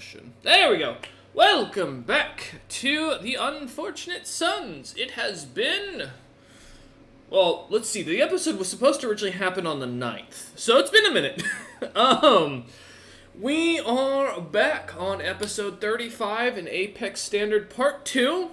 question. There we go. Welcome back to the Unfortunate Sons. It has been... Well, let's see. The episode was supposed to originally happen on the 9th, so it's been a minute. We are back on episode 35 in Apex Standard Part 2.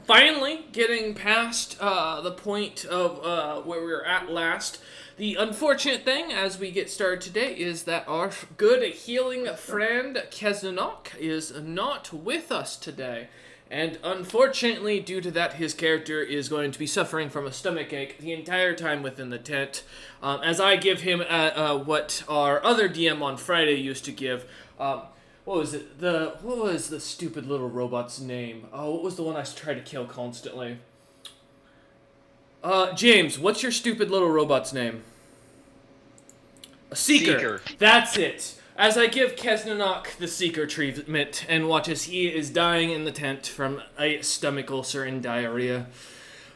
Finally getting past the point of where we were at last. The unfortunate thing, as we get started today, is that our good healing friend, Keznanok, is not with us today. And unfortunately, due to that, his character is going to be suffering from a stomachache the entire time within the tent. As I give him what our other DM on Friday used to give. What was it? What was the stupid little robot's name? Oh, what was the one I tried to kill constantly? James, what's your stupid little robot's name? A Seeker. That's it. As I give Keznanok the Seeker treatment and watch as he is dying in the tent from a stomach ulcer and diarrhea.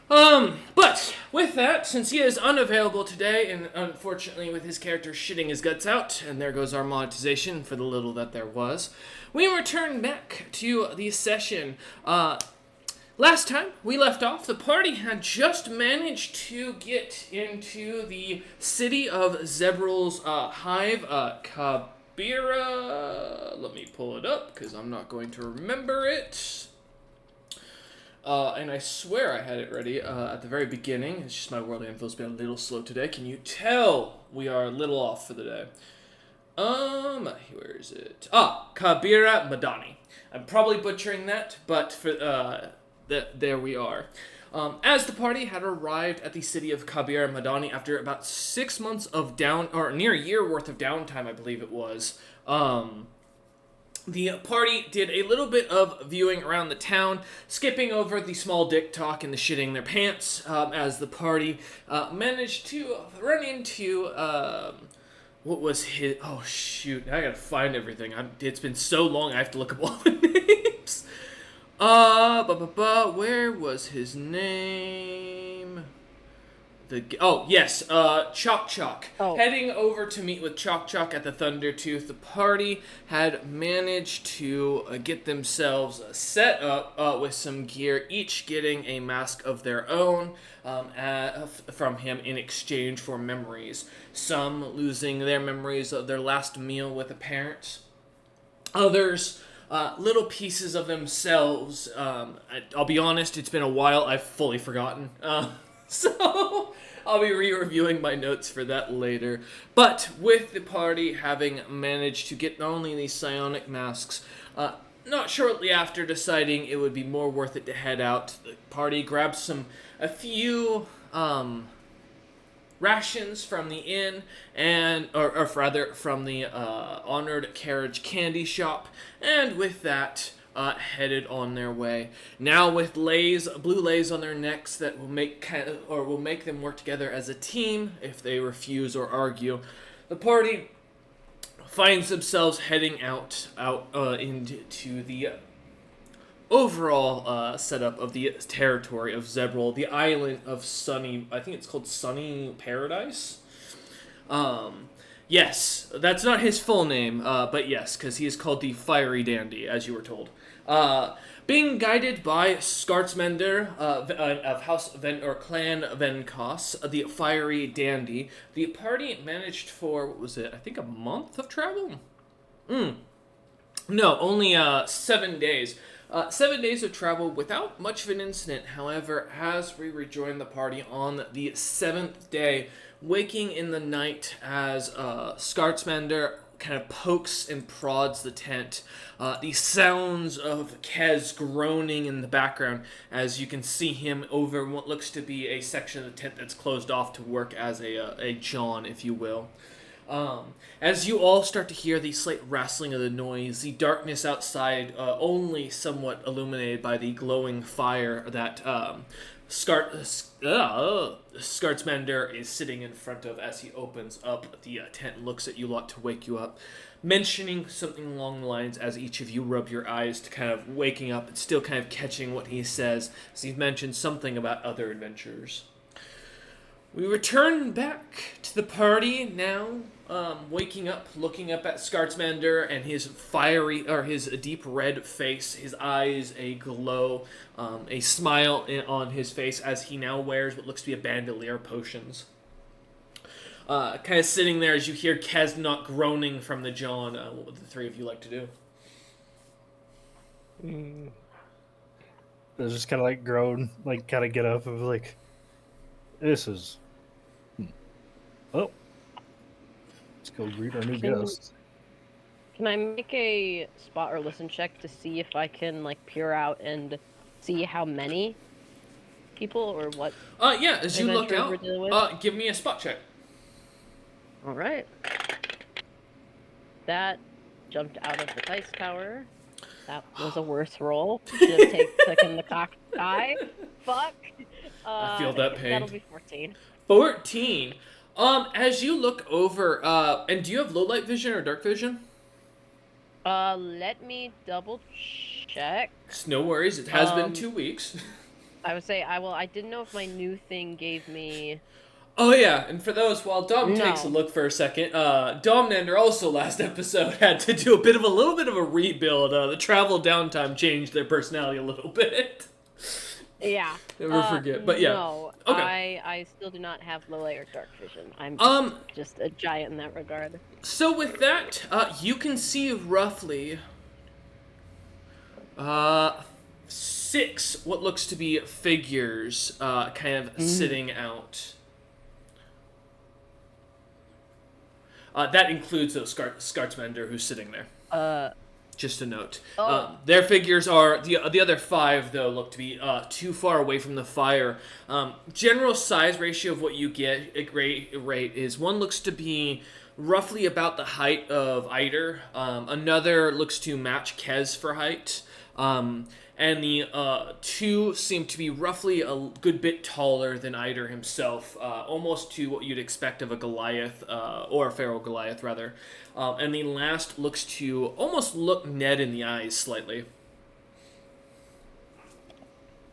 But with that, since he is unavailable today, and unfortunately with his character shitting his guts out, and there goes our monetization for the little that there was, we return back to the session. Last time we left off, the party had just managed to get into the city of Zebral's hive, Kabira. Let me pull it up, because I'm not going to remember it. And I swear I had it ready at the very beginning. It's just my world info's been a little slow today. Can you tell we are a little off for the day? Where is it? Kabira Madani. I'm probably butchering that, but for there we are. As the party had arrived at the city of Kabira Madani after about 6 months of near a year worth of downtime, I believe it was. The party did a little bit of viewing around the town, skipping over the small dick talk and the shitting their pants, as the party managed to run into, what was his... Oh, shoot, I gotta find everything. It's been so long, I have to look up all the names. Where was his name? Chok Chok. Oh. Heading over to meet with Chok Chok at the Thundertooth, the party had managed to get themselves set up with some gear, each getting a mask of their own from him in exchange for memories. Some losing their memories of their last meal with a parent. Others... little pieces of themselves. I'll be honest, it's been a while. I've fully forgotten. So I'll be re-reviewing my notes for that later. But with the party having managed to get not only these psionic masks, not shortly after deciding it would be more worth it to head out, the party grabbed a few rations from the inn, or rather from the Honored Carriage Candy Shop, and with that, headed on their way. Now with blue lays on their necks that will make them work together as a team if they refuse or argue. The party finds themselves heading out into the overall setup of the territory of Zebral, the island of Sunny... I think it's called Sunny Paradise? Yes, that's not his full name, but yes, because he is called the Fiery Dandy, as you were told. Being guided by Skartsmender of House Clan Venkos, the Fiery Dandy, the party managed for, what was it, I think a month of travel? No, only 7 days. 7 days of travel without much of an incident. However, as we rejoin the party on the 7th day, waking in the night as Skartsmender kind of pokes and prods the tent, the sounds of Kez groaning in the background as you can see him over what looks to be a section of the tent that's closed off to work as a John, if you will. As you all start to hear the slight rattling of the noise, the darkness outside only somewhat illuminated by the glowing fire that Skartsmender is sitting in front of as he opens up the tent and looks at you lot to wake you up, mentioning something along the lines as each of you rub your eyes to kind of waking up and still kind of catching what he says, as he mentions something about other adventures. We return back to the party now, waking up, looking up at Skartsmander and his his deep red face, his eyes a glow, a smile on his face as he now wears what looks to be a bandolier of potions. Kind of sitting there as you hear Kesnok groaning from the John. What would the three of you like to do? I just kind of like groan, like kind of get up and be like, this is. Oh, let's go greet our new guest. Can I make a spot or listen check to see if I can like peer out and see how many people or what? Yeah, as you look out, give me a spot check. All right. That jumped out of the dice tower. That was a worse roll. Just taking the cocked eye. Fuck. I feel that pain. That'll be 14. 14. As you look over, and do you have low light vision or dark vision? Let me double check. No worries. It has been 2 weeks. I would say I didn't know if my new thing gave me. Oh yeah, and for those, while Dom takes a look for a second, Domnander also last episode had to do a little bit of a rebuild. The travel downtime changed their personality a little bit. Yeah. Never forget, but yeah. No, okay. I still do not have low light or dark vision. I'm just a giant in that regard. So with that, you can see roughly 6 what looks to be figures kind of sitting out. That includes those Skartsmander who's sitting there. Just a note. Their figures are... The other 5, though, look to be too far away from the fire. General size ratio of what you get at rate is one looks to be roughly about the height of Eider. Another looks to match Kez for height. And the 2 seem to be roughly a good bit taller than Eider himself, almost to what you'd expect of a Goliath, or a Feral Goliath, rather. And the last looks to almost look Ned in the eyes slightly.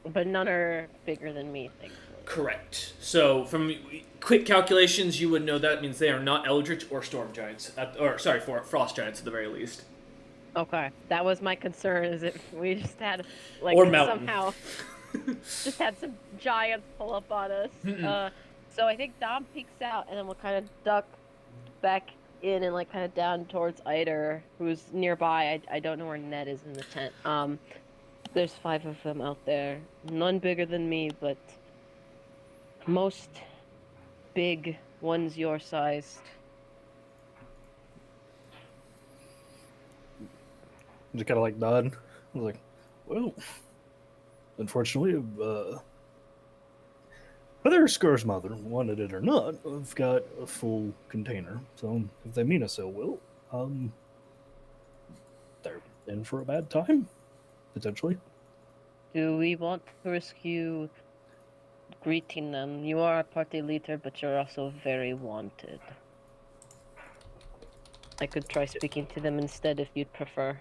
But none are bigger than me, thankfully. Correct. So, from quick calculations, you would know that means they are not Eldritch or Storm Giants, Frost Giants at the very least. Okay, that was my concern. Is if we just had somehow just had some giants pull up on us. So I think Dom peeks out, and then we'll kind of duck back in and like kind of down towards Eider, who's nearby. I don't know where Ned is in the tent. There's 5 of them out there. None bigger than me, but most big ones your sized. Just kind of like nod. I was like, well, unfortunately, whether Scar's mother wanted it or not, I've got a full container. So if they mean us so well, they're in for a bad time, potentially. Do we want to risk you greeting them? You are a party leader, but you're also very wanted. I could try speaking to them instead if you'd prefer.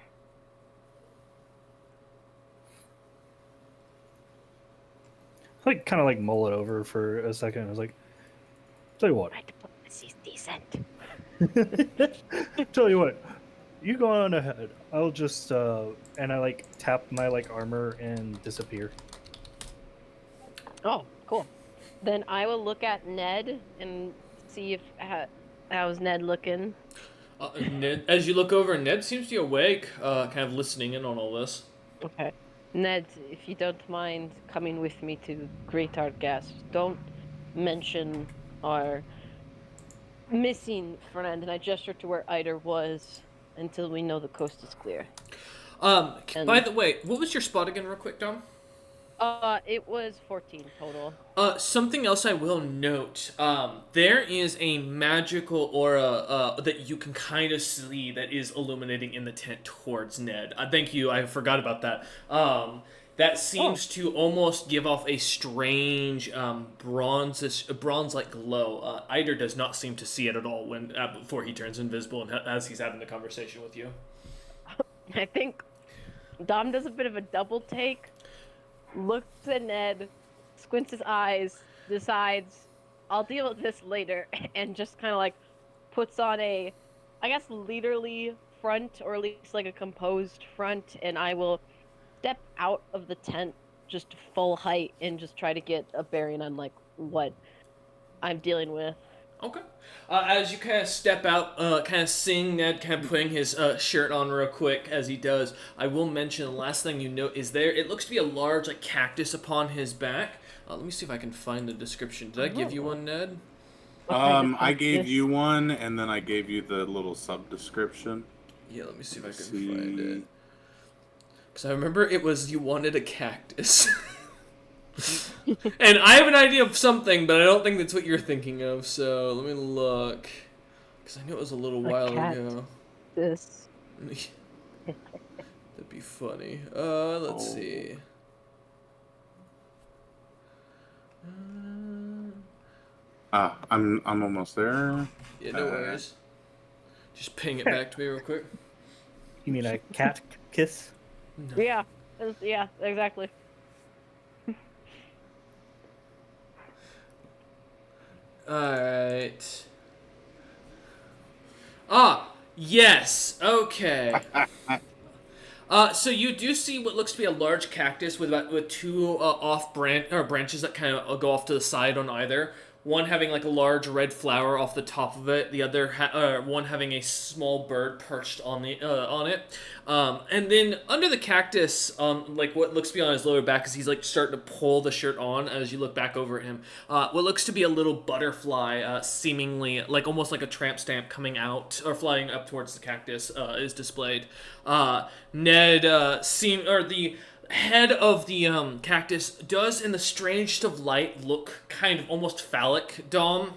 Like kind of like mull it over for a second. I was like, tell you what. My diplomacy's decent. Tell you what, you go on ahead. I'll just and I like tap my like armor and disappear. Oh, cool. Then I will look at Ned and see if how's Ned looking. Ned, as you look over, Ned seems to be awake, kind of listening in on all this. Okay. Ned, if you don't mind coming with me to greet our guests, don't mention our missing friend, and I gesture to where Eider was until we know the coast is clear. By the way, what was your spot again real quick, Dom? It was 14 total. Something else I will note, there is a magical aura, that you can kind of see that is illuminating in the tent towards Ned. Thank you, I forgot about that. That seems to almost give off a strange, bronze-like glow. Eider does not seem to see it at all before he turns invisible and as he's having the conversation with you. I think Dom does a bit of a double take. Looks at Ned, squints his eyes, decides, I'll deal with this later, and just kind of like puts on a, I guess, leaderly front, or at least like a composed front, and I will step out of the tent just full height and just try to get a bearing on like what I'm dealing with. Okay. As you kind of step out, kind of seeing Ned kind of putting his shirt on real quick as he does, I will mention the last thing you note is there, it looks to be a large like cactus upon his back. Let me see if I can find the description. Did I give you one, Ned? I gave you one, and then I gave you the little sub-description. Yeah, let me see if I can find it. Because I remember it was you wanted a cactus. And I have an idea of something, but I don't think that's what you're thinking of, so let me look. Because I knew it was a little while ago. This. That'd be funny. Let's see. I'm almost there. Yeah, no worries. Just ping it back to me real quick. You mean a cat kiss? No. Yeah, exactly. Alright. Yes. Okay. So you do see what looks to be a large cactus with two branches that kind of go off to the side on either. One having like a large red flower off the top of it. The other one having a small bird perched on it. And then under the cactus, like what looks to be on his lower back, is he's like starting to pull the shirt on as you look back over at him. What looks to be a little butterfly, seemingly like almost like a tramp stamp coming out or flying up towards the cactus, is displayed. Ned, the head of the cactus does, in the strangest of light, look kind of almost phallic, Dom.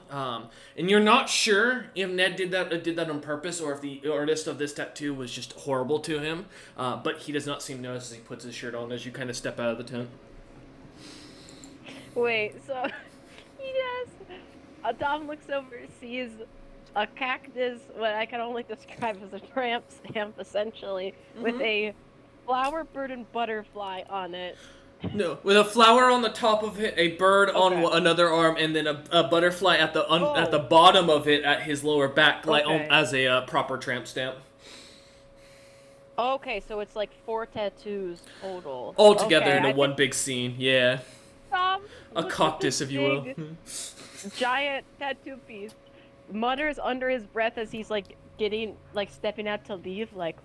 And you're not sure if Ned did that on purpose, or if the artist of this tattoo was just horrible to him. But he does not seem to notice as he puts his shirt on as you kind of step out of the tent. Wait, so he does. Dom looks over, sees a cactus, what I can only describe as a tramp stamp, essentially, with a flower, bird, and butterfly on it. No, with a flower on the top of it, a bird on another arm, and then a butterfly at the bottom of it at his lower back, like as a proper tramp stamp. Okay, so it's like 4 tattoos total. All together into one big scene, yeah. A cactus, if you will. Giant tattoo piece. Mutters under his breath as he's like stepping out to leave, like,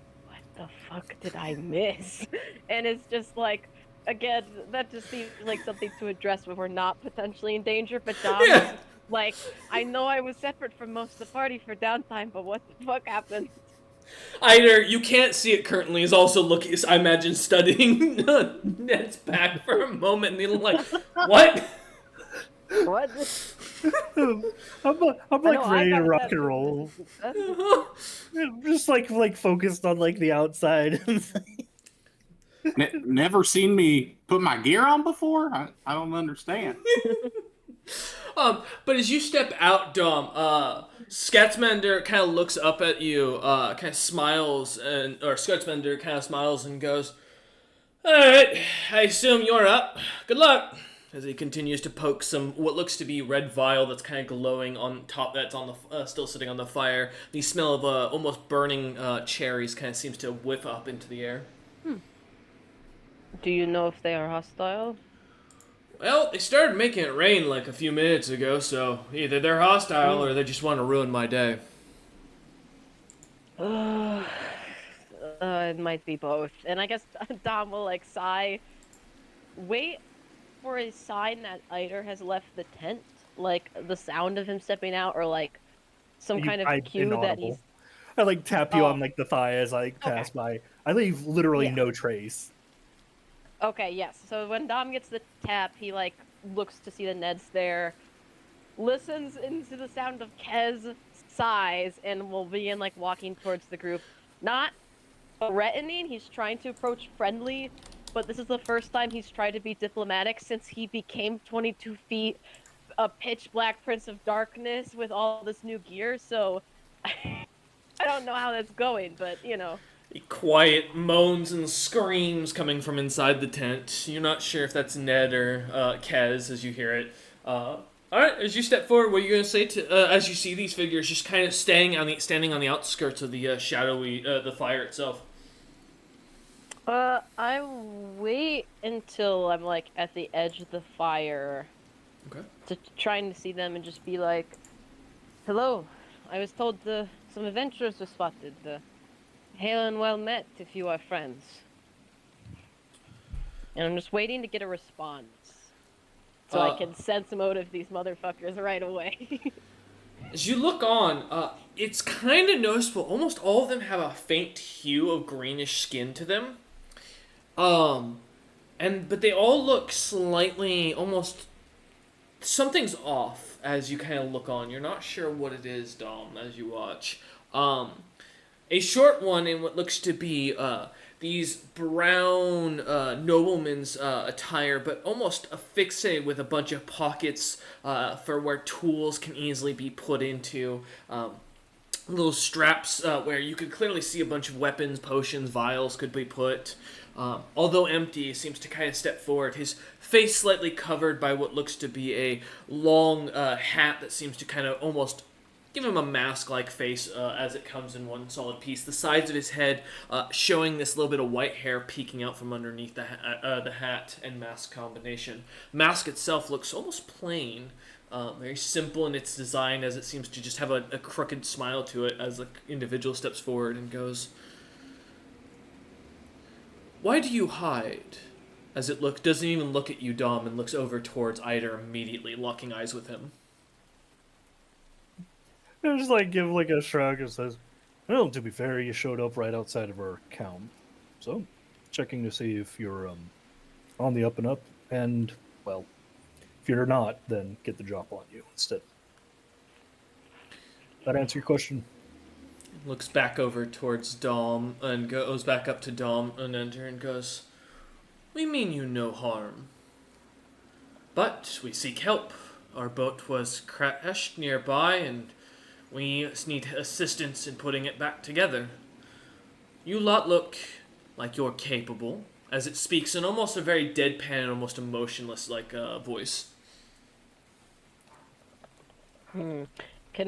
the fuck did I miss? And it's just like, again, that just seems like something to address when we're not potentially in danger. But Dom is like, I know I was separate from most of the party for downtime, but what the fuck happened? Either you can't see it currently, is also looking, I imagine, studying Ned's back for a moment, and he's like, what? What? I'm like ready to rock and roll. Just like focused on like the outside. Never seen me put my gear on before? I don't understand. But as you step out, Dom, Skatsmender kind of looks up at you, kind of smiles, Skatsmender kind of smiles and goes, "Alright, I assume you're up. Good luck." As he continues to poke some, what looks to be red vial that's kind of glowing on top, that's on the still sitting on the fire. The smell of almost burning cherries kind of seems to whiff up into the air. Do you know if they are hostile? Well, they started making it rain like a few minutes ago, so either they're hostile or they just want to ruin my day. It might be both. And I guess Dom will like sigh. Wait for a sign that Eider has left the tent, like the sound of him stepping out, or like some kind of cue inaudible. that he's. I like tap you on like the thigh as I pass by. I leave literally no trace. Okay, yes. So when Dom gets the tap, he like looks to see that Ned's there, listens into the sound of Kez sighs, and will begin like walking towards the group. Not threatening, he's trying to approach friendly, but this is the first time he's tried to be diplomatic since he became 22 feet, a pitch black Prince of Darkness with all this new gear, so I don't know how that's going, but you know. Quiet moans and screams coming from inside the tent. You're not sure if that's Ned or Kez as you hear it. All right, as you step forward, what are you going to say to as you see these figures just kind of standing on the outskirts of the shadowy the fire itself? I wait until I'm like at the edge of the fire. Okay. Trying to see them and just be like, "Hello, I was told some adventurers were spotted. Hail and well met if you are friends." And I'm just waiting to get a response. So I can sense motive these motherfuckers right away. As you look on, it's kind of noticeable. Almost all of them have a faint hue of greenish skin to them. But they all look slightly, almost, something's off as you kind of look on. You're not sure what it is, Dom, as you watch. A short one in what looks to be, these brown nobleman's attire, but almost fixated with a bunch of pockets for where tools can easily be put into. Little straps where you could clearly see a bunch of weapons, potions, vials could be put. Although empty, seems to kind of step forward. His face slightly covered by what looks to be a long hat that seems to kind of almost give him a mask-like face as it comes in one solid piece. The sides of his head showing this little bit of white hair peeking out from underneath the hat and mask combination. Mask itself looks almost plain, very simple in its design, as it seems to just have a crooked smile to it as the individual steps forward and goes, "Why do you hide?" As it doesn't even look at you, Dom, and looks over towards Eider immediately, locking eyes with him. I just give a shrug and says, "Well, to be fair, you showed up right outside of our camp, so checking to see if you're on the up and up, and well, if you're not, then get the drop on you instead." That answer your question? Looks back over towards Dom and goes back up to Dom and Enter and goes, "We mean you no harm, but we seek help. Our boat was crashed nearby and we need assistance in putting it back together. You lot look like you're capable," as it speaks in almost a very deadpan, almost emotionless voice. Can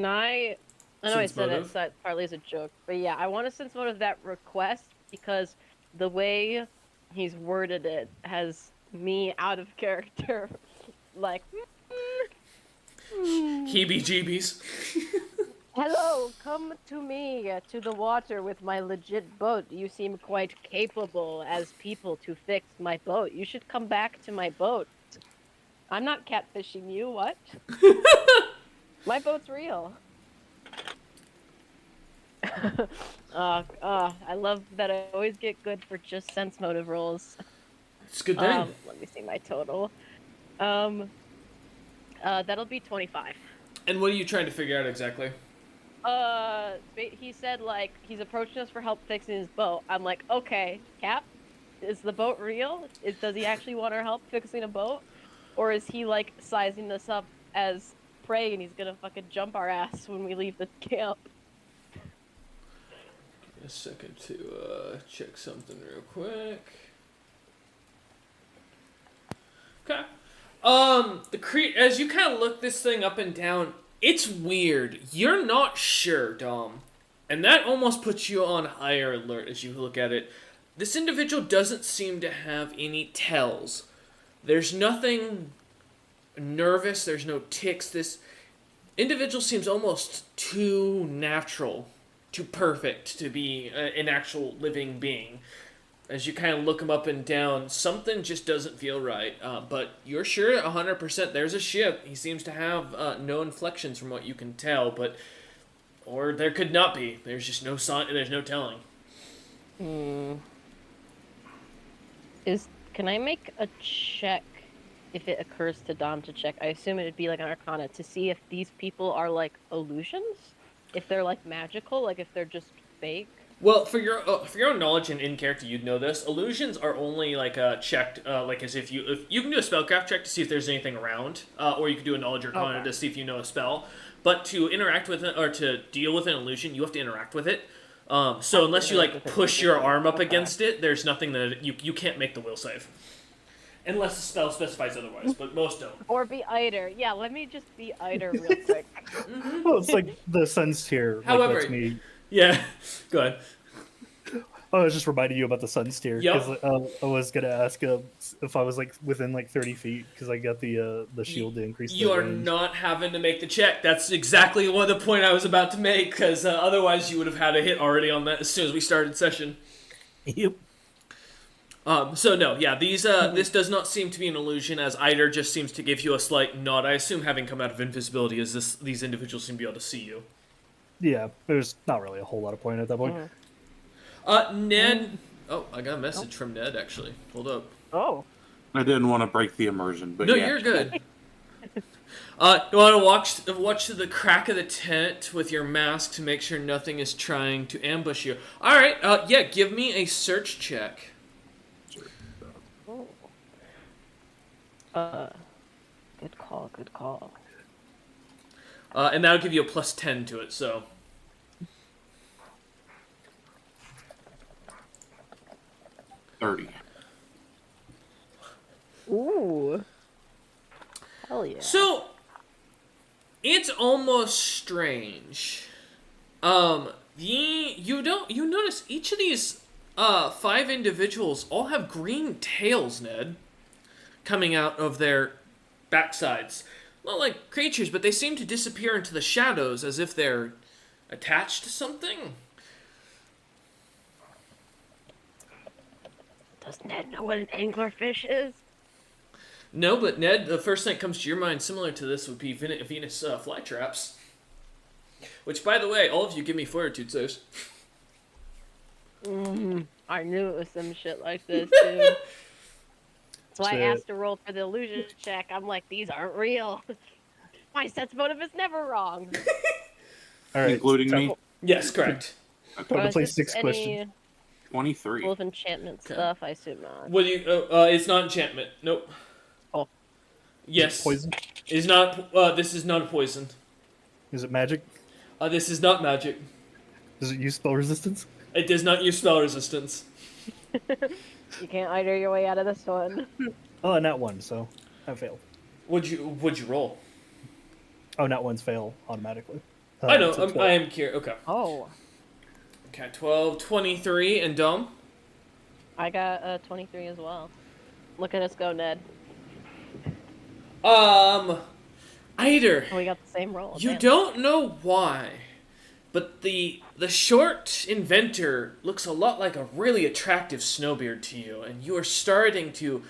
I know I said it partly as a joke, but yeah, I want to sense motive that request because the way he's worded it has me out of character, Heebie-jeebies. "Hello, come to me, to the water with my legit boat. You seem quite capable as people to fix my boat. You should come back to my boat. I'm not catfishing you, what? My boat's real." I love that I always get good for just sense motive rolls. It's a good thing. Let me see my total. That'll be 25. And what are you trying to figure out exactly? He said, he's approaching us for help fixing his boat. I'm like, okay, Cap, is the boat real? Does he actually want our help fixing a boat? Or is he, sizing us up as prey and he's gonna fucking jump our ass when we leave the camp? Give me a second to, check something real quick. Okay. As you kind of look this thing up and down, it's weird. You're not sure, Dom. And that almost puts you on higher alert as you look at it. This individual doesn't seem to have any tells. There's nothing nervous. There's no tics. This individual seems almost too natural, too perfect to be an actual living being. As you kind of look him up and down, something just doesn't feel right. But you're sure 100% there's a ship. He seems to have no inflections from what you can tell, or there could not be. There's just no sign. There's no telling. Can I make a check if it occurs to Dom to check? I assume it'd be an Arcana to see if these people are illusions, if they're magical, if they're just fake. Well, for your own knowledge and in character, you'd know this. Illusions are only checked as if you can do a spellcraft check to see if there's anything around, or you can do a knowledge arcana to see if you know a spell. But to interact with it or to deal with an illusion, you have to interact with it. So unless you push your arm up against it, there's nothing that you can't make the will save. Unless the spell specifies otherwise, but most don't. Or be Eider. Yeah, let me just be Eider real quick. Well, it's like the Sun's tier. However, lets me... yeah, go ahead. I was just reminding you about the Sun's tier because I was gonna ask if I was like within like 30 feet because I got the shield to increase. You are range. not having to make the check. That's exactly the point I was about to make, because otherwise you would have had a hit already on that as soon as we started session. Yep. So no, yeah, this does not seem to be an illusion, as Eider just seems to give you a slight nod. I assume having come out of invisibility, as these individuals seem to be able to see you. Yeah, there's not really a whole lot of point at that point. Ned. Oh, I got a message from Ned, actually. Hold up. Oh. I didn't want to break the immersion, but No, yeah. you're good. You want to watch through the crack of the tent with your mask to make sure nothing is trying to ambush you. All right. Yeah, give me a search check. Good call, good call. And that'll give you a plus 10 to it, so. 30. Ooh. Hell yeah. So, it's almost strange. You notice each of these 5 individuals all have green tails, Ned, coming out of their backsides. Not like creatures, but they seem to disappear into the shadows as if they're attached to something. Does Ned know what an anglerfish is? No, but Ned, the first thing that comes to your mind similar to this would be Venus flytraps. Which, by the way, all of you give me fortitude saves. I knew it was some shit like this, dude. So I asked to roll for the illusion check. I'm like, these aren't real. My sense motive is never wrong. All right, Including me? Yes, correct. I'm going to play 6 questions. Any 23. wolf enchantment stuff? I assume not. What do you? It's not enchantment. Nope. Oh. Yes. Poison? It's not. This is not a poison. Is it magic? This is not magic. Does it use spell resistance? It does not use spell resistance. You can't either your way out of this one. Oh, not one, so I failed. Would you roll? Oh, not ones fail automatically. I know. So I am curious. Okay. Oh. Okay. 12, 23, and Dom. I got a 23 as well. Look at us go, Ned. Eider. We got the same roll. You damn. don't know why, but the short inventor looks a lot like a really attractive Snowbeard to you, and you are starting to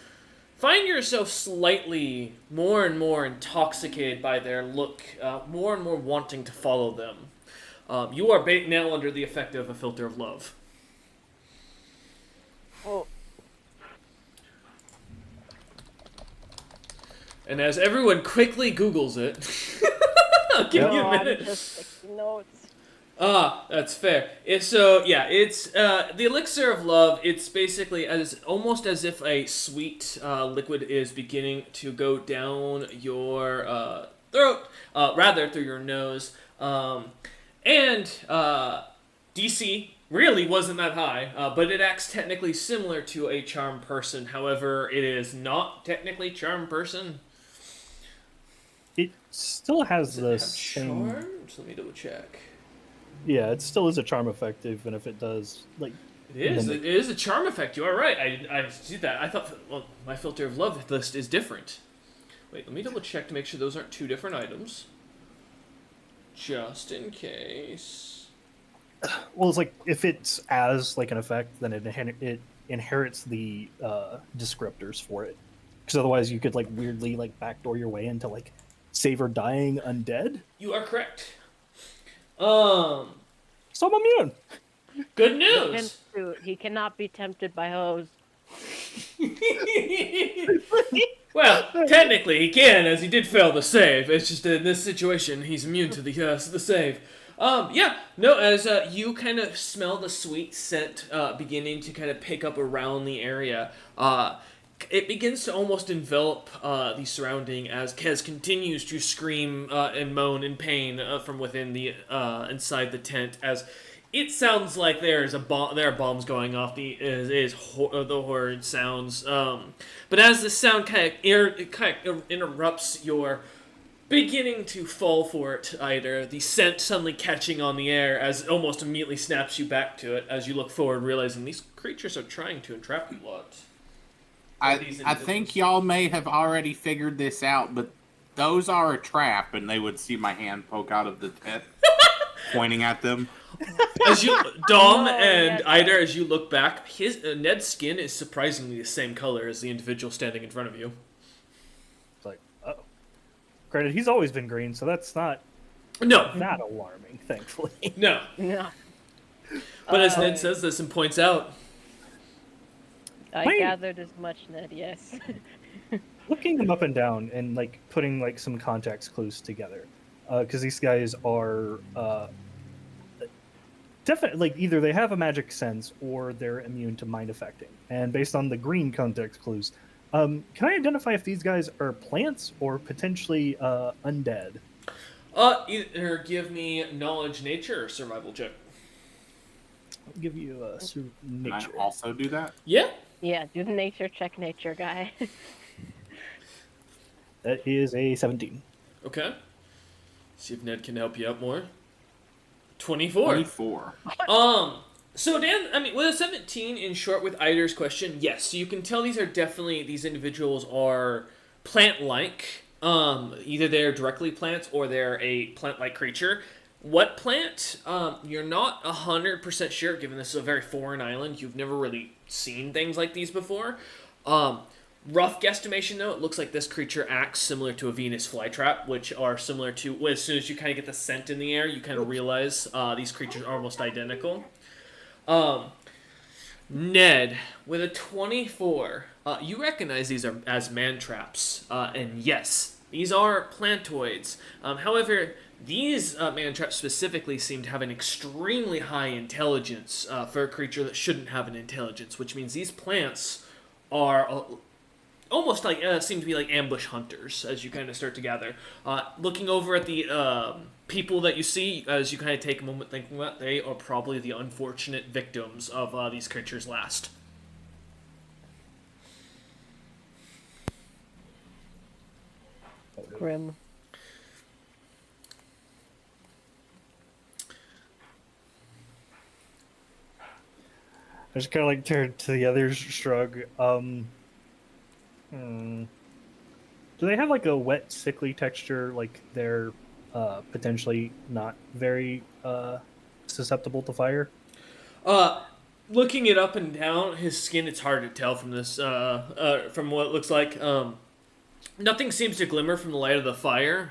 find yourself slightly more and more intoxicated by their look, more and more wanting to follow them. You are now under the effect of a filter of love. Oh. And as everyone quickly Googles it, I'll give you a minute. I'm just taking notes. That's fair. It's the elixir of love. It's basically almost as if a sweet liquid is beginning to go down your throat, rather through your nose. And DC really wasn't that high, but it acts technically similar to a charm person. However, it is not technically charm person. It still has the Have same. charm? So let me double check. Yeah, it still is a charm effect, even if it does like. It is. It is a charm effect. You are right. I see that. I thought, well, my filter of love list is different. Wait, let me double check to make sure those aren't 2 different items. Just in case. Well, it's like if it's as like an effect, then it inherits the descriptors for it. Because otherwise, you could like weirdly like backdoor your way into like savor dying undead. You are correct. So I'm immune. Good news. He cannot be tempted by hoes. Well, technically he can, as he did fail the save. It's just in this situation he's immune to the save. As you kind of smell the sweet scent beginning to kind of pick up around the area, it begins to almost envelop the surrounding as Kez continues to scream and moan in pain from within the inside the tent as it sounds like there's a bomb. There are bombs going off. The horde sounds. But as the sound kind of interrupts your beginning to fall for it, Eider, the scent suddenly catching on the air as it almost immediately snaps you back to it as you look forward, realizing these creatures are trying to entrap you lot. I think y'all may have already figured this out, but those are a trap, and they would see my hand poke out of the tent, pointing at them. As you, Dom and Eider, as you look back, Ned's skin is surprisingly the same color as the individual standing in front of you. It's like, oh. Granted, he's always been green, so that's not that alarming, thankfully. No. But as Ned says this and points out, I gathered as much, Ned. Yes. Looking them up and down and like putting like some context clues together, because these guys are definitely like either they have a magic sense or they're immune to mind affecting. And based on the green context clues, can I identify if these guys are plants or potentially undead? Either give me knowledge, nature, or survival check. I'll give you a nature. Can I also do that? Yeah. Yeah, do the nature check, nature guy. That is a 17. Okay. See if Ned can help you out more. 24. 24. So Dan, I mean, with a 17 in short with Eider's question, yes, so you can tell these individuals are plant-like. Either they're directly plants or they're a plant-like creature. What plant? You're not 100% sure, given this is a very foreign island. You've never really seen things like these before. Rough guesstimation, though, it looks like this creature acts similar to a Venus flytrap, which are similar to, as soon as you kind of get the scent in the air, you kind of realize these creatures are almost identical. Ned, with a 24, you recognize these are as man traps, and yes, these are plantoids. However, these man traps specifically seem to have an extremely high intelligence for a creature that shouldn't have an intelligence, which means these plants are almost like seem to be like ambush hunters as you kind of start to gather. Looking over at the people that you see, as you kind of take a moment thinking about, they are probably the unfortunate victims of these creatures last. Grim. I just kind of like turn to the others, shrug. Do they have like a wet, sickly texture? Like they're potentially not very susceptible to fire? Looking it up and down, his skin, it's hard to tell from this, from what it looks like. Nothing seems to glimmer from the light of the fire,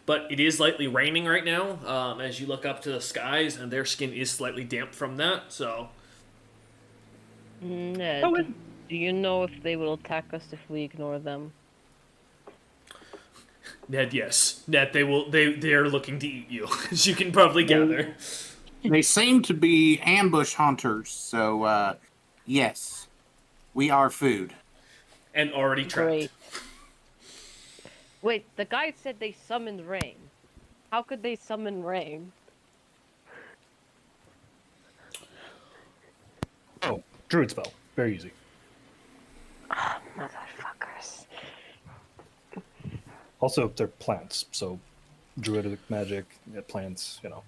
but it is lightly raining right now, as you look up to the skies, and their skin is slightly damp from that, so... Ned, do you know if they will attack us if we ignore them? Ned, yes. Ned, they are looking to eat you, as you can probably gather. They seem to be ambush hunters, so, yes. We are food. And already trapped. Great. Wait, the guy said they summoned rain. How could they summon rain? Oh, druid spell. Very easy. Oh, motherfuckers. Also, they're plants, so druidic magic, plants, you know.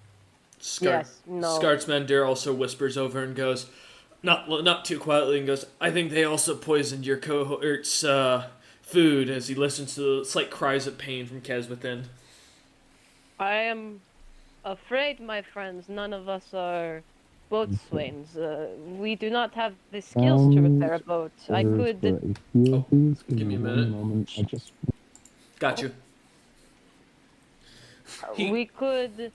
Scartsmender also whispers over and goes, not too quietly, and goes, I think they also poisoned your cohort's food, as he listens to the slight cries of pain from Kez within. I am afraid, my friends, none of us are boatswains. We do not have the skills to repair a boat. I could... Oh, give me a minute. Got you. We could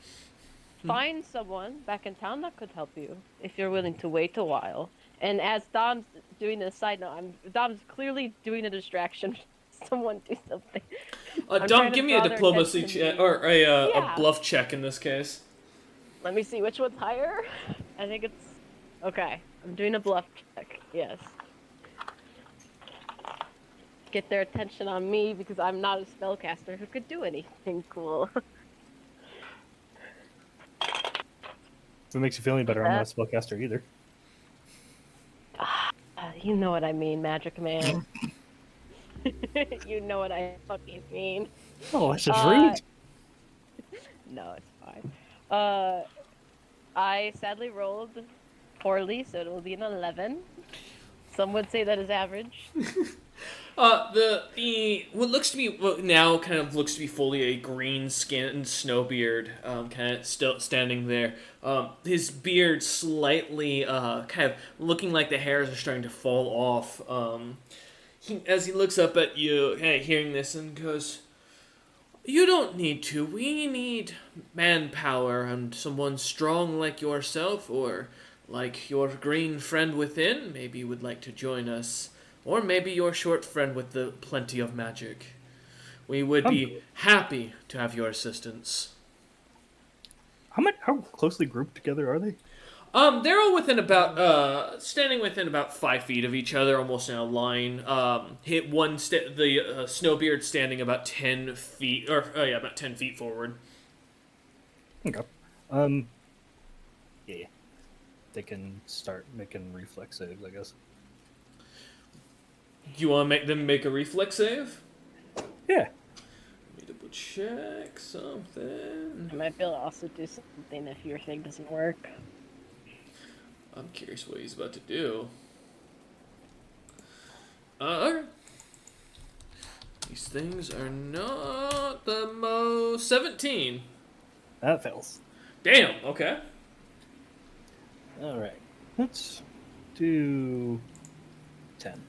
find someone back in town that could help you, if you're willing to wait a while. And as Dom's doing a side note, Dom's clearly doing a distraction. Someone do something. Dom, give me a diplomacy check, or a bluff check in this case. Let me see, which one's higher? I think it's... Okay, I'm doing a bluff check, yes. Get their attention on me, because I'm not a spellcaster who could do anything cool. If it makes you feel any better, I'm not a spellcaster either. You know what I mean, Magic Man. You know what I fucking mean. Oh, that's just rude. No, it's fine. I sadly rolled poorly, so it will be an 11. Some would say that is average. What looks to be now kind of looks to be fully a green-skinned Snowbeard, kind of still standing there. His beard slightly kind of looking like the hairs are starting to fall off. As he looks up at you, hearing this, and goes, "You don't need to. We need manpower and someone strong like yourself, or like your green friend within. Maybe would like to join us." Or maybe your short friend with the plenty of magic. We would be happy to have your assistance. How closely grouped together are they? They're all within about, standing within about 5 feet of each other, almost in a line. The Snowbeard standing about 10 feet, about 10 feet forward. Okay. Yeah. They can start making reflex saves, I guess. Do you want to make them make a reflex save? Yeah. Let me double check something. I might be able to also do something if your thing doesn't work. I'm curious what he's about to do. These things are not the most... 17. That fails. Damn, okay. Alright. Let's do 10.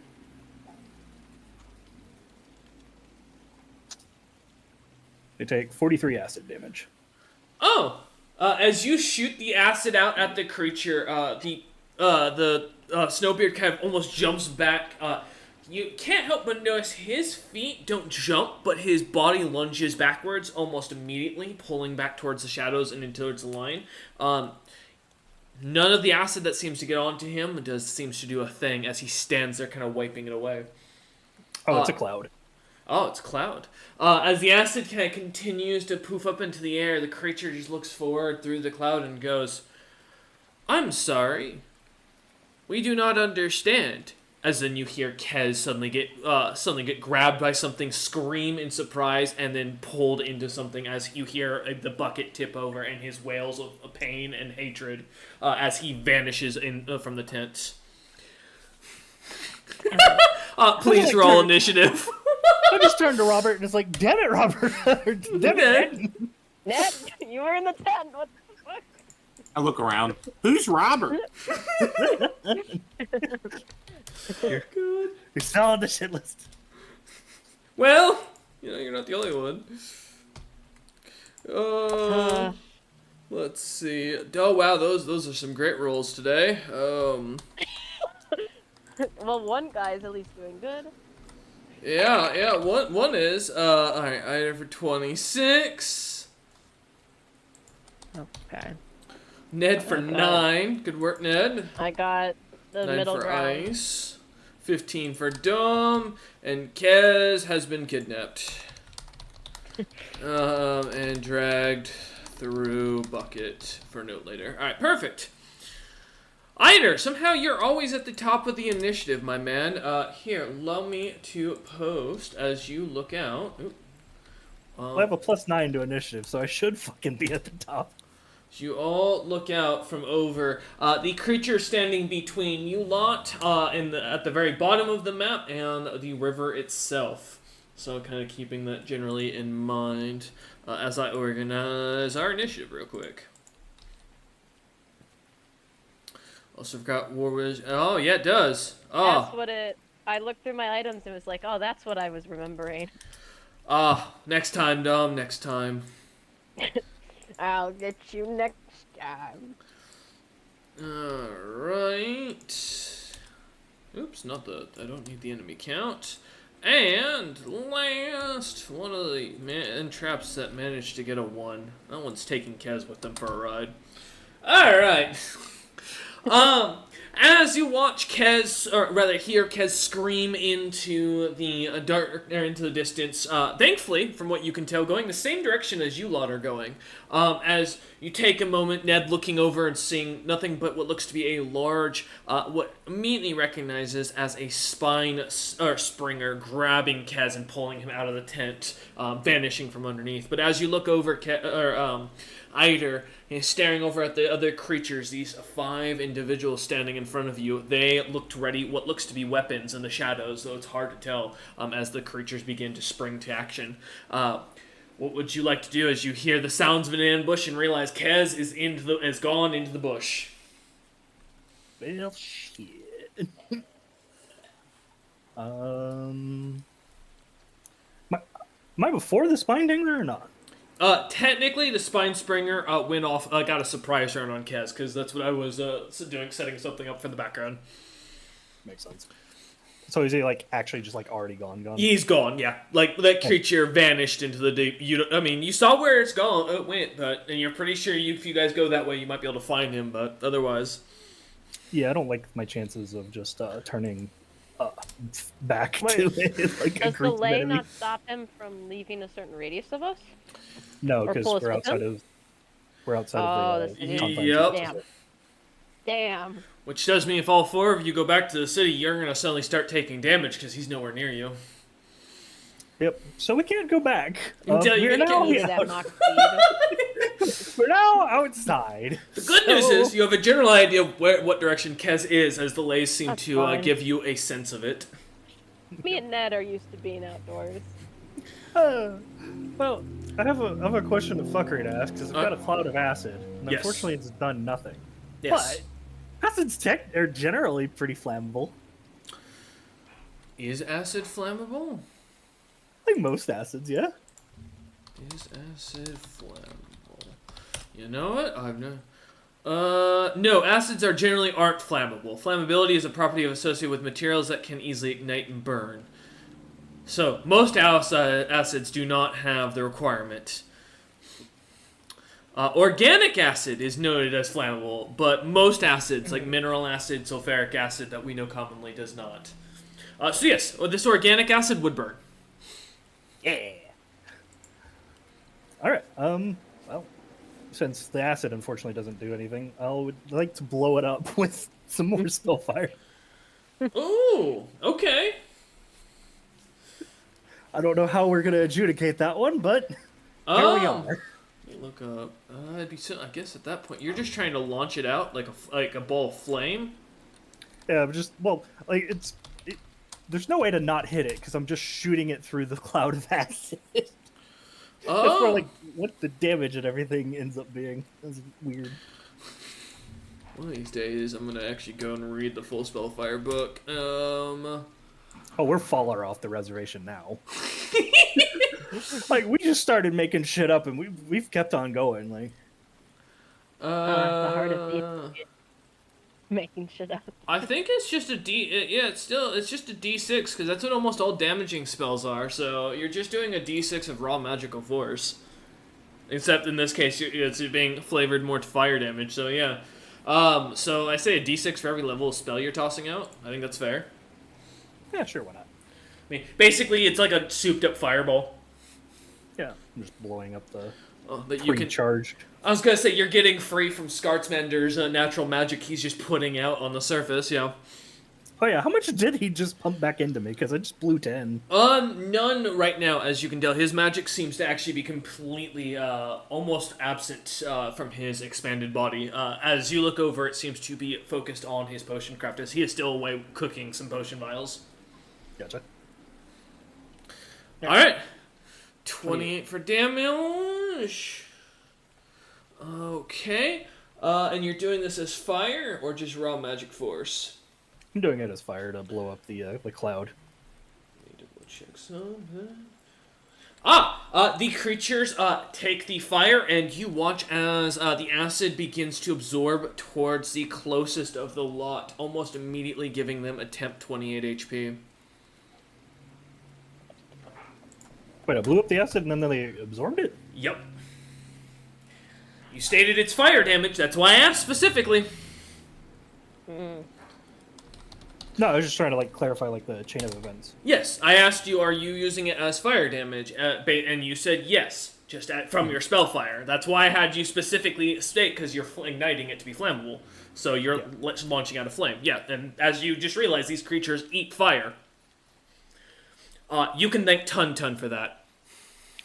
They take 43 acid damage. Oh! As you shoot the acid out at the creature, the Snowbeard kind of almost jumps back. You can't help but notice his feet don't jump, but his body lunges backwards almost immediately, pulling back towards the shadows and into towards the line. None of the acid that seems to get onto him seems to do a thing as he stands there kind of wiping it away. Oh, it's a cloud. Oh, it's a cloud. As the acid kind of continues to poof up into the air, the creature just looks forward through the cloud and goes, "I'm sorry. We do not understand." As then you hear Kez suddenly get grabbed by something, scream in surprise, and then pulled into something as you hear the bucket tip over and his wails of pain and hatred as he vanishes from the tent. Please roll initiative. I just turned to Robert and it's like, damn it, Robert. Damn it. Ned, you were in the tent. What the fuck? I look around. Who's Robert? You're still on the shit list. Well, you're not the only one. Let's see. Oh wow, those are some great rolls today. Well, one guy's at least doing good. Yeah. One is alright. Item for 26. Okay. Ned for 9. Good work, Ned. I got the 9 middle for ground. Ice. 15 for Dom, and Kez has been kidnapped. And dragged through bucket for note later. Alright, perfect. Eider, somehow you're always at the top of the initiative, my man. Here, allow me to post as you look out. I have a +9 to initiative, so I should fucking be at the top. You all look out from over the creature standing between you lot at the very bottom of the map and the river itself. So kind of keeping that generally in mind as I organize our initiative real quick. Also forgot War Wiz. Oh, yeah, it does. Oh. That's what I looked through my items and was like, oh, that's what I was remembering. Next time, Dom, next time. I'll get you next time. Alright. Oops, I don't need the enemy count. And last, one of the traps that managed to get a 1. That one's taking Kez with them for a ride. Alright. As you watch Kez, or rather hear Kez scream into the dark, or into the distance, thankfully, from what you can tell, going the same direction as you lot are going. As you take a moment, Ned looking over and seeing nothing but what looks to be a large, what immediately recognizes as a Springer grabbing Kez and pulling him out of the tent, vanishing from underneath. But as you look over, Eider is staring over at the other creatures, these 5 individuals standing in front of you. They looked ready, what looks to be weapons in the shadows, though it's hard to tell as the creatures begin to spring to action. What would you like to do as you hear the sounds of an ambush and realize Kez is gone into the bush? Well, shit. Am I before the spine dingler or not? Technically, the Spine Springer went off, got a surprise round on Kez, because that's what I was doing, setting something up for the background. Makes sense. So is he, like, actually just, like, already gone? He's gone, yeah. Like, that creature vanished into the deep. You saw where it went, and you're pretty sure if you guys go that way, you might be able to find him, but otherwise... Yeah, I don't like my chances of just turning back to it. Like, does the lay not stop him from leaving a certain radius of us? No, because we're outside of the confines. Yep. Damn. Which does mean if all 4 of you go back to the city, you're going to suddenly start taking damage because he's nowhere near you. Yep. So we can't go back. We're now outside. The good news is you have a general idea of what direction Kez is, as the lays seem to give you a sense of it. Me and Ned are used to being outdoors. Well, I have a question of fuckery to ask, because I've got a cloud of acid, and yes. Unfortunately it's done nothing. Yes. But acids are generally pretty flammable. Is acid flammable? I think most acids, yeah. Is acid flammable? You know what? No, acids generally aren't flammable. Flammability is a property associated with materials that can easily ignite and burn. So, most acids do not have the requirement. Organic acid is noted as flammable, but most acids, like mineral acid, sulfuric acid, that we know commonly, does not. So yes, this organic acid would burn. Yeah. Alright, well, since the acid unfortunately doesn't do anything, I would like to blow it up with some more spellfire. Ooh, okay. I don't know how we're going to adjudicate that one, but here we are. Let me look up. I guess at that point, you're just trying to launch it out like a ball of flame? Yeah, there's no way to not hit it, because I'm just shooting it through the cloud of acid. Oh. That's where, what the damage and everything ends up being. That's weird. One of these days, I'm going to actually go and read the full Spellfire book. Oh, we're far off the reservation now. We just started making shit up, and we've kept on going. The hardest making shit up. I think it's just a it's just a D6, because that's what almost all damaging spells are. So you're just doing a D6 of raw magical force. Except in this case, it's being flavored more to fire damage. So yeah. So I say a D6 for every level of spell you're tossing out. I think that's fair. Yeah, sure, why not? I mean, basically, it's like a souped-up fireball. Yeah, I'm just blowing up the that you can charged. I was gonna say you're getting free from Scartsmander's natural magic he's just putting out on the surface. Yeah. Oh yeah, how much did he just pump back into me? Because I just blew 10. None right now, as you can tell. His magic seems to actually be completely, almost absent from his expanded body. As you look over, it seems to be focused on his potion craft, as he is still away cooking some potion vials. Gotcha. Alright. 28 for damage. Okay. And you're doing this as fire, or just raw magic force? I'm doing it as fire to blow up the cloud. Let me double check something. The creatures take the fire, and you watch as the acid begins to absorb towards the closest of the lot, almost immediately giving them a temp 28 HP. Wait, I blew up the acid and then they absorbed it? Yep. You stated it's fire damage, that's why I asked specifically. No, I was just trying to like clarify like the chain of events. Yes, I asked you, are you using it as fire damage? And you said yes, just from your spell fire. That's why I had you specifically state, because you're igniting it to be flammable. So you're launching out a flame. Yeah, and as you just realized, these creatures eat fire. You can thank Tun for that.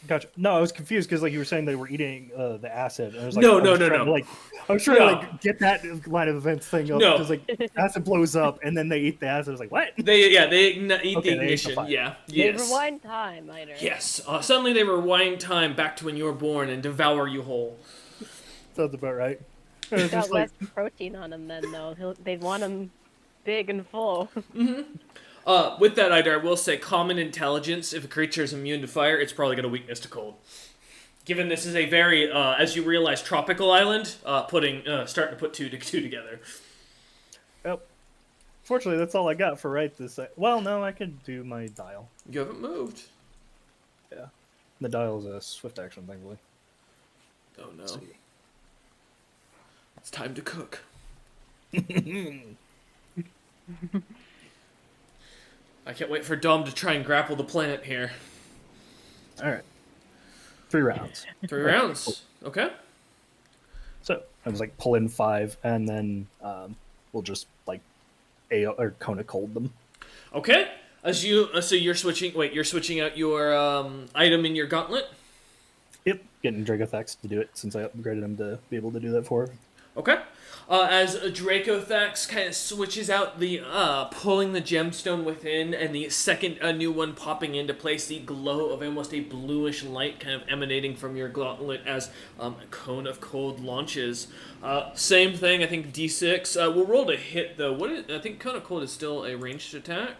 Gotcha. No, I was confused because like you were saying they were eating the acid. And I was like, No. I was trying to like get that line of events thing up because like acid blows up and then they eat the acid. I was like, what? They eat the ignition. Yes. They rewind time, Eider. Yes. Suddenly they rewind time back to when you were born and devour you whole. Sounds about right. He's got less protein on him then, though. They'd want him big and full. With that, Eider, I will say common intelligence. If a creature is immune to fire, it's probably got a weakness to cold. Given this is a very, as you realize, tropical island, starting to put two together. Yep. Fortunately, that's all I got for this. Well, no, I could do my dial. You haven't moved. Yeah. The dial is a swift action, thankfully. Oh no. It's time to cook. I can't wait for Dom to try and grapple the planet here. Alright. 3 rounds. 3 rounds. Okay. So, I was like, pull in 5, and then we'll just, like, AO or Kona cold them. Okay. As you, so you're switching out your item in your gauntlet? Yep. Getting Dragothax to do it, since I upgraded him to be able to do that for. Okay. As Dracothax kind of switches out the pulling the gemstone within, and the second new one popping into place, the glow of almost a bluish light kind of emanating from your gauntlet as Cone of Cold launches. Same thing, I think D6. We'll roll to hit though. I think Cone of Cold is still a ranged attack.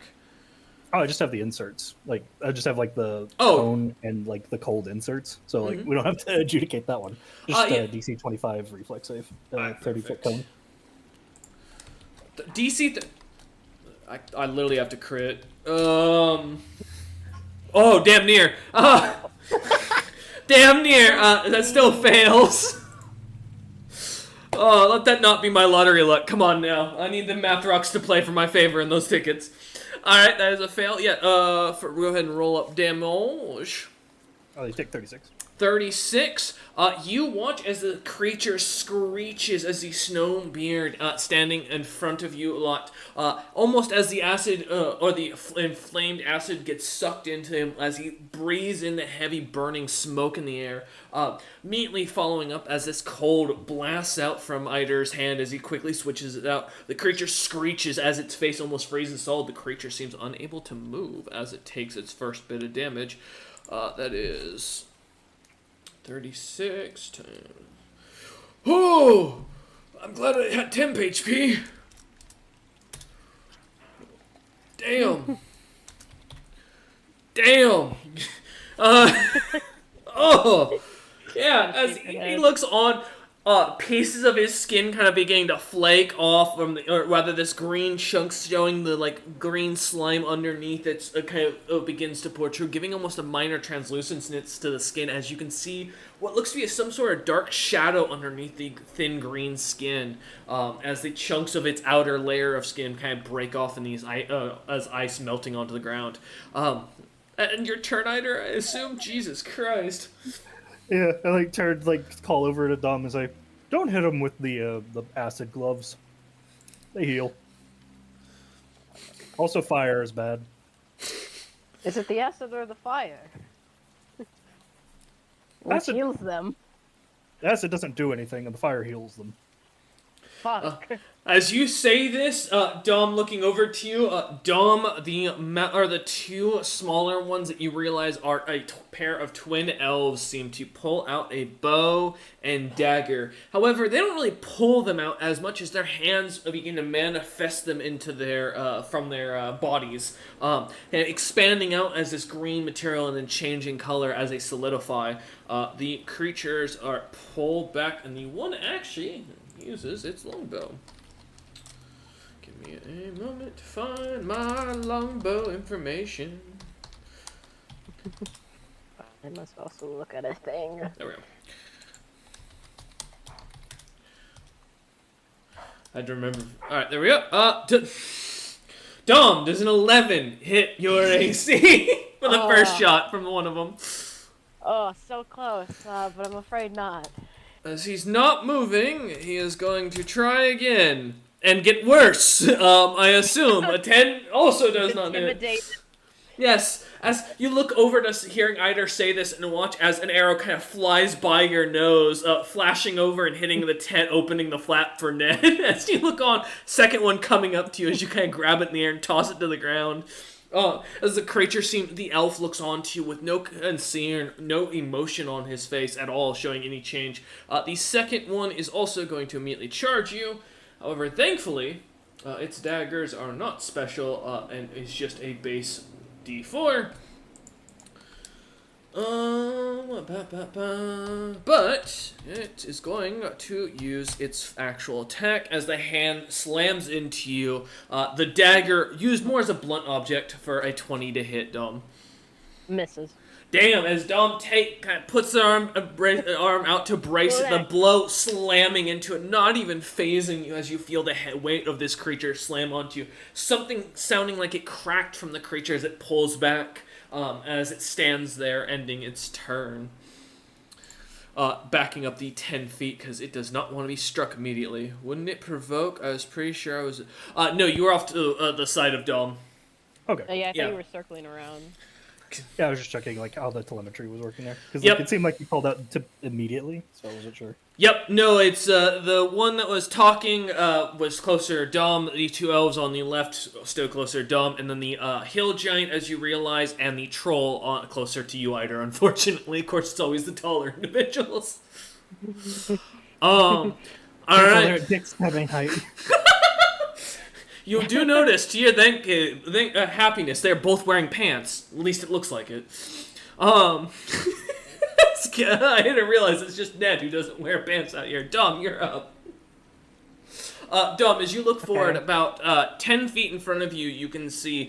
Oh, I just have the inserts. Like, I just have, like, the cone and, like, the cold inserts. So, like, we don't have to adjudicate that one. Just DC 25 reflex save. 30-foot cone. DC... I literally have to crit. Oh, damn near. Damn near. That still fails. Oh, let that not be my lottery luck. Come on now. I need the math rocks to play for my favor in those tickets. Alright, that is a fail. Yeah, go ahead and roll up damage. Oh, you take 36. 36. You watch as the creature screeches as the Snowbeard standing in front of you a lot. Almost as the acid, or the inflamed acid gets sucked into him as he breathes in the heavy burning smoke in the air. Immediately following up as this cold blasts out from Eider's hand as he quickly switches it out. The creature screeches as its face almost freezes solid. The creature seems unable to move as it takes its first bit of damage. That is 36 times... Oh! I'm glad I had temp HP. Damn. Damn. Oh! Yeah, as he looks on, pieces of his skin kind of beginning to flake off, or rather this green chunks showing the, like, green slime underneath it kind of begins to protrude, giving almost a minor translucence to the skin, as you can see what looks to be some sort of dark shadow underneath the thin green skin, as the chunks of its outer layer of skin kind of break off in these as ice melting onto the ground. And your turn, Eider, I assume? Jesus Christ. Yeah, I call over to Dom and say, "Don't hit him with the acid gloves. They heal." Also, fire is bad. Is it the acid or the fire? Which heals them? Acid doesn't do anything, and the fire heals them. Fuck. As you say this, Dom looking over to you, Dom, the two smaller ones that you realize are a pair of twin elves seem to pull out a bow and dagger. However, they don't really pull them out as much as their hands begin to manifest them into from their bodies, and expanding out as this green material and then changing color as they solidify. The creatures are pulled back, and the one actually uses its longbow. Give me a moment to find my longbow information. I must also look at a thing. There we go. I had to remember. Alright, there we go. Dom, does an 11 hit your AC for the first shot from one of them? Oh, so close, but I'm afraid not. As he's not moving, he is going to try again. And get worse, I assume. A 10 also does not hit. Yes, as you look over to hearing Eider say this and watch as an arrow kind of flies by your nose, flashing over and hitting the tent, opening the flap for Ned. As you look on, second one coming up to you as you kind of grab it in the air and toss it to the ground. As the creature the elf looks on to you with no concern, no emotion on his face at all, showing any change. The second one is also going to immediately charge you. However, thankfully, its daggers are not special, and is just a base D4. But it is going to use its actual attack as the hand slams into you. The dagger used more as a blunt object for a 20 to hit, Dom. Misses. Damn, as Dom kind of puts the arm out to brace it, the blow slamming into it, not even phasing you as you feel the weight of this creature slam onto you. Something sounding like it cracked from the creature as it pulls back, as it stands there, ending its turn. Backing up the 10 feet, because it does not want to be struck immediately. Wouldn't it provoke? I was pretty sure I was... no, you were off to the side of Dom. Okay. Yeah, I thought you were circling around. Yeah, I was just checking like how the telemetry was working there, because it seemed like you called out immediately, so I wasn't sure. Yep, no, it's the one that was talking was closer to Dom. The two elves on the left still closer to Dom, and then the hill giant, as you realize, and the troll closer to you, Eider. Unfortunately, of course, it's always the taller individuals. All right. Dick's having height. You do notice, to your happiness, they're both wearing pants. At least it looks like it. I didn't realize it's just Ned who doesn't wear pants out here. Dom, you're up. Dom, as you look forward, about 10 feet in front of you, you can see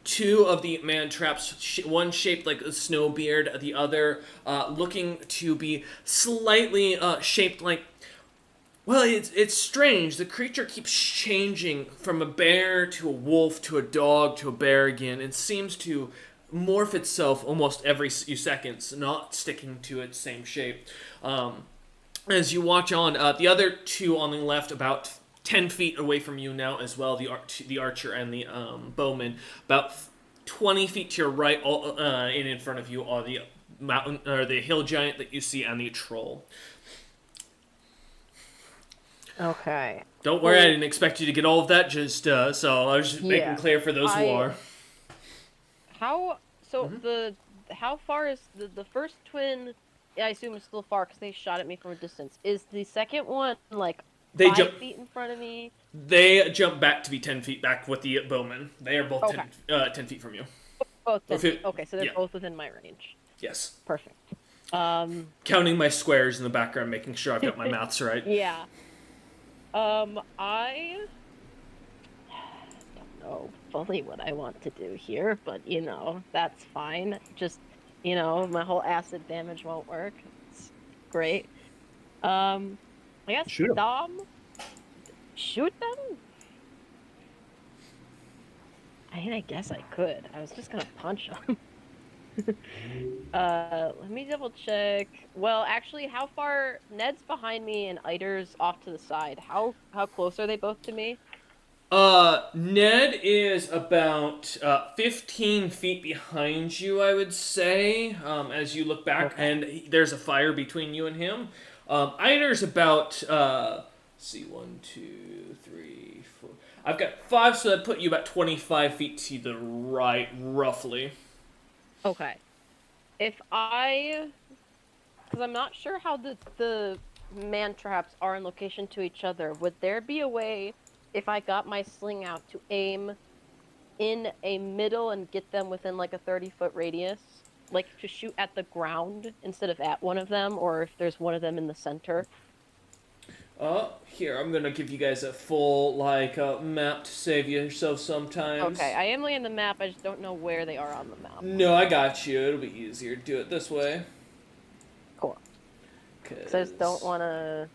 two of the man traps, one shaped like a snowbeard, the other looking to be slightly shaped like... Well, it's strange. The creature keeps changing from a bear to a wolf to a dog to a bear again, and seems to morph itself almost every few seconds, not sticking to its same shape. As you watch on, the other two on the left, about 10 feet away from you now as well, the archer and the bowman, about 20 feet to your right, and in front of you are the mountain or the hill giant that you see and the troll. Okay. Don't worry, I didn't expect you to get all of that, just, so I was just making clear for those who are. How far is the first twin, I assume is still far because they shot at me from a distance. Is the second one, like, 5 feet in front of me? They jump back to be 10 feet back with the bowman. They are both 10 feet from you. Both 10 feet. Okay, so they're both within my range. Yes. Perfect. Counting my squares in the background, making sure I've got my maths right. Yeah. I don't know fully what I want to do here, but, that's fine. Just, my whole acid damage won't work. It's great. I guess shoot 'em. Dom? Shoot them? I guess I could. I was just gonna punch them. Let me double check. Well, actually, how far? Ned's behind me and Eider's off to the side. How close are they both to me? Ned is about 15 feet behind you, I would say, as you look back, and there's a fire between you and him. Eider's about, let's see, 1, 2, 3, 4. I've got 5, so that'd put you about 25 feet to the right, roughly. Okay. Because I'm not sure how the man traps are in location to each other, would there be a way, if I got my sling out, to aim in a middle and get them within like a 30-foot radius? Like to shoot at the ground instead of at one of them, or if there's one of them in the center? Here, I'm gonna give you guys a full, map to save yourself sometimes. Okay, I am laying the map, I just don't know where they are on the map. No, I got you. It'll be easier to do it this way. Cool. Because I just don't want to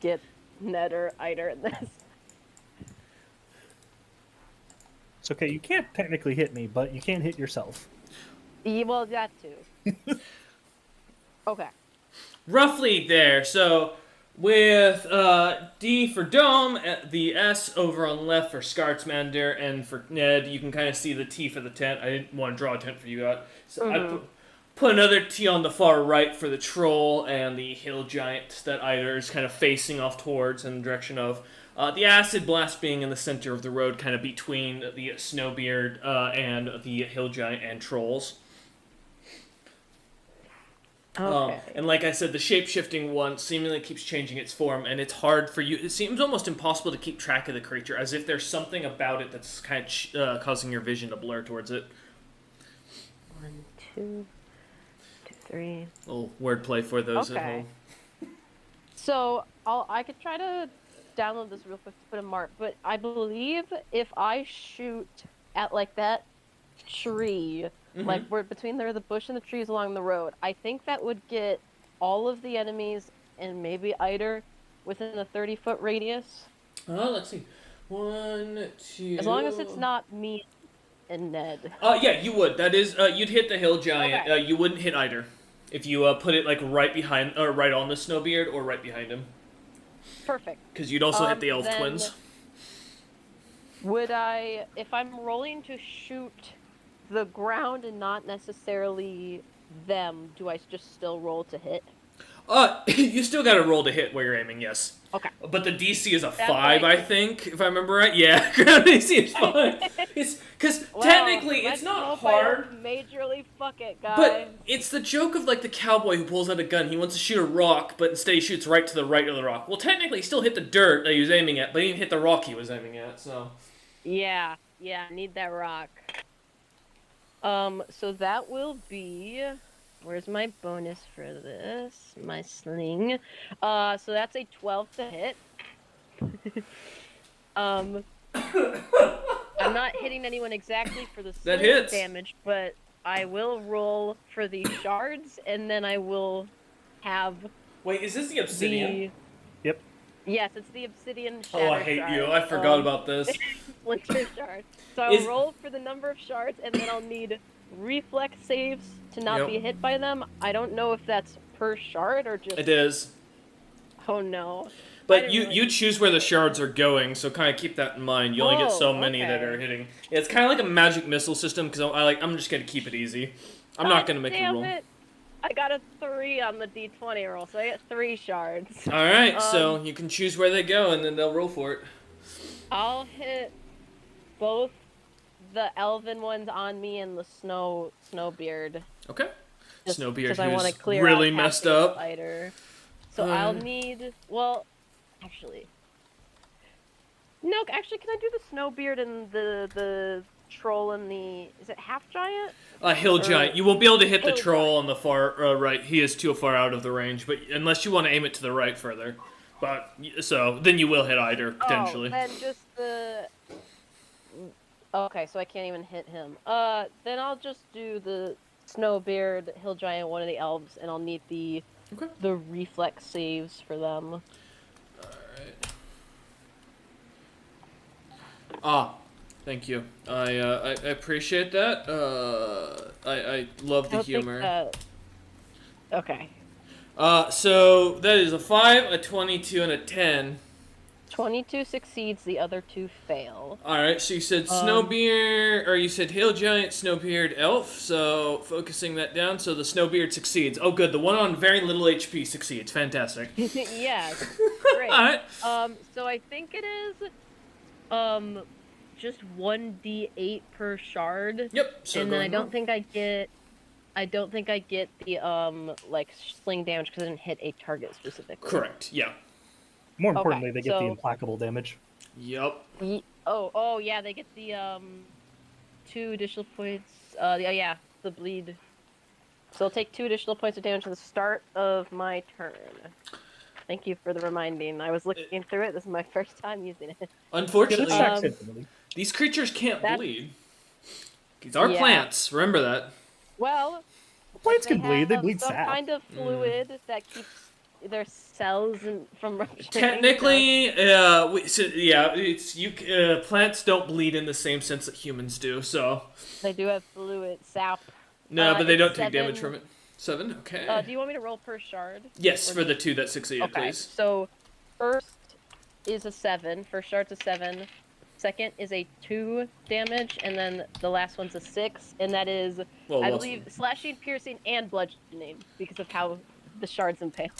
get Ned or Eider in this. It's okay. You can't technically hit me, but you can hit yourself. Yeah, well, that too. Okay. Roughly there. So with D for Dome, the S over on the left for Scartsmander, and for Ned, you can kind of see the T for the tent. I didn't want to draw a tent for you guys. So I put another T on the far right for the Troll and the Hill Giant that Eider is kind of facing off towards in the direction of. The Acid Blast being in the center of the road, kind of between the Snowbeard and the Hill Giant and Trolls. Okay. And like I said, the shape-shifting one seemingly keeps changing its form, and it's hard for you. It seems almost impossible to keep track of the creature, as if there's something about it that's kind of causing your vision to blur towards it. 1, 2, 2, 3. Little wordplay for those at home. So I could try to download this real quick to put a mark, but I believe if I shoot at like that tree, like we're between the bush and the trees along the road, I think that would get all of the enemies and maybe Eider within a 30-foot radius. Let's see. 1, 2. As long as it's not me and Ned. Yeah, you would. That is, you'd hit the Hill Giant. Okay. You wouldn't hit Eider if you put it like right behind, or right on the Snowbeard, or right behind him. Perfect. Because you'd also hit the Elf then Twins. Would I, if I'm rolling to shoot the ground and not necessarily them, do I just still roll to hit? You still got to roll to hit where you're aiming, yes. Okay. But the DC is a That's 5, right. I think, if I remember right. Yeah, ground DC is 5. It's because technically it's not hard. Majorly fuck it, guys. But it's the joke of like the cowboy who pulls out a gun. He wants to shoot a rock, but instead he shoots right to the right of the rock. Well, technically he still hit the dirt that he was aiming at, but he didn't hit the rock he was aiming at. So. Yeah, I need that rock. So that will be. Where's my bonus for this? My sling. So that's a 12 to hit. I'm not hitting anyone exactly for the That sling hits. damage, but I will roll for the shards, and then I will have Wait, is this the obsidian? Yep. Yes, it's the obsidian shatter Oh, I hate shard. you. I forgot about this. Splinter shard. So I'll roll for the number of shards, and then I'll need reflex saves to not be hit by them. I don't know if that's per shard or just... It is. Oh, no. But you choose where the shards are going, so kind of keep that in mind. You only get so many that are hitting. It's kind of like a magic missile system, because I'm just going to keep it easy. I'm not going to make you roll. It. I got a 3 on the d20 roll, so I get 3 shards. Alright, so you can choose where they go, and then they'll roll for it. I'll hit both the elven ones on me and the Snowbeard. Okay. Snowbeard, I wanna who's clear really out messed half the up. Spider. So I'll need... Well, actually... No, actually, can I do the Snowbeard and the troll and the... Is it half giant? Hill Giant. You won't be able to hit the Hill troll on the far right. He is too far out of the range, but unless you want to aim it to the right further. But so then you will hit Eider potentially. Oh, then just the... Okay, so I can't even hit him. Then I'll just do the Snowbeard, Hill Giant, one of the elves, and I'll need the reflex saves for them. Alright. Thank you. I appreciate that. I love the humor. Okay. So that is a 5, a 22, and a 10. 22 succeeds, the other 2 fail. Alright, so you said Snowbeard, or you said Hill Giant, Snowbeard, Elf, so focusing that down, so the Snowbeard succeeds. Oh good, the one on very little HP succeeds. Fantastic. Yes, great. Alright. So I think it is, just 1d8 per shard. Yep. So and then I don't think I get the, like, sling damage because I didn't hit a target specifically. Correct, yeah. More importantly, they get the implacable damage. Yep. Oh, yeah, they get the, 2 additional points. Yeah, the bleed. So I'll take 2 additional points of damage at the start of my turn. Thank you for the reminding. I was looking through it. This is my first time using it. Unfortunately, these creatures can't bleed. These are plants. Remember that. Well, plants can bleed. They bleed some sap. kind of fluid that keeps there's cells from rupturing. Technically, plants don't bleed in the same sense that humans do. So they do have fluid sap. No, but they don't take 7. damage from it. 7, okay. Do you want me to roll per shard? Yes, for the 2 that succeeded, okay. please. So, first is a 7. First shard's a 7. Second is a 2 damage, and then the last one's a 6, and that is, I believe, slashing, piercing, and bludgeoning because of how the shards impale.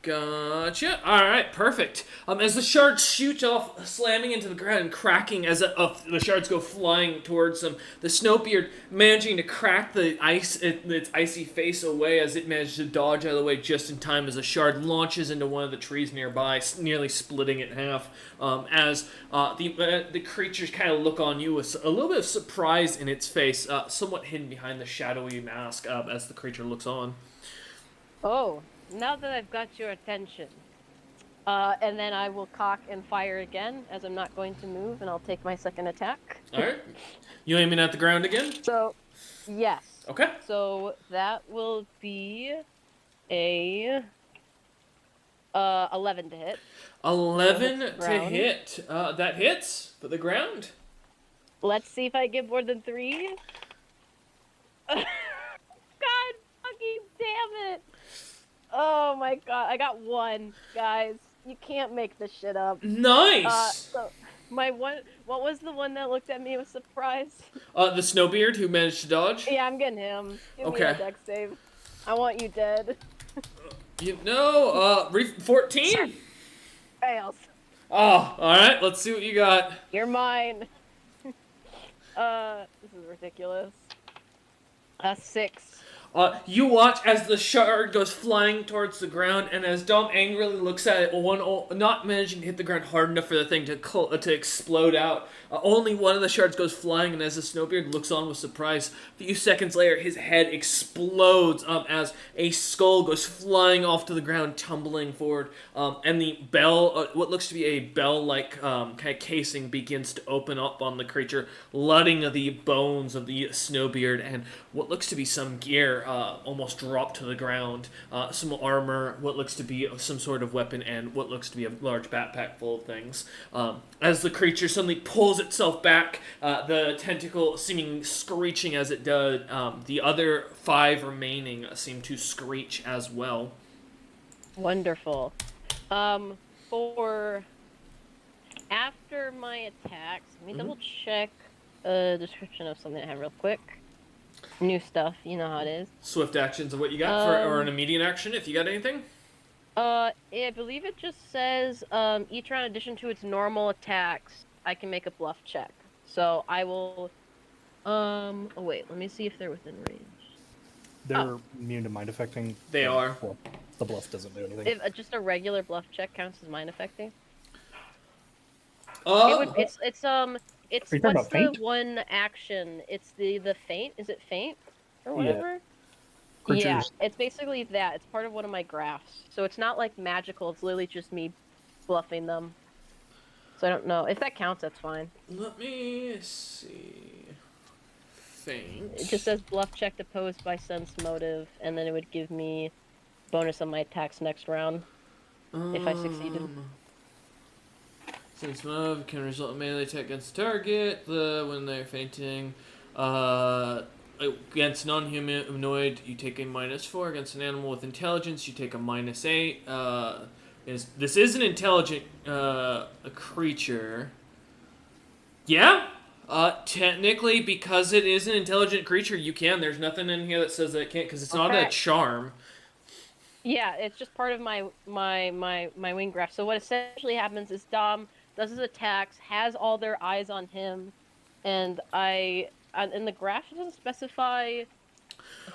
Gotcha. Alright, perfect. As the shards shoot off, slamming into the ground and cracking as the shards go flying towards them, the Snowbeard managing to crack its icy face away as it manages to dodge out of the way just in time as a shard launches into one of the trees nearby, nearly splitting it in half. As the creatures kind of look on you with a little bit of surprise in its face, somewhat hidden behind the shadowy mask as the creature looks on. Oh. Now that I've got your attention, and then I will cock and fire again, as I'm not going to move, and I'll take my second attack. Alright. You aiming at the ground again? So, yes. Okay. So, that will be a 11 to hit. 11 to hit. That hits for the ground. Let's see if I get more than 3. God fucking damn it! Oh my god, I got 1, guys. You can't make this shit up. Nice! So what was the one that looked at me with surprise? The Snowbeard who managed to dodge? Yeah, I'm getting him. Give me a dex save. I want you dead. 14? Fails. Oh, alright, let's see what you got. You're mine. This is ridiculous. 6. You watch as the shard goes flying towards the ground, and as Dom angrily looks at it, not managing to hit the ground hard enough for the thing to explode out. Only one of the shards goes flying, and as the Snowbeard looks on with surprise, a few seconds later, his head explodes as a skull goes flying off to the ground, tumbling forward, and the bell, what looks to be a bell-like kind of casing, begins to open up on the creature, letting the bones of the Snowbeard and what looks to be some gear almost drop to the ground, some armor, what looks to be some sort of weapon, and what looks to be a large backpack full of things. As the creature suddenly pulls itself back, the tentacle seeming screeching as it does, the other 5 remaining seem to screech as well. Wonderful. For after my attacks, let me double check a description of something I have real quick. New stuff, you know how it is. Swift actions of what you got or an immediate action, if you got anything? I believe it just says, each round in addition to its normal attacks, I can make a bluff check. So I will, oh wait, let me see if they're within range. They're immune to mind affecting. They are. Well, the bluff doesn't do anything. If just a regular bluff check counts as mind affecting? It's what's the one action? It's the feint. Is it feint or whatever? Yeah, it's basically that. It's part of one of my graphs. So it's not like magical. It's literally just me bluffing them. So I don't know if that counts. That's fine. Let me see. Feint. It just says bluff check opposed by sense motive, and then it would give me bonus on my attacks next round if I succeeded. Sense motive can result in melee attack against the target when they're fainting. Against non-humanoid, you take a -4. Against an animal with intelligence, you take a -8. This is an intelligent creature. Yeah. Technically, because it is an intelligent creature, you can. There's nothing in here that says that it can't, because it's not a charm. Yeah, it's just part of my wing graph. So what essentially happens is Dom does his attacks, has all their eyes on him, and in the graph it doesn't specify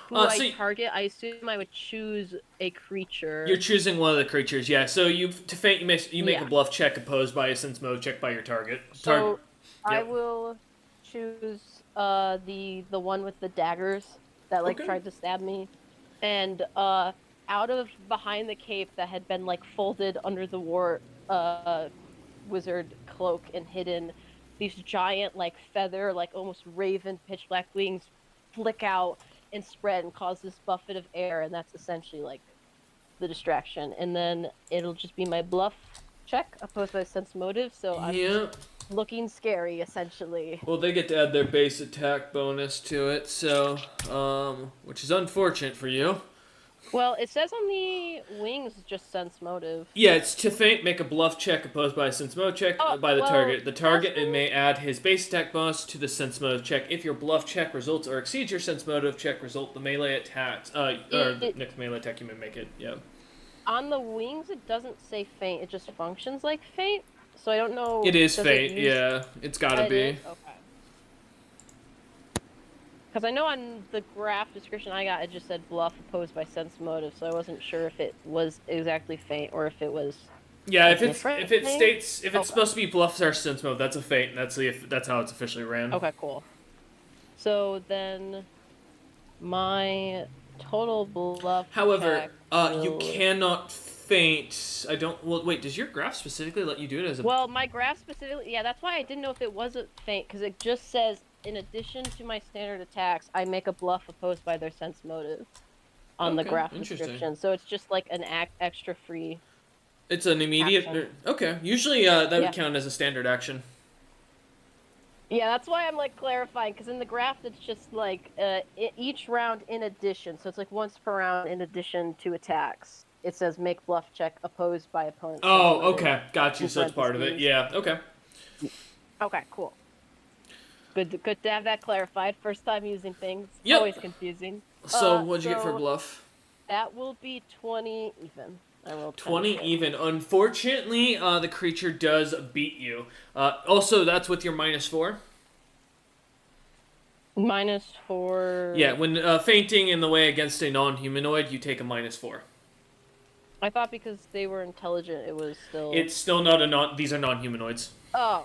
who I target. I assume I would choose a creature. You're choosing one of the creatures, yeah. So to feint, you make a bluff check opposed by a sense motive check by your target. So I will choose the one with the daggers that tried to stab me, and out of behind the cape that had been folded under the war wizard cloak and hidden, these giant feather almost raven pitch black wings flick out and spread and cause this buffet of air, and that's essentially the distraction, and then it'll just be my bluff check opposed by sense motive. So I'm just looking scary, essentially. Well, they get to add their base attack bonus to it, so which is unfortunate for you. Well, it says on the wings just sense motive. Yeah, it's to feint, make a bluff check opposed by a sense motive check by the target. The target may add his base attack bonus to the sense motive check. If your bluff check results or exceeds your sense motive check result, the melee attack, the next melee attack you may make it. Yeah. On the wings, it doesn't say feint. It just functions like feint. So I don't know. It is feint. Yeah, it's gotta be. Okay. Because I know on the graph description I got, it just said bluff opposed by sense motive, so I wasn't sure if it was exactly feint or if it was. Yeah, if it's supposed to be bluff or sense motive, that's a feint. That's how it's officially ran. Okay, cool. So then, my total bluff. However, you cannot feint. I don't. Well, wait. Does your graph specifically let you do it as a? Well, my graph specifically. Yeah, that's why I didn't know if it was a feint, because it just says, in addition to my standard attacks, I make a bluff opposed by their sense motive on the graph description. So it's just like an extra free. It's an immediate. Action. Okay. Usually that would count as a standard action. Yeah, that's why I'm like clarifying, because in the graph it's just like each round in addition. So it's like once per round in addition to attacks. It says make bluff check opposed by opponent. Oh, okay. Got you. So it's part of it. Yeah. Okay. Okay. Cool. Good to have that clarified. First time using things. Yep. Always confusing. So what'd you get for bluff? That will be 20 even. I rolled 20 even. Unfortunately, the creature does beat you. Also, that's with your -4. -4. Yeah, when fainting in the way against a non-humanoid, you take a -4. I thought because they were intelligent, it was still. It's still not a non. These are non-humanoids. Oh.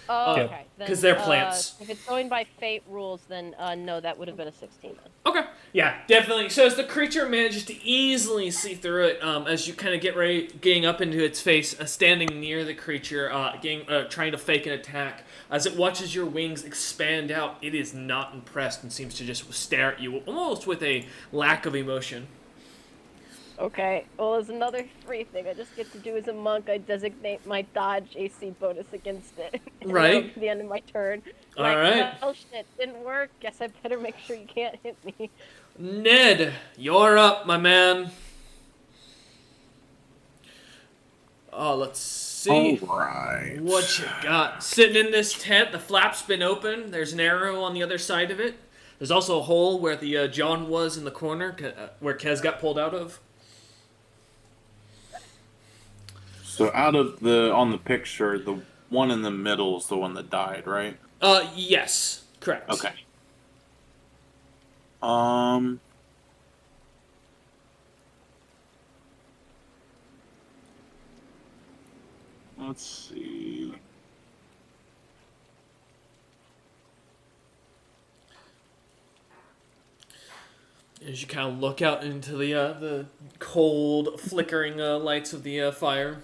Oh, okay. Because they're plants. If it's going by fate rules, then no, that would have been a 16 then. Okay. Yeah, definitely. So as the creature manages to easily see through it, as you kind of get ready, getting up into its face, standing near the creature, trying to fake an attack, as it watches your wings expand out, it is not impressed and seems to just stare at you, almost with a lack of emotion. Okay, well, there's another free thing I just get to do as a monk. I designate my dodge AC bonus against it. Right. At the end of my turn. Alright. Oh shit, didn't work. Guess I better make sure you can't hit me. Ned, you're up, my man. Oh, let's see. Alright. What you got? Sitting in this tent, the flap's been open. There's an arrow on the other side of it. There's also a hole where the John was in the corner, where Kez got pulled out of. So out of on the picture, the one in the middle is the one that died, right? Yes. Correct. Okay. Let's see. As you kind of look out into the cold, flickering lights of the fire.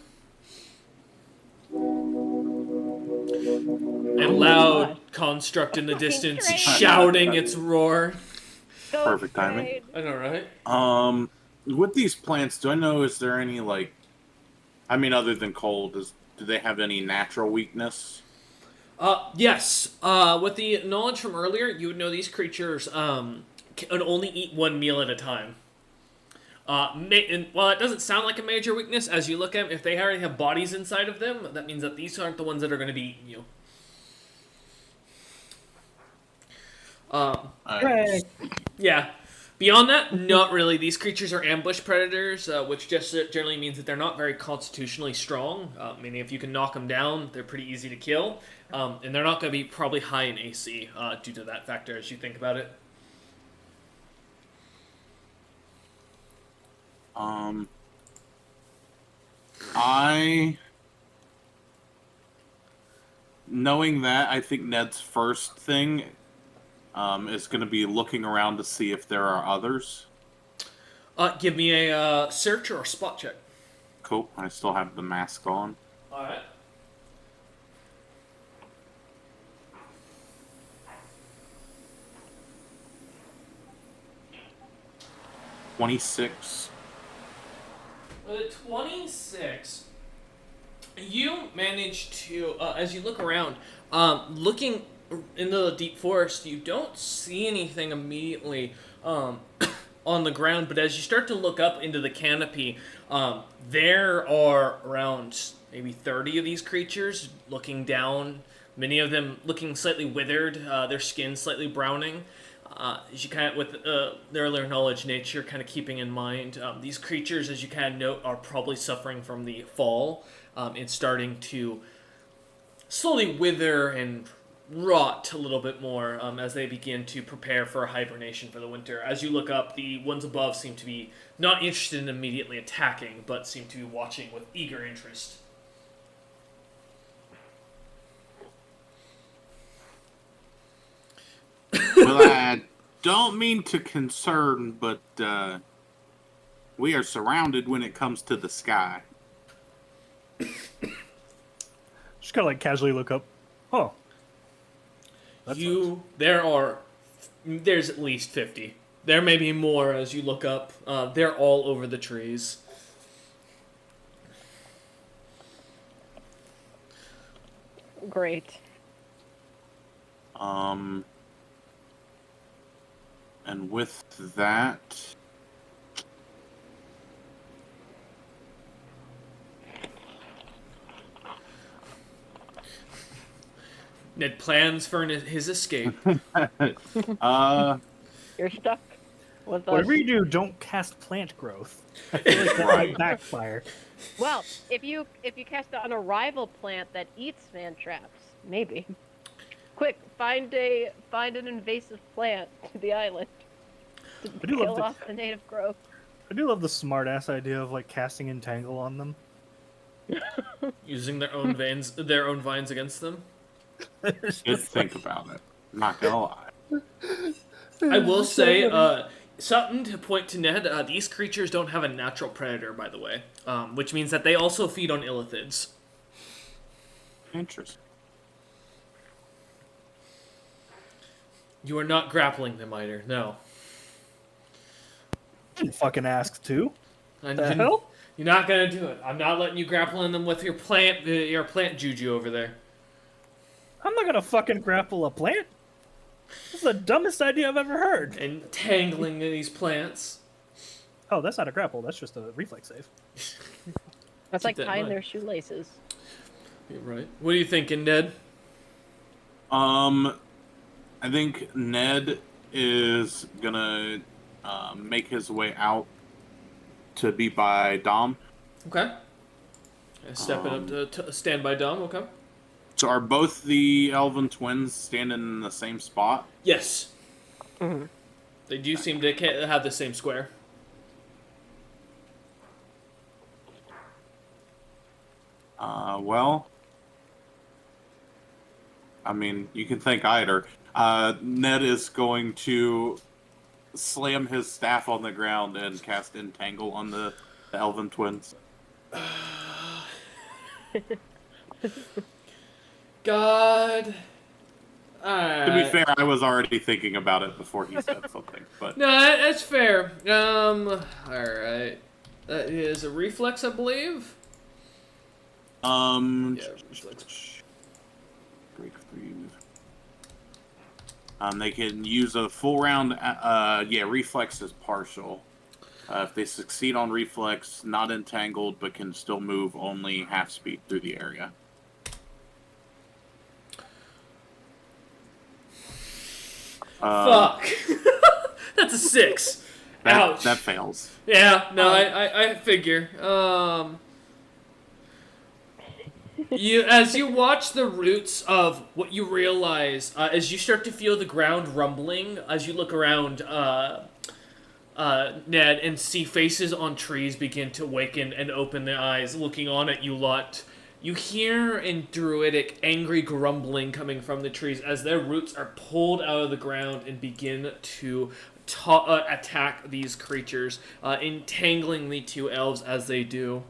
A loud construct in the distance shouting its roar. Perfect timing. I know, right? With these plants, do I know, is there any, like, I mean, other than cold, do they have any natural weakness? Yes. With the knowledge from earlier, you would know these creatures can only eat one meal at a time. While it doesn't sound like a major weakness, as you look at them, if they already have bodies inside of them, that means that these aren't the ones that are going to be eating you. Yeah. Beyond that, not really. These creatures are ambush predators, which just generally means that they're not very constitutionally strong. Meaning if you can knock them down, they're pretty easy to kill. And they're not going to be probably high in AC due to that factor as you think about it. Knowing that, I think Ned's first thing is going to be looking around to see if there are others. Give me a search or a spot check. Cool. I still have the mask on. Alright. With 26, you manage to, as you look around, looking into the deep forest, you don't see anything immediately on the ground, but as you start to look up into the canopy, there are around maybe 30 of these creatures looking down, many of them looking slightly withered, their skin slightly browning. As you kind of, with their knowledge nature kind of keeping in mind, these creatures, as you kind of note, are probably suffering from the fall and starting to slowly wither and rot a little bit more as they begin to prepare for hibernation for the winter. As you look up, the ones above seem to be not interested in immediately attacking, but seem to be watching with eager interest. Well, I don't mean to concern, but we are surrounded when it comes to the sky. Just kind of like casually look up. Oh. There's at least 50. There may be more as you look up. They're all over the trees. Great. And with that, Ned plans for his escape. You're stuck with us. Whatever you do, don't cast plant growth. I feel like that might backfire. Well, if you cast it on a rival plant that eats man traps, maybe. Quick, find an invasive plant to the island to kill off the native growth. I do love the smart-ass idea of like casting Entangle on them. Using their own vines against them. just think about it. I'm not gonna lie. I will say, something to point to Ned, these creatures don't have a natural predator, by the way, which means that they also feed on illithids. Interesting. You are not grappling them either, no. Didn't fucking ask to. The hell? You're not gonna do it. I'm not letting you grapple them with your plant juju over there. I'm not gonna fucking grapple a plant. This is the dumbest idea I've ever heard. Entangling these plants. Oh, that's not a grapple. That's just a reflex save. That's like tying their shoelaces. You're right. What are you thinking, Ned? I think Ned is gonna make his way out to be by Dom. Okay. Stepping up to stand by Dom, okay. So are both the elven twins standing in the same spot? Yes. Mm-hmm. They do seem to have the same square. Well, I mean, you can thank either. Ned is going to slam his staff on the ground and cast Entangle on the elven twins. God. To be fair, I was already thinking about it before he said something. But no, that's fair. Alright. That is a reflex, I believe. Yeah, reflex. Break free. They can use a full round. Reflex is partial. If they succeed on reflex, not entangled, but can still move only half speed through the area. Fuck. That's a 6. Ouch. That fails. Yeah, no, I figure. As you watch the roots of what you realize, as you start to feel the ground rumbling, as you look around, Ned, and see faces on trees begin to awaken and open their eyes, looking on at you lot, you hear in Druidic angry grumbling coming from the trees as their roots are pulled out of the ground and begin to attack these creatures, entangling the two elves as they do.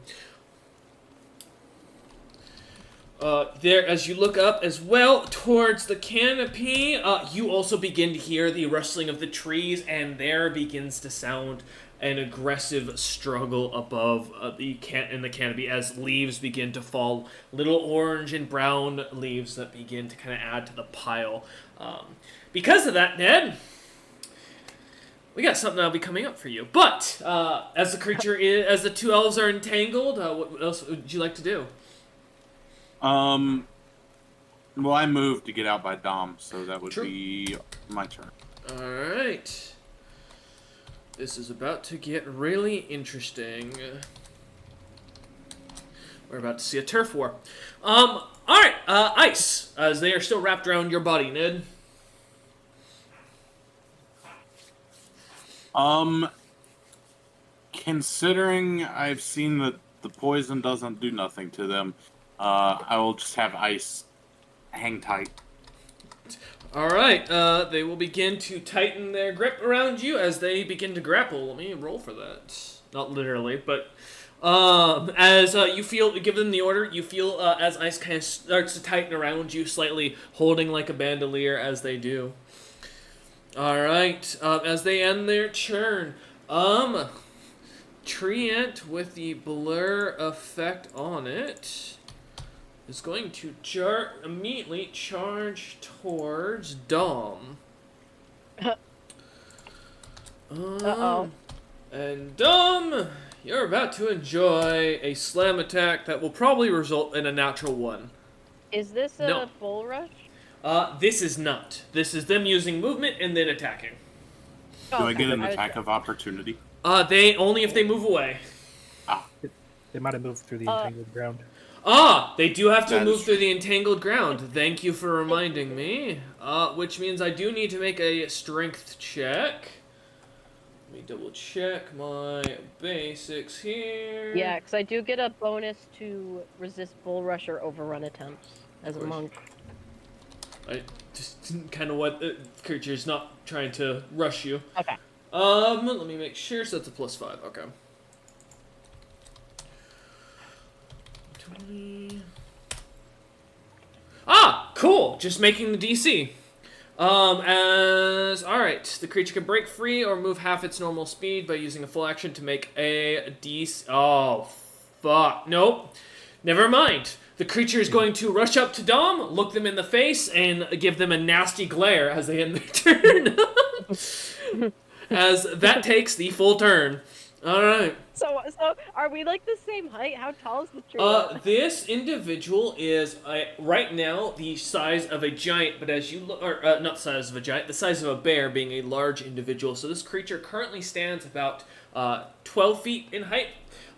As you look up as well towards the canopy, you also begin to hear the rustling of the trees, and there begins to sound an aggressive struggle above in the canopy as leaves begin to fall, little orange and brown leaves that begin to kind of add to the pile. Because of that, Ned, we got something that'll be coming up for you. But as the two elves are entangled, what else would you like to do? Well, I moved to get out by Dom, so that would True. be my turn. All right. This is about to get really interesting. We're about to see a turf war. All right, ice, as they are still wrapped around your body, Ned. Considering I've seen that the poison doesn't do nothing to them, I will just have ice hang tight. All right, they will begin to tighten their grip around you as they begin to grapple. Let me roll for that. Not literally, but as you feel, give them the order, you feel as ice kind of starts to tighten around you, slightly holding like a bandolier as they do. All right, as they end their turn, Treant with the blur effect on it is going to immediately charge towards Dom. Uh-oh. And Dom, you're about to enjoy a slam attack that will probably result in a natural 1. Is this a No. bull rush? This is not. This is them using movement and then attacking. Do I get an attack of opportunity? They only if they move away. They might have moved through the entangled ground. They do have to That move is through the entangled ground. Thank you for reminding me. Which means I do need to make a strength check. Let me double check my basics here. Yeah, because I do get a bonus to resist bull rush or overrun attempts as a course. monk. I just kind of what the creature's not trying to rush you. Okay. Let me make sure. So that's a +5. Okay. 20. Cool. Just making the DC. Alright, the creature can break free or move half its normal speed by using a full action to make a DC. Oh, fuck. Nope. Never mind. The creature is going to rush up to Dom, look them in the face, and give them a nasty glare as they end their turn. As that takes the full turn. Alright. So are we like the same height? How tall is the tree? This individual is right now the size of a giant, but as you look, or not the size of a giant, the size of a bear, being a large individual. So this creature currently stands about 12 feet in height.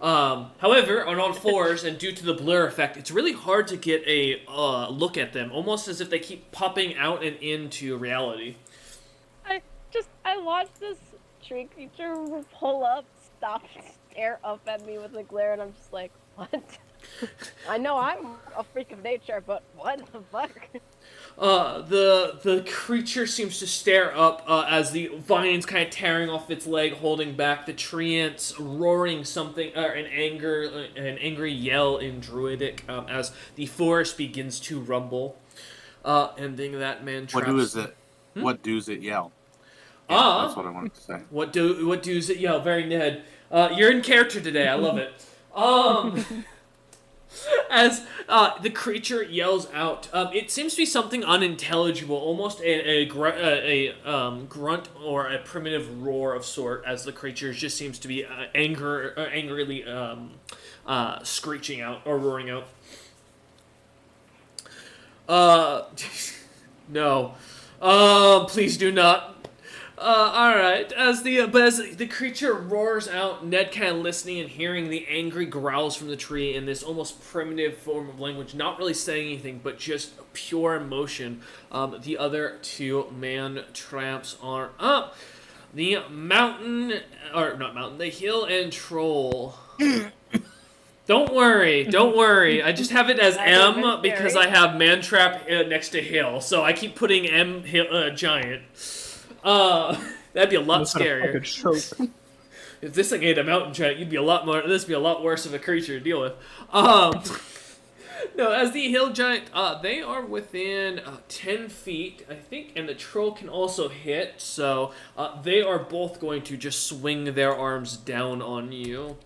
However, on all fours, and due to the blur effect, it's really hard to get a look at them, almost as if they keep popping out and into reality. I watched this tree creature pull up, stop, stare up at me with a glare, and I'm just like, what? I know I'm a freak of nature, but what the fuck? The creature seems to stare up as the vines kind of tearing off its leg, holding back the treants, roaring something, an angry yell in Druidic as the forest begins to rumble. Ending that man traps. What does it? What does it yell? Yeah, that's what I wanted to say. What does it yell? Very Ned. You're in character today. I love it. As the creature yells out, it seems to be something unintelligible, almost a grunt or a primitive roar of sort, as the creature just seems to be angrily screeching out or roaring out. No. Please do not. Alright, as the creature roars out, Ned kind of listening and hearing the angry growls from the tree in this almost primitive form of language, not really saying anything, but just pure emotion. The other two man tramps are up. The the hill and troll. Don't worry. I just have it as M because I have man trap next to hill, so I keep putting M giant. That'd be a lot scarier. If this thing ate a mountain giant, this would be a lot worse of a creature to deal with. No, as the hill giant, they are within 10 feet, I think, and the troll can also hit, so they are both going to just swing their arms down on you.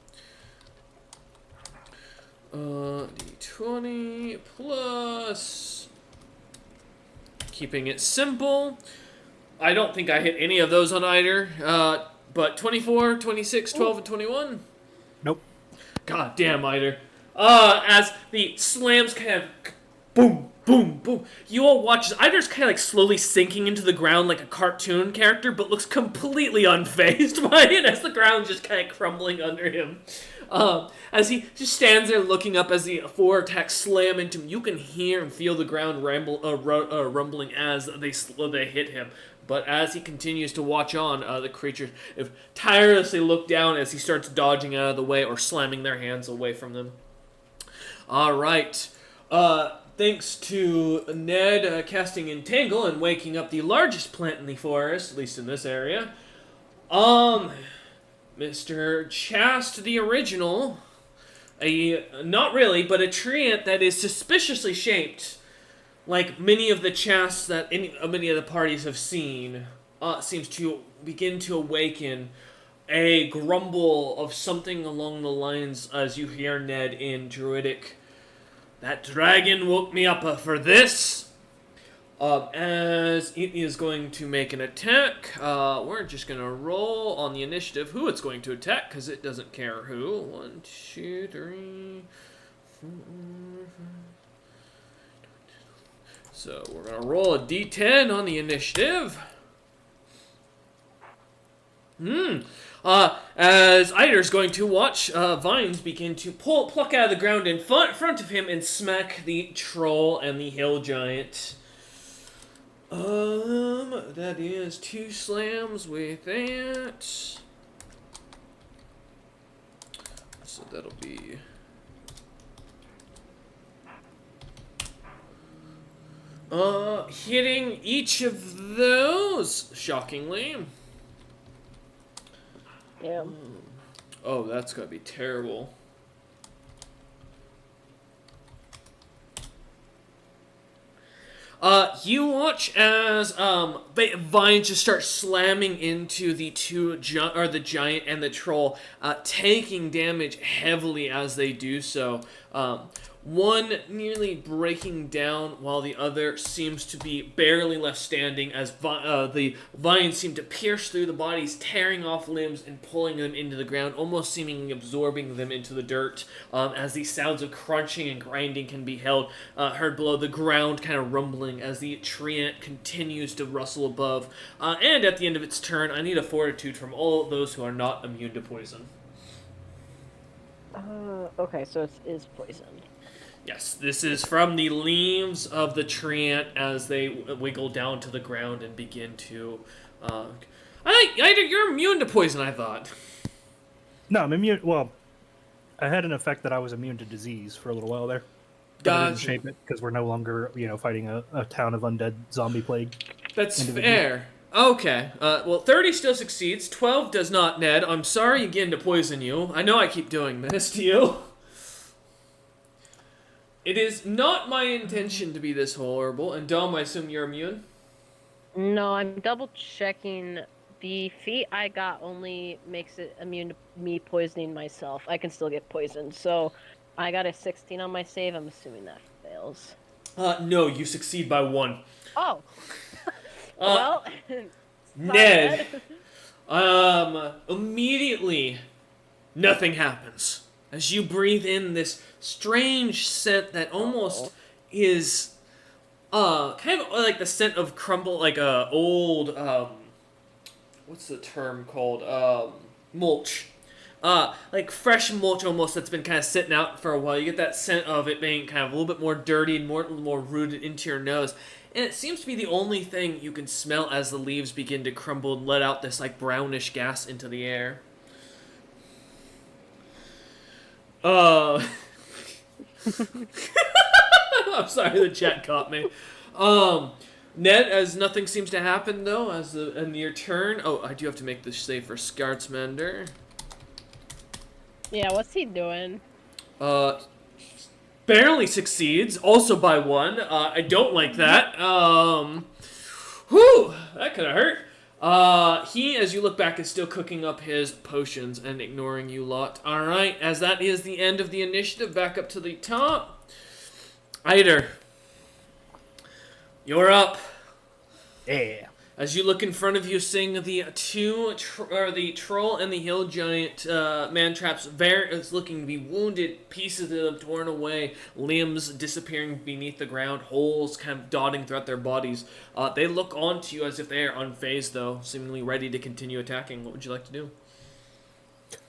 D20 plus... Keeping it simple. I don't think I hit any of those on either, but 24, 26, 12, and 21? Nope. God damn, either. As the slams kind of boom, boom, boom. You all watch as Eider's kind of like slowly sinking into the ground like a cartoon character, but looks completely unfazed by it as the ground just kind of crumbling under him. As he just stands there looking up as the 4 attacks slam into him, you can hear and feel the ground rumbling as they hit him. But as he continues to watch on, the creatures tirelessly look down as he starts dodging out of the way or slamming their hands away from them. Alright. Thanks to Ned casting Entangle and waking up the largest plant in the forest, at least in this area. Mr. Chast the Original, not really, but a treant that is suspiciously shaped, like many of the Chasts that many of the parties have seen, seems to begin to awaken a grumble of something along the lines as you hear Ned in Druidic. That dragon woke me up for this. As it is going to make an attack, we're just going to roll on the initiative who it's going to attack, because it doesn't care who. 1, 2, 3, 4, 5. So we're going to roll a d10 on the initiative. As Eider's going to watch vines begin to pluck out of the ground in front of him and smack the troll and the hill giant. That is 2 slams with that. So that'll be... hitting each of those, shockingly. Yeah. Oh, that's gonna be terrible. You watch as vines just start slamming into the the giant and the troll, taking damage heavily as they do so. One nearly breaking down while the other seems to be barely left standing as the vines seem to pierce through the bodies, tearing off limbs and pulling them into the ground, almost seemingly absorbing them into the dirt, as the sounds of crunching and grinding can be heard below, the ground kind of rumbling as the treant continues to rustle above. And at the end of its turn, I need a fortitude from all those who are not immune to poison. Okay, so it is poisoned. Yes, this is from the leaves of the treant as they wiggle down to the ground and begin to... you're immune to poison, I thought. No, I'm immune... Well, I had an effect that I was immune to disease for a little while there. But I didn't shape it because we're no longer, fighting a town of undead zombie plague. That's fair. Okay. Well, 30 still succeeds. 12 does not, Ned. I'm sorry again to poison you. I know I keep doing this to you. It is not my intention to be this horrible. And Dom, I assume you're immune? No, I'm double checking. The feat I got only makes it immune to me poisoning myself. I can still get poisoned. So I got a 16 on my save. I'm assuming that fails. No, you succeed by 1. Oh. Well, Ned. Immediately, nothing happens. As you breathe in this strange scent that almost is, kind of like the scent of crumble, like old, what's the term called? Mulch. Like fresh mulch almost that's been kind of sitting out for a while. You get that scent of it being kind of a little bit more dirty and more rooted into your nose. And it seems to be the only thing you can smell as the leaves begin to crumble and let out this like brownish gas into the air. I'm sorry, the chat caught me. Ned, as nothing seems to happen though, as in your turn. Oh, I do have to make this save for Scartsmander. Yeah, what's he doing? barely succeeds, also by 1. I don't like that. Whew, that could have hurt. He, as you look back, is still cooking up his potions and ignoring you lot. Alright, as that is the end of the initiative, back up to the top. Eider, you're up. Yeah. As you look in front of you, seeing the the troll and the hill giant man traps, is looking to be wounded, pieces of them torn away, limbs disappearing beneath the ground, holes kind of dotting throughout their bodies. They look onto you as if they are unfazed, though, seemingly ready to continue attacking. What would you like to do?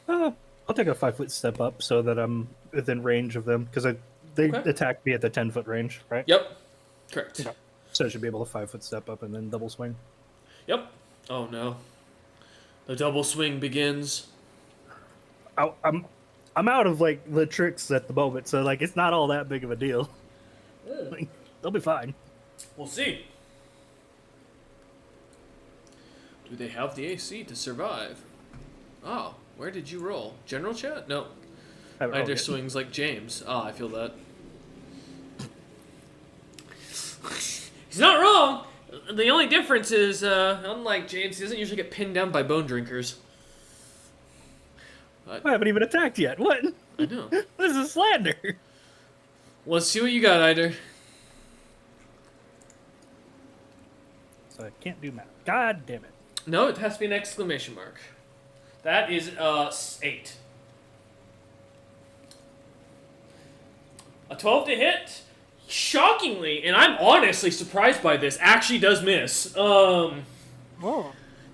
I'll take a 5-foot step up so that I'm within range of them, because they attacked me at the 10-foot range, right? Yep, correct. Okay. So I should be able to 5-foot step up and then double swing. Yep. Oh no. The double swing begins. I'm out of like the tricks at the moment, so like it's not all that big of a deal. Like, they'll be fine. We'll see. Do they have the AC to survive? Oh, where did you roll? General chat? No. Eider swings like James. I feel that. He's not wrong! The only difference is, unlike James, he doesn't usually get pinned down by bone drinkers. I haven't even attacked yet. What? I know. This is slander. Let's see what you got, Eider. So I can't do math. God damn it. No, it has to be an exclamation mark. That is, 8. A 12 to hit. Shockingly, and I'm honestly surprised by this, actually does miss.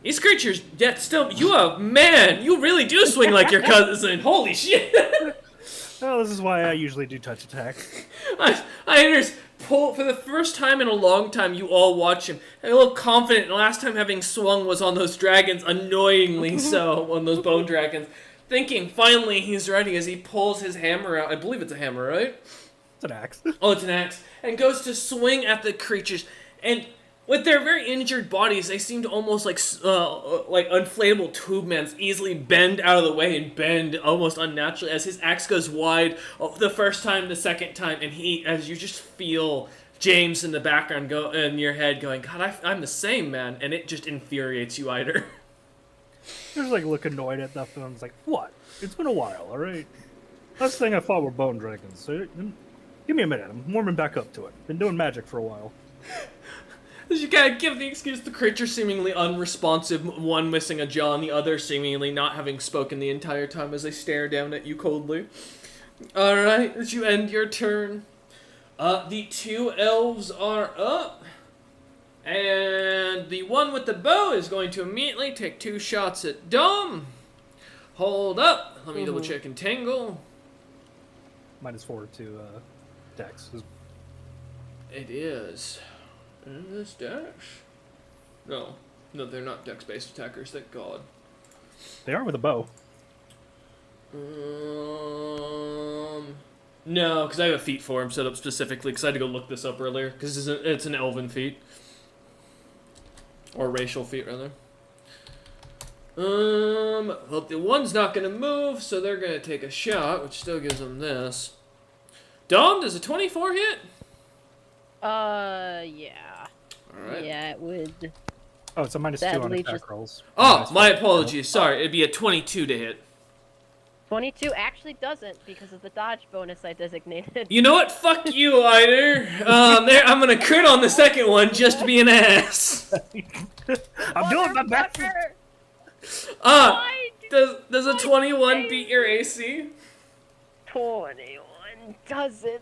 These creatures, yet still, you really do swing like your cousin. Holy shit. Well, this is why I usually do touch attacks. I pull, for the first time in a long time, you all watch him. I'm a little confident, the last time having swung was on those dragons, annoyingly so, on those bone dragons. Thinking, finally, he's ready as he pulls his hammer out. I believe it's a hammer, right? It's an axe. Oh, it's an axe. And goes to swing at the creatures. And with their very injured bodies, they seem to almost like inflatable tube mans easily bend out of the way and bend almost unnaturally as his axe goes wide the first time, the second time, and as you just feel James in the background go in your head going, God, I'm the same, man. And it just infuriates you, Eider. Just like look annoyed at that film. It's like, what? It's been a while, all right? Last thing I fought were bone dragons. So give me a minute. I'm warming back up to it. Been doing magic for a while. You gotta give the excuse the creature seemingly unresponsive, one missing a jaw and the other seemingly not having spoken the entire time as they stare down at you coldly. Alright, as you end your turn, the 2 elves are up, and the one with the bow is going to immediately take 2 shots at Dom. Hold up, let me double check and tangle. -4 to Dex. It is. In this Dex? No, they're not Dex-based attackers, thank God. They are with a bow. No, because I have a feat for him set up specifically, because I had to go look this up earlier, because it's an elven feat. Or racial feat, rather. Well, the one's not going to move, so they're going to take a shot, which still gives them this. Dom, does a 24 hit? Yeah. Alright. Yeah, it would. Oh, it's a -2 on attack rolls. Oh, my apologies. Sorry, it'd be a 22 to hit. 22 actually doesn't because of the dodge bonus I designated. You know what? Fuck you, Eider. I'm gonna crit on the second one just to be an ass. I'm doing my best. Does a 21 beat your AC? 21 doesn't.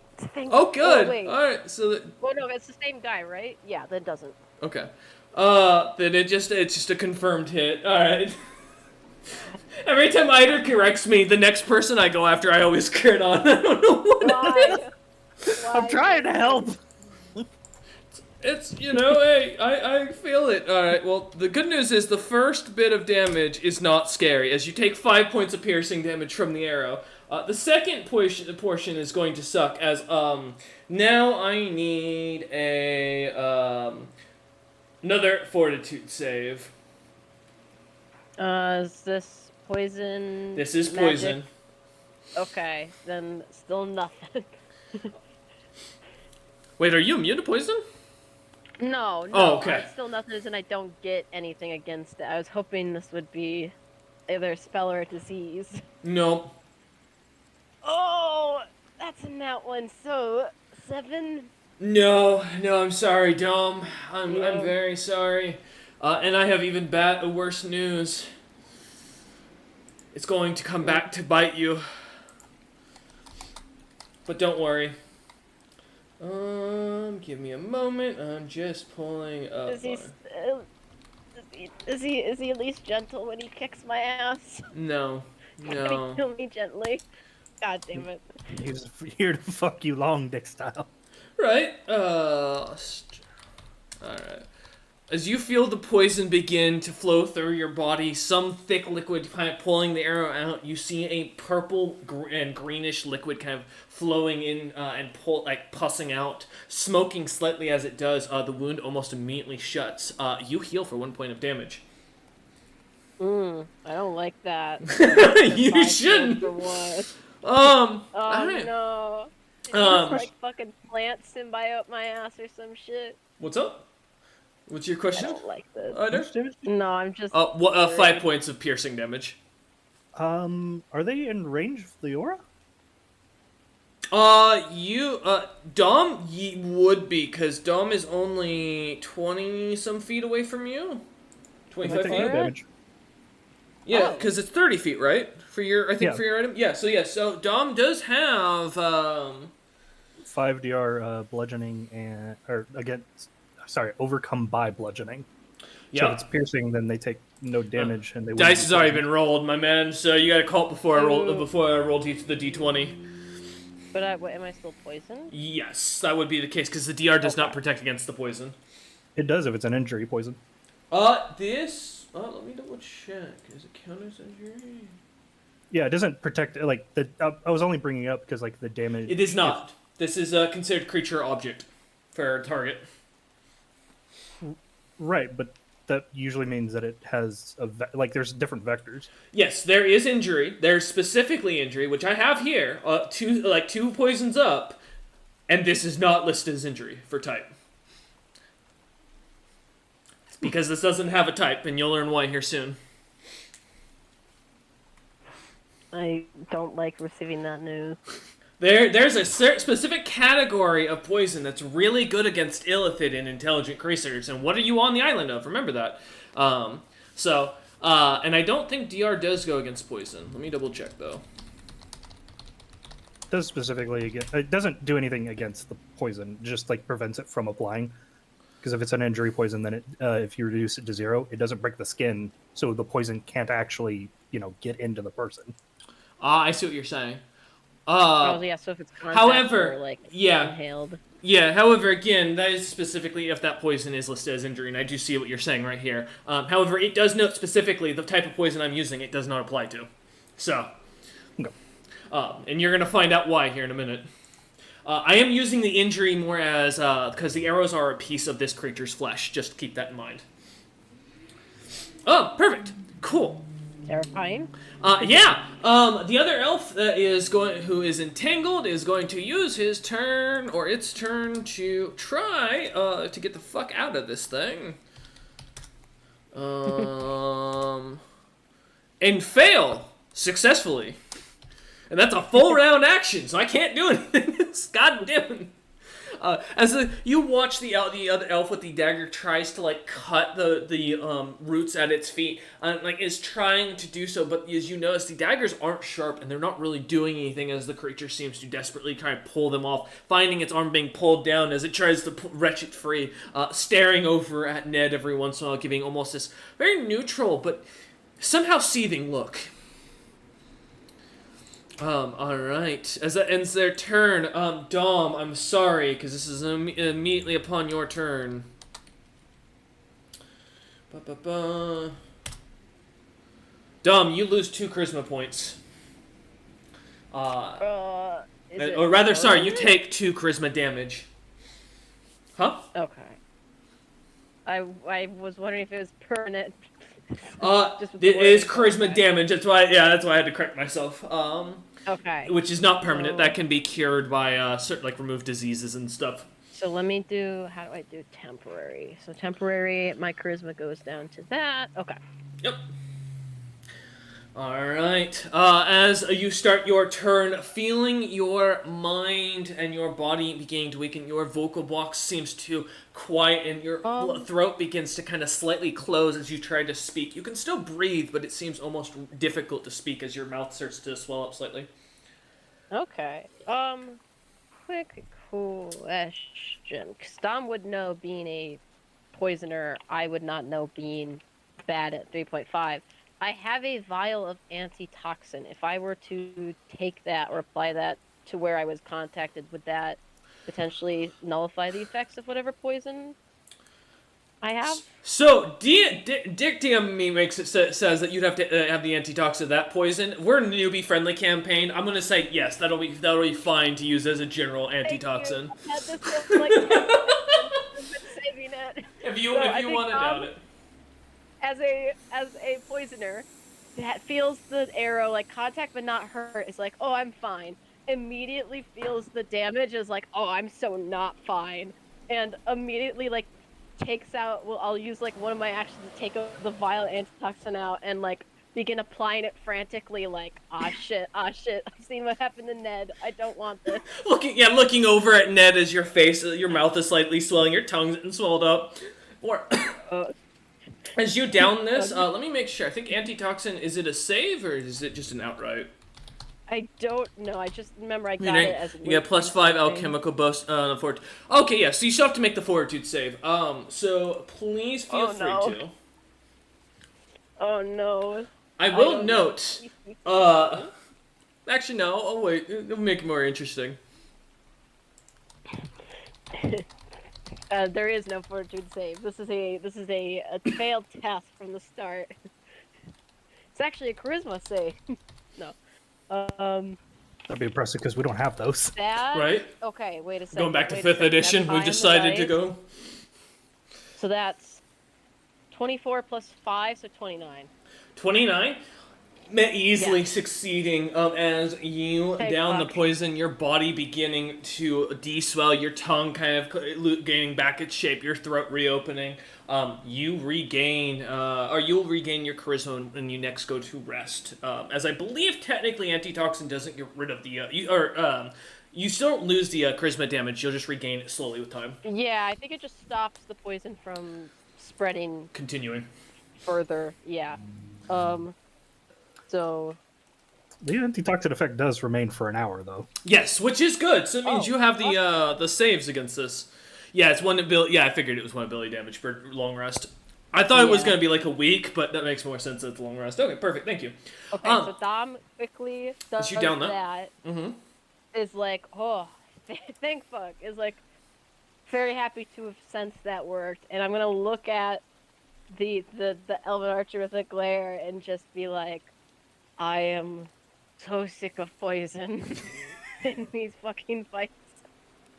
Oh, good. Oh, wait. Alright, so Well, no, it's the same guy, right? Yeah, that doesn't. Okay. Then it's just a confirmed hit. Alright. Every time Eider corrects me, the next person I go after, I always crit on. I don't know what. Why? I'm trying to help. It's, hey, I feel it. Alright, well, the good news is the first bit of damage is not scary, as you take 5 points of piercing damage from the arrow. The second portion is going to suck, as, now I need another fortitude save. Is this poison? This is magic? poison. Okay, then still nothing. Wait, are you immune to poison? No. Oh, okay. I'm still nothing, and I don't get anything against it. I was hoping this would be either a spell or a disease. No. Oh, that's in that one. So 7. No, I'm sorry, Dom. I'm Yeah. very sorry. And I have even worse news. It's going to come back to bite you. But don't worry. Give me a moment. I'm just pulling up. Is he at least gentle when he kicks my ass? No. Can he kill me gently? God damn it. He's here to fuck you long dick style. Right. Alright. As you feel the poison begin to flow through your body, some thick liquid kind of pulling the arrow out, you see a purple and greenish liquid kind of flowing in and pussing out, smoking slightly as it does. The wound almost immediately shuts. You heal for 1 point of damage. I don't like that. You shouldn't. For what? Oh right. No. It's like fucking plant symbiote my ass or some shit. What's up? What's your question? I don't like this. Damage? No, I'm just. 5 points of piercing damage. Are they in range of the aura? Dom, would be, because Dom is only 20-some feet away from you. 25 feet? Damage. Yeah, because it's 30 feet, right? For your item? Yeah, so Dom does have, 5 DR bludgeoning overcome by bludgeoning. Yeah. So if it's piercing, then they take no damage, and they dice has already been rolled, my man. So you gotta call it before I roll the d20. But am I still poisoned? Yes, that would be the case because the DR does not protect against the poison. It does if it's an injury poison. Let me double check. Does it count as injury? Yeah, it doesn't protect. I was only bringing it up because the damage. It is not. This is considered creature object for target. Right, but that usually means that it has there's different vectors. Yes, there is injury. There's specifically injury, which I have here. Two poisons up, and this is not listed as injury for type. It's because this doesn't have a type, and you'll learn why here soon. I don't like receiving that news. There's a specific category of poison that's really good against illithid and intelligent creatures, and what are you on the island of? Remember that. And I don't think DR does go against poison. Let me double check, though. It does specifically it doesn't do anything against the poison, just prevents it from applying. Because if it's an injury poison, then if you reduce it to 0, it doesn't break the skin, so the poison can't actually, get into the person. I see what you're saying. So if it's contact or inhaled. Yeah, however, again, that is specifically if that poison is listed as injury, and I do see what you're saying right here. However, it does note specifically the type of poison I'm using it does not apply to. So, okay. And you're going to find out why here in a minute. I am using the injury more as, because the arrows are a piece of this creature's flesh. Just keep that in mind. Oh, perfect. Cool. Terrifying. The other elf who is entangled is going to use his turn or its turn to try to get the fuck out of this thing. And fail successfully. And that's a full round action, so I can't do anything. God damn it. As you watch the other elf with the dagger tries to cut the roots at its feet, and is trying to do so, but as you notice, the daggers aren't sharp and they're not really doing anything as the creature seems to desperately try to pull them off, finding its arm being pulled down as it tries to wrench it free, staring over at Ned every once in a while, giving almost this very neutral but somehow seething look. Alright. As that ends their turn, Dom, I'm sorry, because this is immediately upon your turn. Dom, you lose 2 charisma points. You take 2 charisma damage. Huh? Okay. I was wondering if it was permanent. It is charisma damage. That's why I had to correct myself. Okay. Which is not permanent. So- That can be cured by certain, like, remove diseases and stuff. So let me do, how do I do temporary? So temporary, my charisma goes down to that. Okay. Yep. Alright. As you start your turn, feeling your mind and your body beginning to weaken, your vocal box seems to quiet and your throat begins to kind of slightly close as you try to speak. You can still breathe, but it seems almost difficult to speak as your mouth starts to swell up slightly. Okay. Quick question. 'Cause Dom would know being a poisoner. I would not know being bad at 3.5. I have a vial of antitoxin. If I were to take that or apply that to where I was contacted, would that potentially nullify the effects of whatever poison I have? So, Dick DM makes it says that you'd have to have the antitoxin of that poison. We're a newbie friendly campaign. I'm gonna say yes. That'll be fine to use as a general antitoxin. I've had this for like 10 minutes. I've been saving it. If you So I if you think, want to doubt it. As a poisoner that feels the arrow like contact but not hurt is like, oh, I'm fine. Immediately feels the damage is like, oh, I'm so not fine, and immediately like takes out. Well, I'll use like one of my actions to take the vial antitoxin out and like begin applying it frantically. Like, ah shit, I've seen what happened to Ned. I don't want this. Looking over at Ned as your mouth is slightly swelling, your tongue's swelled up. Or as you down this, let me make sure. I think antitoxin, is it a save or is it just an outright? I don't know. I just remember I got it as you get +5 alchemical boost. Fortitude. Okay, yeah. So you still have to make the fortitude save. So please feel free to. Oh no. I will note. Actually, no. Oh wait, it'll make it more interesting. There is no fortitude save. This is a failed test from the start. It's actually a charisma save. No. That'd be impressive because we don't have those. That right? Okay, wait a second. Going back to 5th edition, we've decided to go. So that's 24 plus 5, so 29. 29? Easily succeeding as you down the poison, your body beginning to de-swell, your tongue kind of gaining back its shape, your throat reopening. You'll regain your charisma when you next go to rest. As I believe technically antitoxin doesn't get rid of the you still don't lose the charisma damage. You'll just regain it slowly with time. Yeah, I think it just stops the poison from spreading. Continuing. Further, yeah. So the antitoxin effect does remain for an hour, though. Yes, which is good. So it means you have the saves against this. Yeah, it's one ability. Yeah, I figured it was one ability damage for long rest. I thought it was going to be like a week, but that makes more sense. It's long rest. Okay, perfect. Thank you. Okay, so Dom quickly does you down that. Mm-hmm. Is like, oh, thank fuck. Is like very happy to have sensed that worked, and I'm gonna look at the Elven Archer with a glare and just be like, I am so sick of poison in these fucking fights.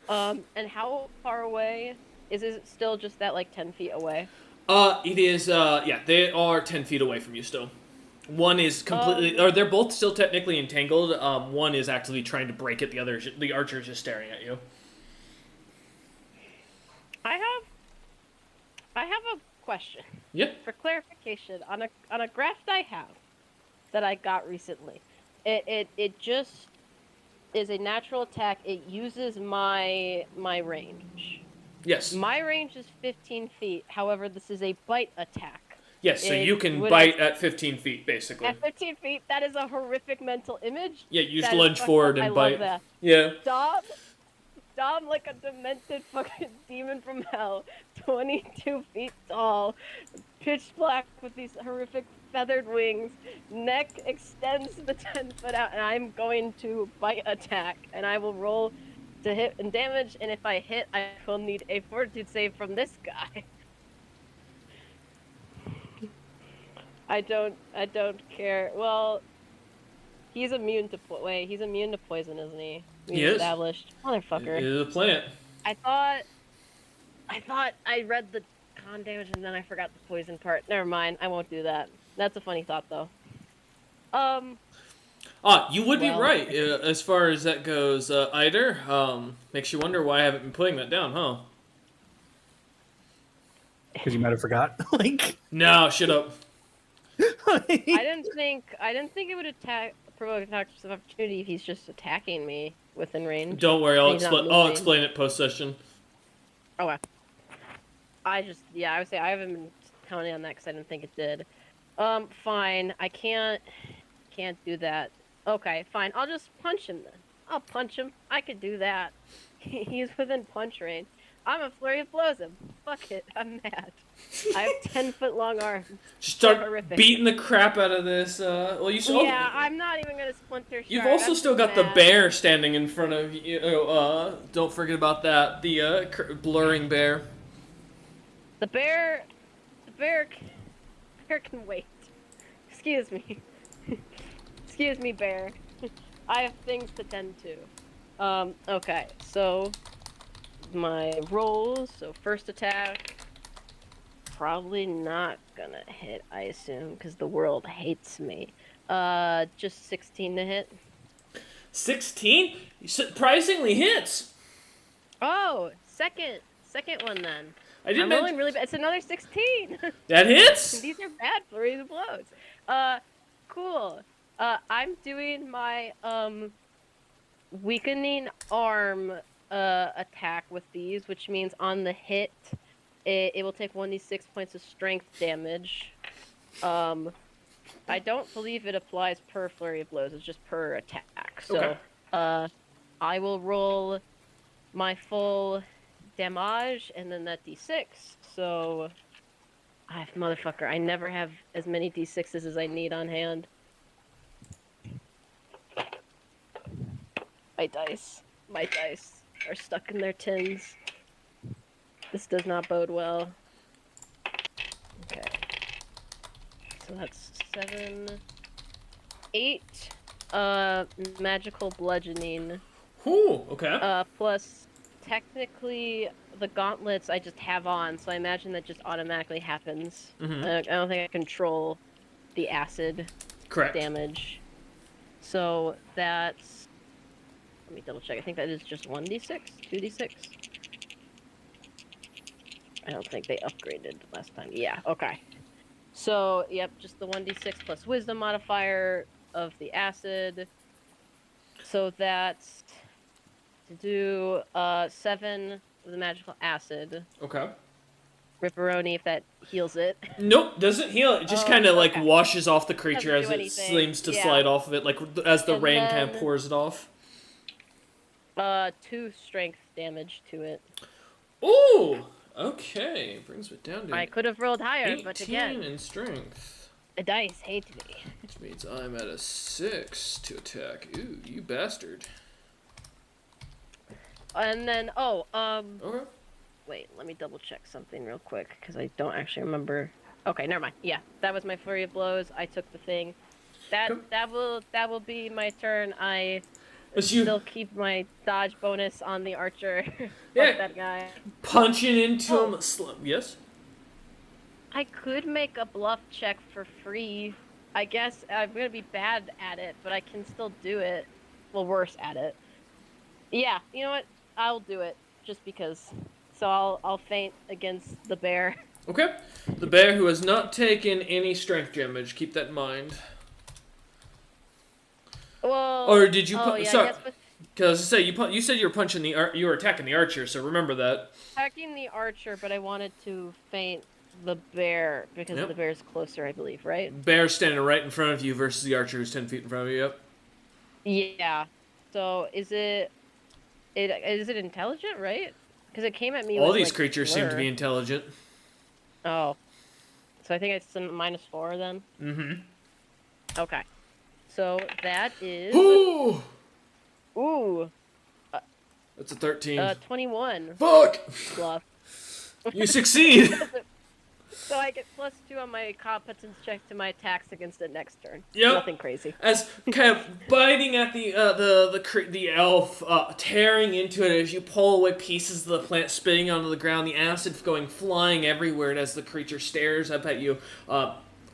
And how far away is it? Still just that like 10 feet away? It is. They are 10 feet away from you still. One is completely, or they're both still technically entangled. One is actively trying to break it. The archer is just staring at you. I have a question. Yeah. For clarification, on a graft I have that I got recently, it just is a natural attack. It uses my range. Yes. My range is 15 feet. However, this is a bite attack. Yes, so you can bite at 15 feet, basically. At 15 feet, that is a horrific mental image. Yeah, you just lunge forward and bite. I love that. Yeah. Dom, like a demented fucking demon from hell, 22 feet tall, pitch black with these horrific feathered wings, neck extends the 10 foot out, and I'm going to bite attack, and I will roll to hit and damage, and if I hit, I will need a fortitude save from this guy. I don't care. Well, he's immune to poison, isn't he? He is. Established. Motherfucker. It is a plant. I thought I read the con damage and then I forgot the poison part. Never mind. I won't do that. That's a funny thought though. You would be right as far as that goes, Eider. Makes you wonder why I haven't been putting that down, huh? Because you might have forgot. Like, no, shut up. I didn't think it would provoke attacks of opportunity if he's just attacking me within range. Don't worry, I'll explain it post session. Okay. I would say I haven't been counting on that because I didn't think it did. Fine. I can't do that. Okay, fine. I'll just punch him then. I'll punch him. I could do that. He's within punch range. I'm a flurry of blows him. Fuck it. I'm mad. I have 10-foot long arms. Just start beating the crap out of this. I'm not even gonna splinter. You've also still got the bear standing in front of you. Don't forget about that. The blurring bear. The bear can wait. Excuse me. Excuse me, bear. I have things to tend to. Okay, so my rolls. So first attack, probably not gonna hit, I assume, because the world hates me. Just 16 to hit. 16? Surprisingly hits. Oh, second one then. I'm rolling really bad. It's another 16. That hits. These are bad flurries of blows. Cool. I'm doing my weakening arm attack with these, which means on the hit, it will take 1d6 points of strength damage. I don't believe it applies per flurry of blows. It's just per attack. So, okay. I will roll my full damage and then that d6. So, motherfucker, I never have as many d6s as I need on hand. My dice are stuck in their tins. This does not bode well. Okay. So that's 7, 8, magical bludgeoning. Ooh, okay. Plus, technically, the gauntlets I just have on, so I imagine that just automatically happens. Mm-hmm. I don't think I control the acid Correct. damage. So that's... Let me double check. I think that is just 1d6? 2d6? I don't think they upgraded last time. Yeah, okay. So, yep, just the 1d6 plus wisdom modifier of the acid. So that's to do 7 of the magical acid. Okay. Ripperoni, if that heals it. Nope, doesn't heal. It just kind of like washes off the creature as it seems to slide off of it, like as the rain kind of pours it off. 2 strength damage to it. Ooh! Okay, brings it down to I could have rolled higher, 18 but again, in strength. the dice hate me. Which means I'm at a 6 to attack. Ooh, you bastard. And then, Okay. wait, let me double check something real quick, because I don't actually remember. Okay, never mind. Yeah, that was my flurry of blows. I took the thing. That will be my turn. I still keep my dodge bonus on the archer. Yeah. That guy. Punching into him. Yes? I could make a bluff check for free. I guess I'm gonna be bad at it, but I can still do it. Well, worse at it. Yeah, you know what? I'll do it just because. So I'll feint against the bear. Okay. The bear who has not taken any strength damage. Keep that in mind. Well. Or did you? Yeah, sorry. Because say you said you were punching you were attacking the archer. So remember that. Attacking the archer, but I wanted to feint the bear because the bear's closer, I believe, right? Bear standing right in front of you versus the archer who's 10 feet in front of you. Yep. Yeah. So is it intelligent, right? Because it came at me. All these creatures seem to be intelligent. Oh. So I think it's a -4 then. Mm-hmm. Okay. So that is. Ooh. Ooh. That's a 13. 21. Fuck. Bluff. You succeed. So I get +2 on my competence check to my attacks against it next turn. Yep. Nothing crazy. As kind of biting at the elf, tearing into it as you pull away pieces of the plant, spitting onto the ground, the acid going flying everywhere as the creature stares up at you.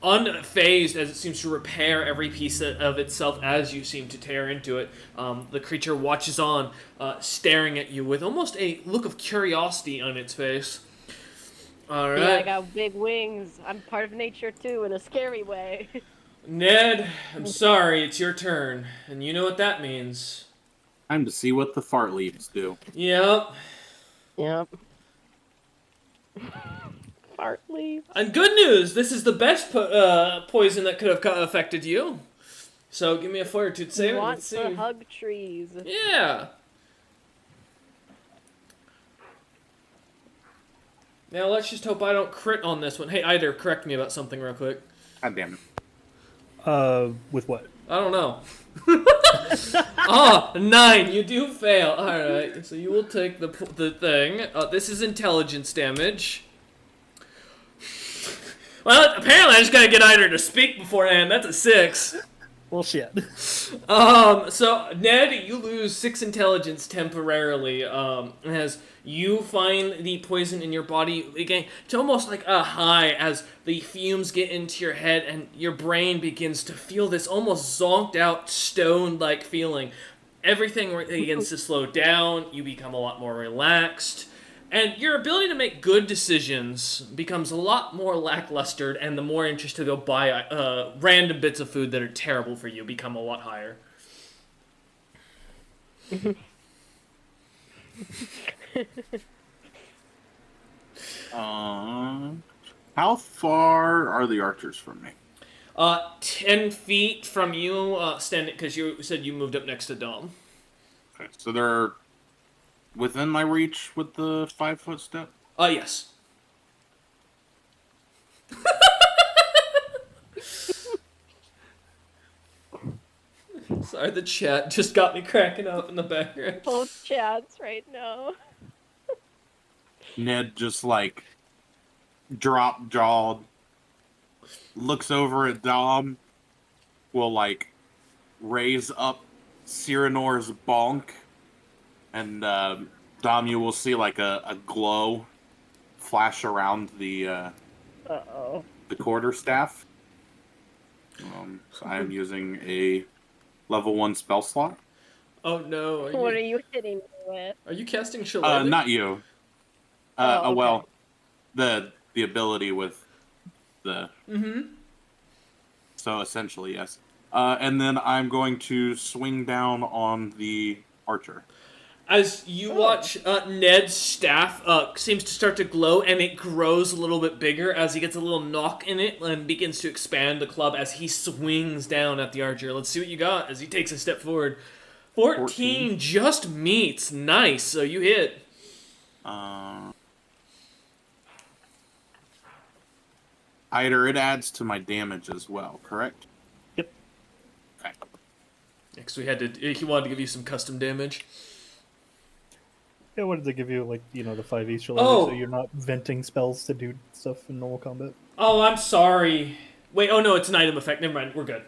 unfazed as it seems to repair every piece of itself as you seem to tear into it. The creature watches on, staring at you with almost a look of curiosity on its face. All right. Yeah, I got big wings. I'm part of nature too, in a scary way. Ned, I'm sorry, it's your turn, and you know what that means. Time to see what the fart leaves do. Yep. Yep. Fart leaves. And good news, this is the best poison that could have affected you. So give me a fortitude save. You want Let's see. to hug trees. Yeah. Now let's just hope I don't crit on this one. Hey, Eider, correct me about something real quick. God damn it. With what? I don't know. Ah, 9. You do fail. All right. So you will take the thing. This is intelligence damage. Well, apparently I just gotta get Eider to speak beforehand. That's a 6. Well, shit. So Ned, you lose 6 intelligence temporarily. As you find the poison in your body again, it's almost like a high as the fumes get into your head and your brain begins to feel this almost zonked out, stone-like feeling. Everything begins to slow down. You become a lot more relaxed. And your ability to make good decisions becomes a lot more lackluster, and the more interest to go buy random bits of food that are terrible for you become a lot higher. How far are the archers from me? 10 feet from you, standing, because you said you moved up next to Dom. Okay, so they're within my reach with the 5-foot step? Yes. Sorry, the chat just got me cracking up in the background. Both chats right now. Ned just, like, drop-jawed, looks over at Dom, will, like, raise up Cyranor's bonk, and Dom, you will see like a glow flash around the quarterstaff. So I am using a level 1 spell slot. Oh no! What are you hitting me with? Are you casting Shillelagh? Not you. Okay. Well, the ability with the. Mm-hmm. So essentially, yes. And then I'm going to swing down on the archer. As you watch, Ned's staff seems to start to glow, and it grows a little bit bigger as he gets a little knock in it and begins to expand the club as he swings down at the archer. Let's see what you got as he takes a step forward. 14 just meets. Nice. So you hit. Eider, it adds to my damage as well, correct? Yep. Okay. Next, he wanted to give you some custom damage. Yeah, what did they give you? Like, the 5 each, so you're not venting spells to do stuff in normal combat? Oh, I'm sorry. Wait, oh no, it's an item effect. Never mind, we're good.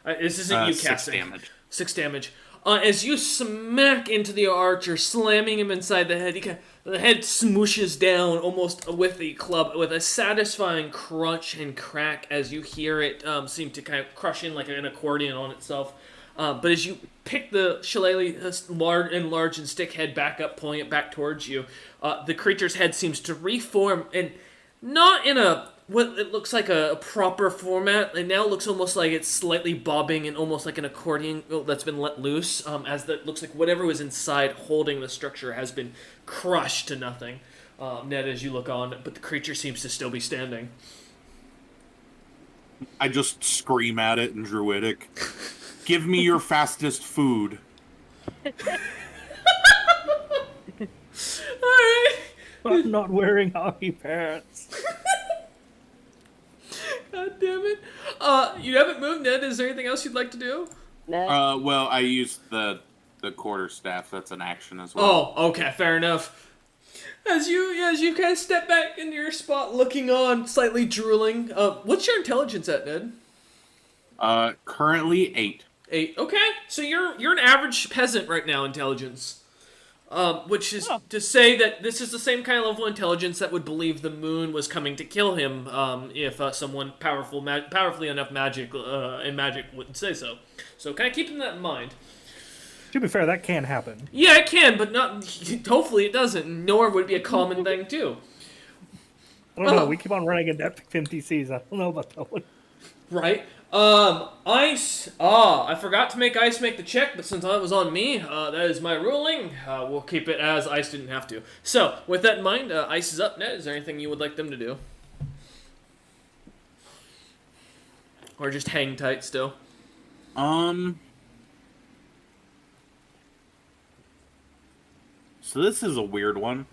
This isn't you casting. 6 damage. 6 damage. As you smack into the archer, slamming him inside the head, the head smooshes down almost with the club with a satisfying crunch and crack as you hear it seem to kind of crush in like an accordion on itself. But as you pick the shillelagh large and stick head back up, pulling it back towards you, the creature's head seems to reform, and not in what it looks like a proper format. It now looks almost like it's slightly bobbing and almost like an accordion that's been let loose, as that looks like whatever was inside holding the structure has been crushed to nothing. Ned, as you look on, but the creature seems to still be standing. I just scream at it in Druidic. Give me your fastest food. Alright. I'm not wearing hockey pants. God damn it. You haven't moved, Ned. Is there anything else you'd like to do? Ned? Well, I used the quarterstaff. That's an action as well. Oh, okay, fair enough. As you kind of step back into your spot, looking on, slightly drooling. What's your intelligence at, Ned? Currently 8. 8. Okay, so you're an average peasant right now, intelligence. which is to say that this is the same kind of level of intelligence that would believe the moon was coming to kill him if someone powerfully enough magic wouldn't say so. So kind of keeping that in mind. To be fair, that can happen. Yeah, it can, but not. Hopefully, it doesn't. Nor would it be a common thing too. I don't know. We keep on running into Epic 50Cs. I don't know about that one. Right. Ice. I forgot to make Ice make the check, but since that was on me, that is my ruling. We'll keep it as Ice didn't have to. So, with that in mind, Ice is up. Ned, is there anything you would like them to do? Or just hang tight still? So this is a weird one.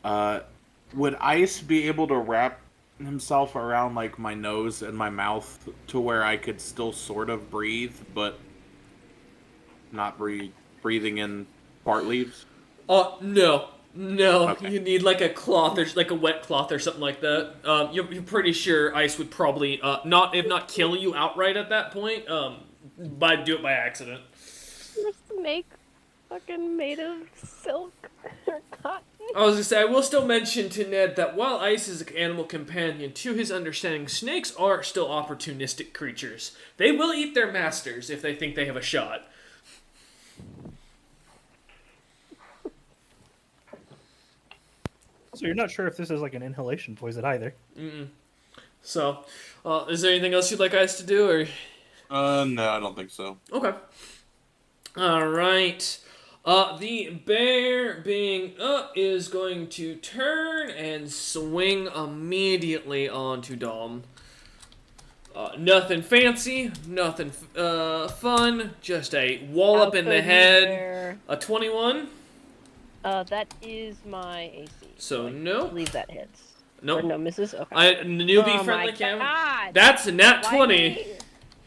Would Ice be able to wrap himself around like my nose and my mouth to where I could still sort of breathe, but not breathing in part leaves? No. Okay. You need like a cloth, or like a wet cloth or something like that. You're pretty sure Ice would probably not kill you outright at that point. Do it by accident. You're a snake, fucking made of silk or cotton. I was gonna say, I will still mention to Ned that while Ice is an animal companion, to his understanding, snakes are still opportunistic creatures. They will eat their masters if they think they have a shot. So you're not sure if this is like an inhalation poison either. So, is there anything else you'd like Ice to do, or? No, I don't think so. Okay. Alright. The bear being up is going to turn and swing immediately onto Dom. Nothing fancy, nothing fun, just a wallop in the head. A 21? That is my AC. So I no. believe that hits. Nope. Or no misses? Okay. Newbie friendly my camera. God. That's a nat Why 20. me?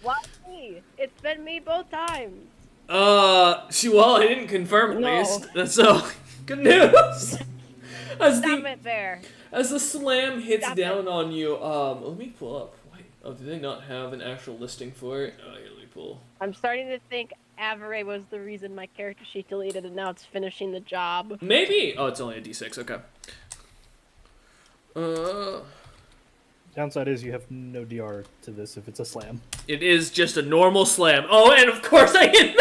Why me? It's been me both times. I didn't confirm at No. least. So, good news. Stop it, bear. As the slam hits Stop down on you, let me pull up. Wait, do they not have an actual listing for it? Oh, here, let me pull. I'm starting to think Avery was the reason my character sheet deleted, and now it's finishing the job. Maybe. Oh, it's only a d6. Okay. Downside is you have no DR to this if it's a slam. It is just a normal slam. Oh, and of course I hit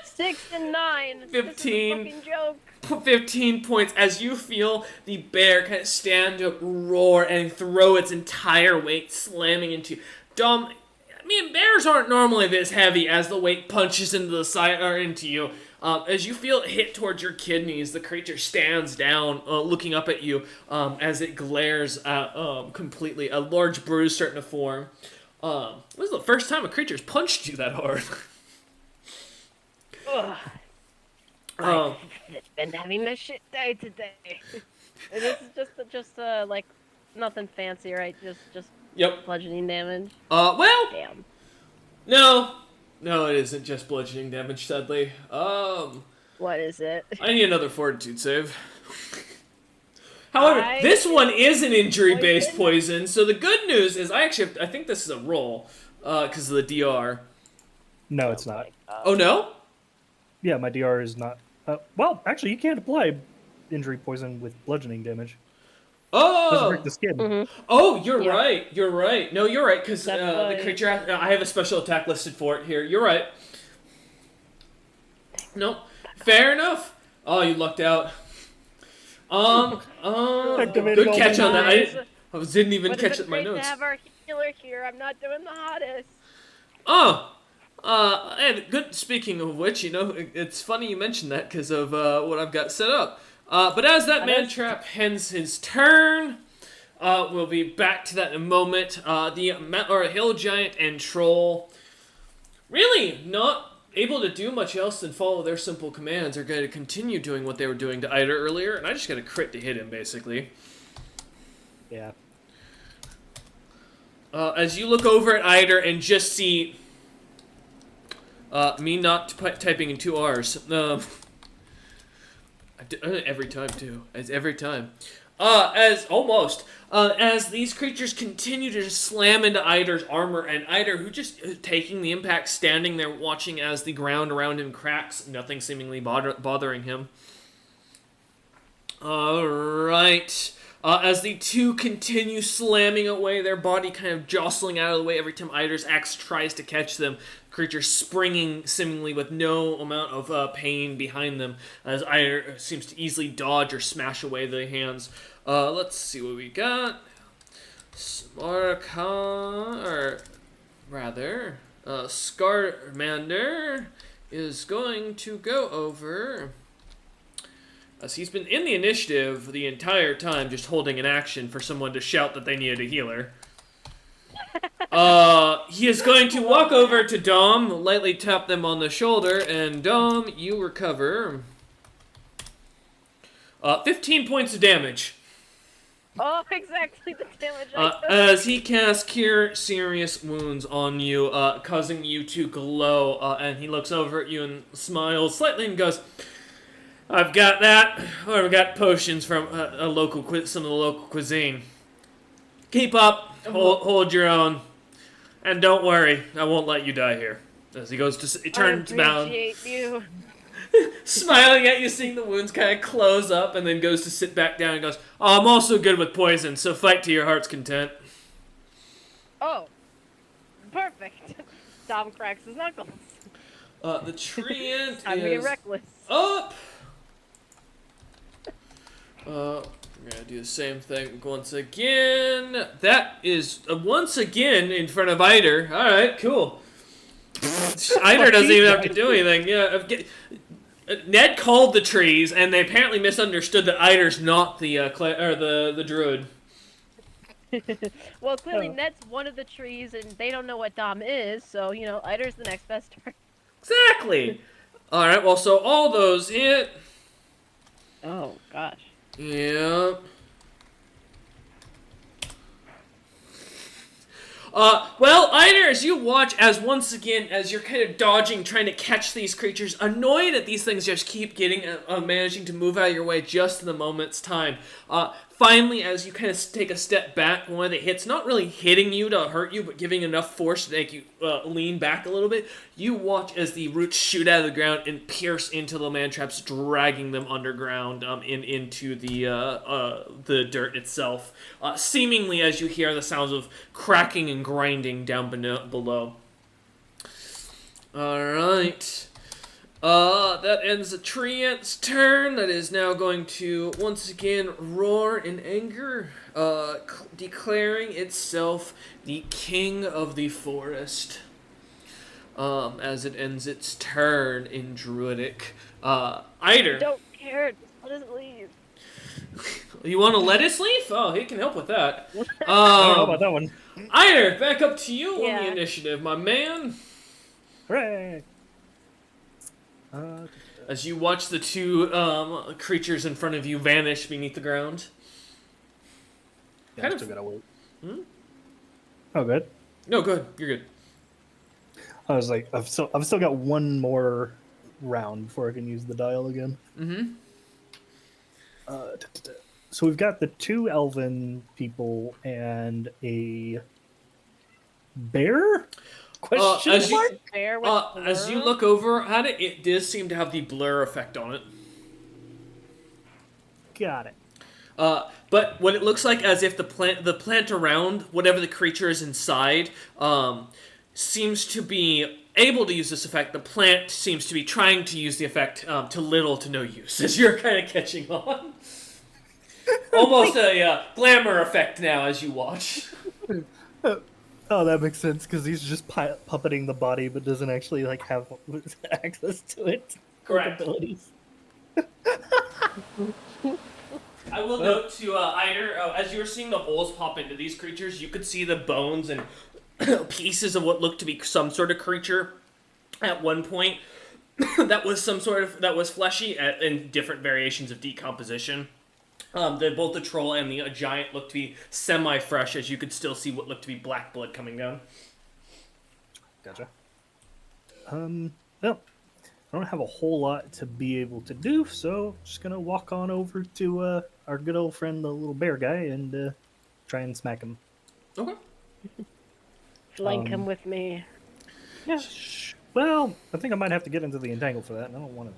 6 and 9. 15. This is a fucking joke. 15 points as you feel the bear kind of stand up, roar, and throw its entire weight slamming into you. Dom, I mean, bears aren't normally this heavy as the weight punches into the side or into you. As you feel it hit towards your kidneys, the creature stands down, looking up at you as it glares completely. A large bruise starting to form. This is the first time a creature's punched you that hard. Ugh. I've been having a shit day today. And this is just like nothing fancy, right? Just Yep. bludgeoning damage. Well, Damn. No, it isn't just bludgeoning damage, sadly. What is it? I need another fortitude save. However, this one is an injury-based poison, so the good news is I think this is a roll, because of the DR. No, it's not. Oh, no? Yeah, my DR is not. Well, actually, you can't apply injury poison with bludgeoning damage. Doesn't Oh! break the skin. Mm-hmm. Oh, you're Yeah. right. You're right. No, you're right, because That's the why- creature... I have a special attack listed for it here. You're right. Nope. Fair enough. Oh, you lucked out. Activated Good all catch the on that. knives. I didn't even Would catch have it in my been great notes. to have our healer here. I'm not doing the hottest. And good. Speaking of which, it's funny you mentioned that because of what I've got set up. But as that man trap ends his turn, we'll be back to that in a moment. The hill giant and troll, really not able to do much else than follow their simple commands, are going to continue doing what they were doing to Ida earlier, and I just got a crit to hit him basically. Yeah. As you look over at Ida and just see me not typing in 2 R's. Every time, too. Every time. As these creatures continue to just slam into Ider's armor, and Ider, who just taking the impact, standing there watching as the ground around him cracks, nothing seemingly bothering him. All right. As the two continue slamming away, their body kind of jostling out of the way every time Eider's axe tries to catch them. Creature springing seemingly with no amount of pain behind them, as Eider seems to easily dodge or smash away the hands. Let's see what we got. Scarmander is going to go over, as he's been in the initiative the entire time, just holding an action for someone to shout that they needed a healer. He is going to walk over to Dom, lightly tap them on the shoulder, and Dom, you recover 15 points of damage. Oh, exactly the damage as he casts Cure Serious Wounds on you, causing you to glow, and he looks over at you and smiles slightly and goes, I've got that, or I've got potions from some of the local cuisine. Keep up, hold your own, and don't worry, I won't let you die here. As he goes to turns down, you. smiling at you, seeing the wounds kind of close up, and then goes to sit back down and goes, I'm also good with poison, so fight to your heart's content. Oh, perfect. Dom cracks his knuckles. The treant I'm being reckless. Up. We're gonna do the same thing once again. That is once again in front of Eider. All right, cool. Eider doesn't even have to do anything. Yeah, Ned called the trees, and they apparently misunderstood that Eider's not the druid. Well, clearly Ned's one of the trees, and they don't know what Dom is, so Eider's the next best turn. Exactly. All right. Well, so all those hit. Oh gosh. Yeah. Well, Eider, as you watch, as once again, as you're kind of dodging, trying to catch these creatures, annoyed at these things just keep getting, managing to move out of your way just in the moment's time. Finally, as you kind of take a step back, one of the hits, not really hitting you to hurt you, but giving enough force to make you lean back a little bit, you watch as the roots shoot out of the ground and pierce into the man traps, dragging them underground into the dirt itself. Seemingly, as you hear the sounds of cracking and grinding down below. All right. That ends the treant's turn. That is now going to once again roar in anger, declaring itself the king of the forest. As it ends its turn in Druidic. Eider. Don't care. Just let us leave. You want to let us leave? Oh, he can help with that. I don't know about that one. Eider, back up to you on the Yeah. initiative, my man. Hooray! As you watch the two creatures in front of you vanish beneath the ground. Yeah, Kind I of- still gotta wait. Hmm? Oh, good. No, good. You're good. I was like, I've still got one more round before I can use the dial again. Mm-hmm. So we've got the two elven people and a bear? Question as you- mark? Bear with As you blur? look over at it, it does seem to have the blur effect on it. Got it. But what it looks like, as if the plant around whatever the creature is inside, seems to be able to use this effect. The plant seems to be trying to use the effect to little to no use, as you're kind of catching on. Almost a glamour effect now as you watch. Oh, that makes sense because he's just puppeting the body, but doesn't actually have access to it. Correct. Abilities. I will note to Eider, as you were seeing the holes pop into these creatures, you could see the bones and pieces of what looked to be some sort of creature at one point that was fleshy in different variations of decomposition. Both the troll and the giant looked to be semi-fresh, as you could still see what looked to be black blood coming down. Gotcha. Well, I don't have a whole lot to be able to do, so just gonna walk on over to our good old friend, the little bear guy, and try and smack him. Okay. Flank him with me. Yeah. Well, I think I might have to get into the entangle for that, and I don't want to.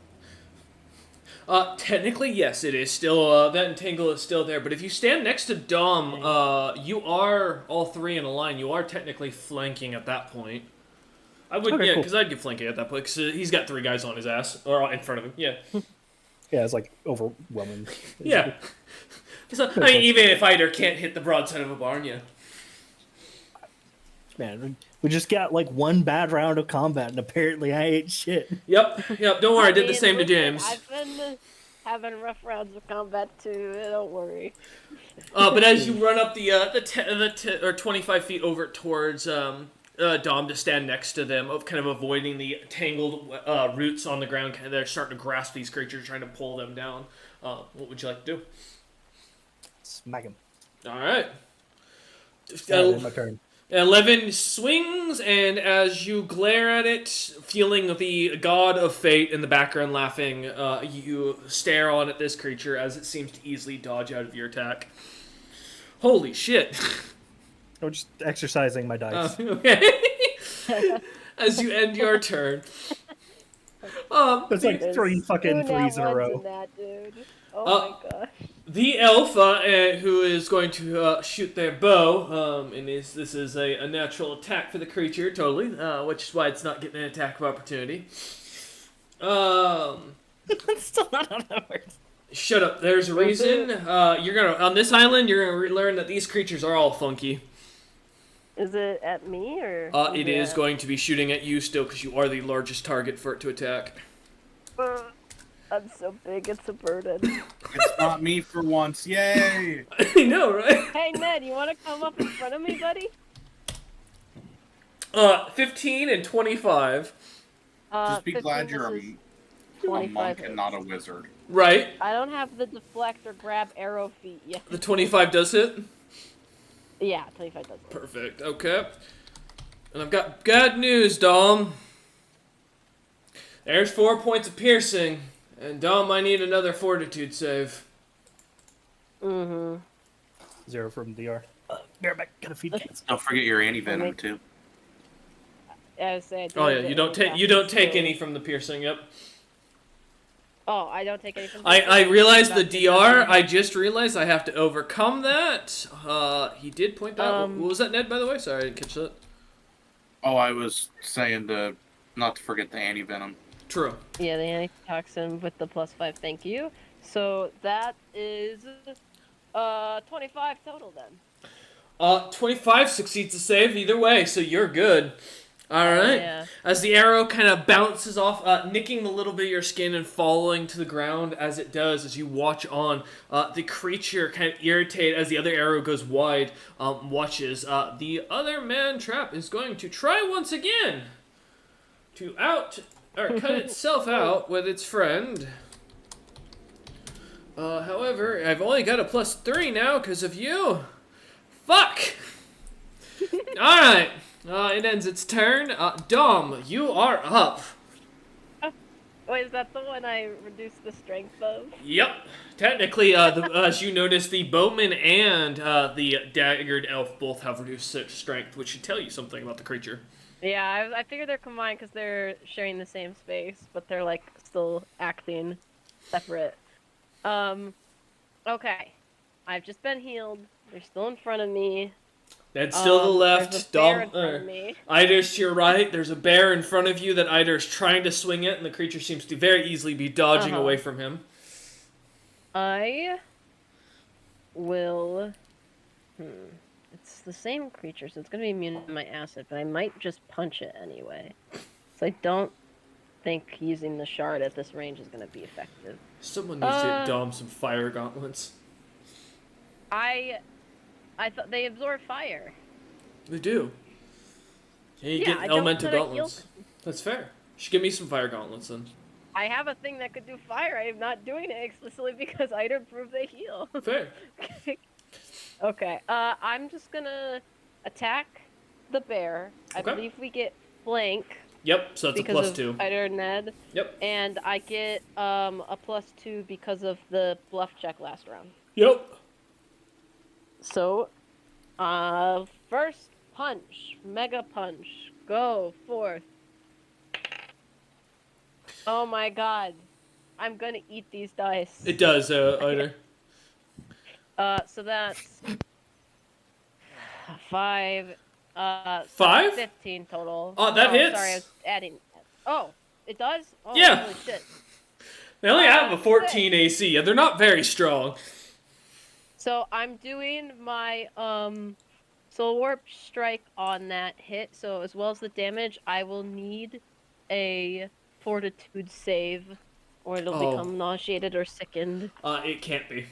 Technically, yes, it is still, that entangle is still there, but if you stand next to Dom, you are all three in a line. You are technically flanking at that point. I would, Okay, yeah, cool. because I'd get flanking at that point, because he's got 3 guys on his ass, or in front of him, yeah. Yeah, it's like overwhelming. Yeah. So, I mean, even if Eider can't hit the broadside of a barn, yeah. Man, we just got like one bad round of combat, and apparently I ate shit. Yep, don't worry, I did the same to listen, James. I've been having rough rounds of combat too. Don't worry. But as you run up or 25 feet over towards Dom to stand next to them, of kind of avoiding the tangled roots on the ground, kind of they're starting to grasp these creatures, trying to pull them down. What would you like to do? Smack him. All right. My turn. 11 swings, and as you glare at it, feeling the god of fate in the background laughing, you stare on at this creature as it seems to easily dodge out of your attack. Holy shit. I'm just exercising my dice. Okay. As you end your turn. It's like 3 fucking 3s in a row. In that, dude. Oh my gosh. The elf, who is going to shoot their bow, and this is a natural attack for the creature, totally, which is why it's not getting an attack of opportunity. That's still not how that works. Shut up. There's a reason. You're gonna on this island. You're gonna learn that these creatures are all funky. Is it at me or? It is going to be shooting at you still because you are the largest target for it to attack. I'm so big, it's a burden. It's not me for once. Yay! I know, right? Hey Ned, you want to come up in front of me, buddy? 15 and 25. Just be 15 glad you're a versus monk 25 and not a wizard. Right. I don't have the deflect or grab arrow feat yet. The 25 does hit. Yeah, 25 does. Perfect. Okay. And I've got bad news, Dom. There's 4 points of piercing. And Dom, I need another fortitude save. 0 from DR. Bareback, gotta feed cats. Don't forget your anti-venom, too. I was saying. Oh yeah, you don't take any from the piercing. Yep. Oh, I don't take any from. I realized the DR. I just realized I have to overcome that. He did point out. What was that, Ned? By the way, sorry, I didn't catch that. Oh, I was saying not to forget the anti-venom. True. Yeah, the antitoxin with the +5. Thank you. So that is 25 total then. 25 succeeds to save either way, so you're good. All right. Yeah. As the arrow kind of bounces off, nicking a little bit of your skin and falling to the ground as it does, as you watch on, the creature kind of irritated as the other arrow goes wide, watches. The other man trap is going to try once again to cut itself out with its friend. However, I've only got a +3 now because of you. Fuck! Alright. It ends its turn. Dom, you are up. Wait, is that the one I reduced the strength of? Yep. Technically, as you notice, the bowman and the daggered elf both have reduced strength, which should tell you something about the creature. Yeah, I figured they're combined because they're sharing the same space, but they're like still acting separate. Okay. I've just been healed. They're still in front of me. That's still the left. There's a bear in front of me. Eider's to your right. There's a bear in front of you that Eider's trying to swing at, and the creature seems to very easily be dodging away from him. I will... It's the same creature, so it's going to be immune to my acid, but I might just punch it anyway. So I don't think using the shard at this range is going to be effective. Someone needs to hit Dom some fire gauntlets. I thought they absorb fire. They do. Yeah, you get I don't elemental wanna gauntlets. heal. That's fair. You should give me some fire gauntlets then. I have a thing that could do fire. I am not doing it explicitly because Eider proved they heal. Fair. Okay, I'm just gonna attack the bear. I Okay. believe we get flank. Yep, so that's a Because +2. of Eider and Ned. Yep. And I get a +2 because of the bluff check last round. Yep. So, first punch, mega punch, go forth. Oh my god. I'm gonna eat these dice. It does, Eider. So that's 5. So 5? 15 total. Oh, that hits. Sorry, I was adding. Oh, it does. Oh, Yeah. Holy shit. They only have a 14 AC. Yeah, they're not very strong. So I'm doing my Soul Warp Strike on that hit. So as well as the damage, I will need a Fortitude save, or it'll become nauseated or sickened. It can't be.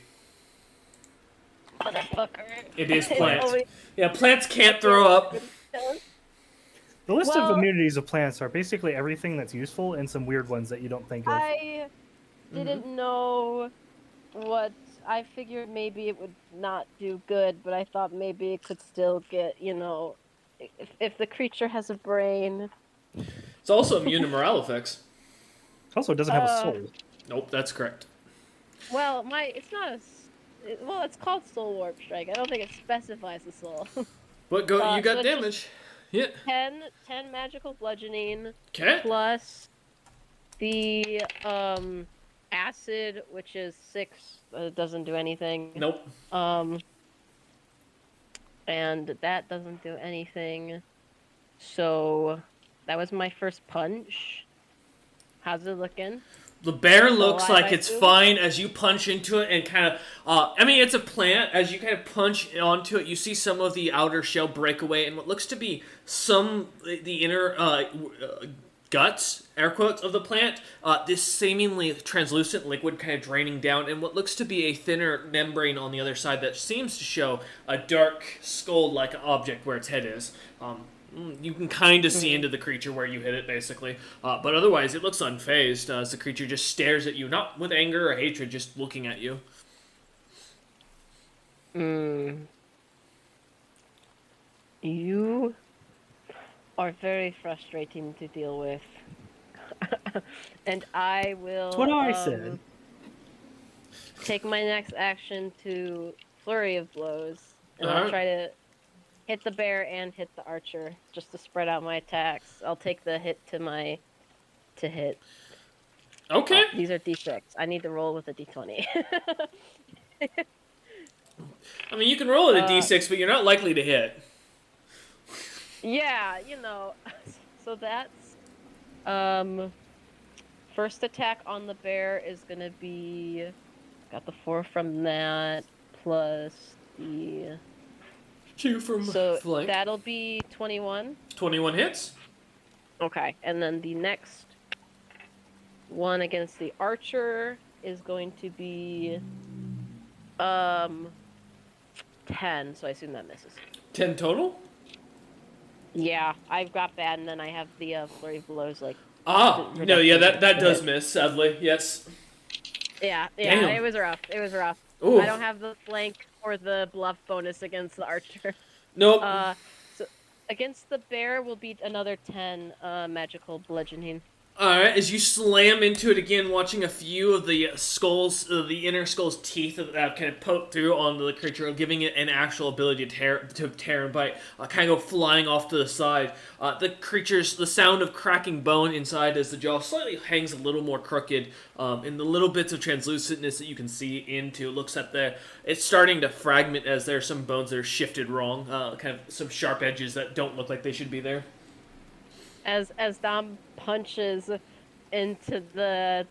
Motherfucker. It is plants. Yeah, plants can't throw up. The list of immunities of plants are basically everything that's useful and some weird ones that you don't think of. I didn't know what. I figured maybe it would not do good, but I thought maybe it could still get, if the creature has a brain. It's also immune to morale effects. Also, it doesn't have a soul. Nope, that's correct. Well, it's not a. Well, it's called Soul Warp Strike. I don't think it specifies the soul. But go, you got so damage. Yeah. 10 magical bludgeoning. Okay. Plus the acid, which is 6. It doesn't do anything. Nope. And that doesn't do anything. So that was my first punch. How's it looking? The bear looks like it's fine as you punch into it and kind of, it's a plant. As you kind of punch onto it, you see some of the outer shell break away and what looks to be the inner guts, air quotes, of the plant. This seemingly translucent liquid kind of draining down and what looks to be a thinner membrane on the other side that seems to show a dark skull-like object where its head is. You can kind of see into the creature where you hit it, basically. But otherwise, it looks unfazed as the creature just stares at you, not with anger or hatred, just looking at you. You are very frustrating to deal with. And I will... That's what I said. Take my next action to Flurry of Blows. And I'll try to hit the bear and hit the archer, just to spread out my attacks. I'll take the hit to hit. Okay. These are D6. I need to roll with a D20. I mean, you can roll at a D6, but you're not likely to hit. Yeah, So that's... First attack on the bear is going to be... Got the 4 from that, plus the... 2 from flank. That'll be 21. 21 hits. Okay, and then the next one against the archer is going to be 10, so I assume that misses. 10 total? Yeah, I've got bad, and then I have the flurry of blows, that does miss, sadly, yes. Yeah, Damn. It was rough. Ooh. I don't have the flank or the bluff bonus against the archer. Nope. So against the bear will be another 10 magical bludgeoning. Alright, as you slam into it again, watching a few of the skulls, the inner skull's teeth that kind of poke through onto the creature, giving it an actual ability to tear and bite, kind of go flying off to the side. The sound of cracking bone inside as the jaw slightly hangs a little more crooked, and the little bits of translucentness that you can see into looks at it's starting to fragment as there are some bones that are shifted wrong, kind of some sharp edges that don't look like they should be there. As Dom punches into the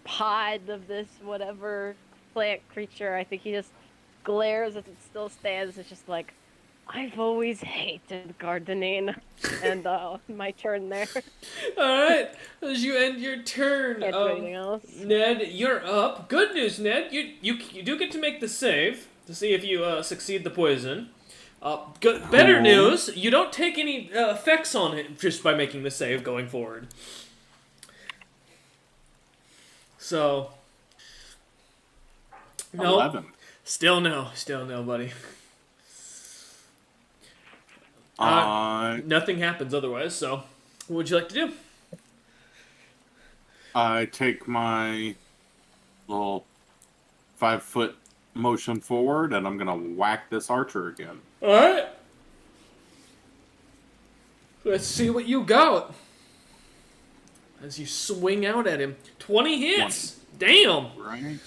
pod of this whatever plant creature, I think he just glares as it still stands. It's just like, I've always hated gardening. And my turn there. Alright, as you end your turn, Can't do anything else. Ned, you're up. Good news, Ned. You do get to make the save to see if you succeed the poison. Better news, you don't take any effects on it just by making the save going forward. So, no. 11. Still no, buddy. Nothing happens otherwise, so what would you like to do? I take my little 5-foot motion forward, and I'm gonna whack this archer again. Alright. Let's see what you got. as you swing out at him. 20 hits. 20. Damn. Right.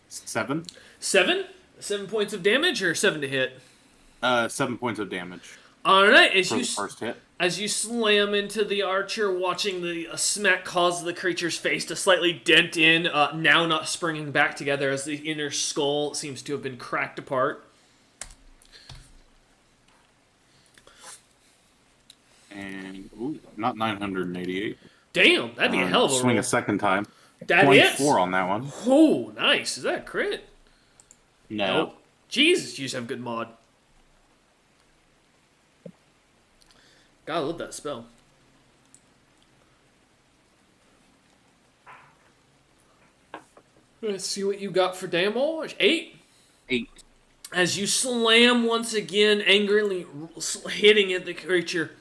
Seven. 7? 7 points of damage or 7 to hit? 7 points of damage. All right, For the first hit. As you slam into the archer, watching the smack cause the creature's face to slightly dent in, now not springing back together as the inner skull seems to have been cracked apart. And, not 988. Damn, that'd be a hell of a swing roll. a second time. That 24 hits. on that one. Oh, nice. Is that a crit? No. Jesus, you just have good mod. Gotta love that spell. Let's see what you got for damage. 8? 8. As you slam once again, angrily hitting at the creature,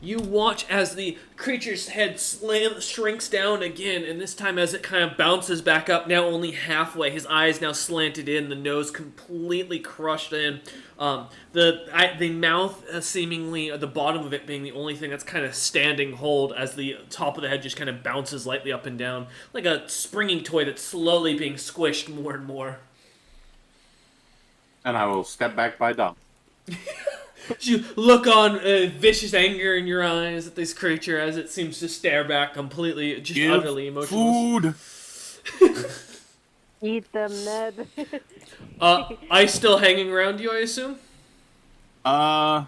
you watch as the creature's head shrinks down again, and this time as it kind of bounces back up, now only halfway. His eyes now slanted in, the nose completely crushed in. The mouth seemingly, the bottom of it being the only thing that's kind of standing hold as the top of the head just kind of bounces lightly up and down, like a springing toy that's slowly being squished more and more. And I will step back by Dom. You look on vicious anger in your eyes at this creature as it seems to stare back completely, just utterly emotionless. Food! Eat them, Ned. Ice still hanging around you, I assume? Let's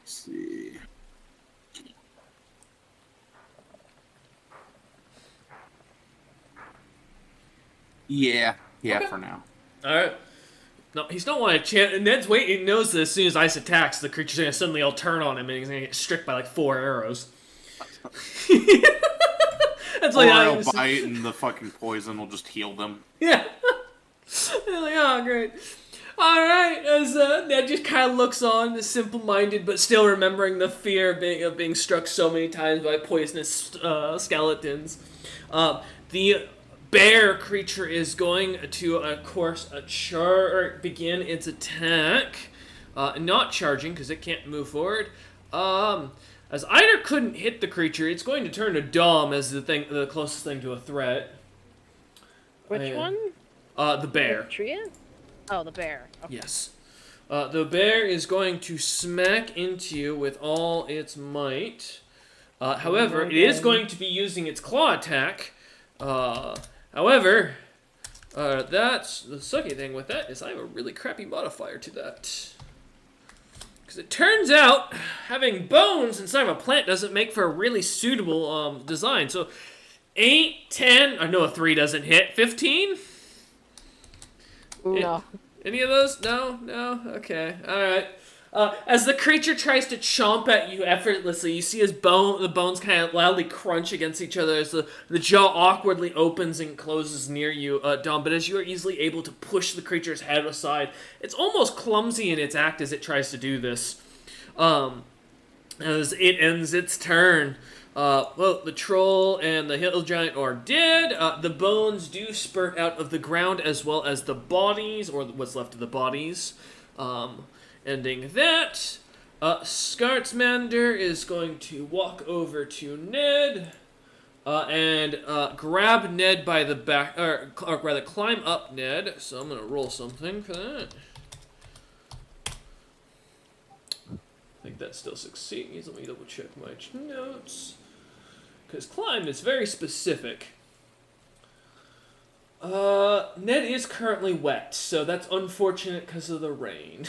see. Yeah, Okay. for now. Alright. No, he's not wanting to chance. Ned's waiting. He knows that as soon as Ice attacks, the creature's going to suddenly all turn on him and he's going to get stripped by like 4 arrows. That's Or like I'll bite and the fucking poison will just heal them. Yeah. They're like, oh, great. Alright, as Ned just kind of looks on, simple-minded, but still remembering the fear of being struck so many times by poisonous skeletons. The bear creature is going to, of course, begin its attack. Not charging, because it can't move forward. As Eider couldn't hit the creature, it's going to turn to Dom as the closest thing to a threat. Which one? The bear. Tria? Oh, the bear. Okay. Yes. The bear is going to smack into you with all its might. However, it is going to be using its claw attack. However, that's the sucky thing with that is I have a really crappy modifier to that. Because it turns out having bones inside of a plant doesn't make for a really suitable design. So 8, 10, I know a 3 doesn't hit. 15? No. Any of those? No? No? Okay. Alright. As the creature tries to chomp at you effortlessly, you see the bones kind of loudly crunch against each other as the jaw awkwardly opens and closes near you, Dom. But as you are easily able to push the creature's head aside, it's almost clumsy in its act as it tries to do this. As it ends its turn, well, the troll and the hill giant are dead. The bones do spurt out of the ground as well as the bodies, or what's left of the bodies. Ending that, Skartsmander is going to walk over to Ned and grab Ned by the back, or rather climb up Ned. So I'm going to roll something for that. I think that still succeeds. Let me double check my notes. Because climb is very specific. Ned is currently wet, so that's unfortunate because of the rain.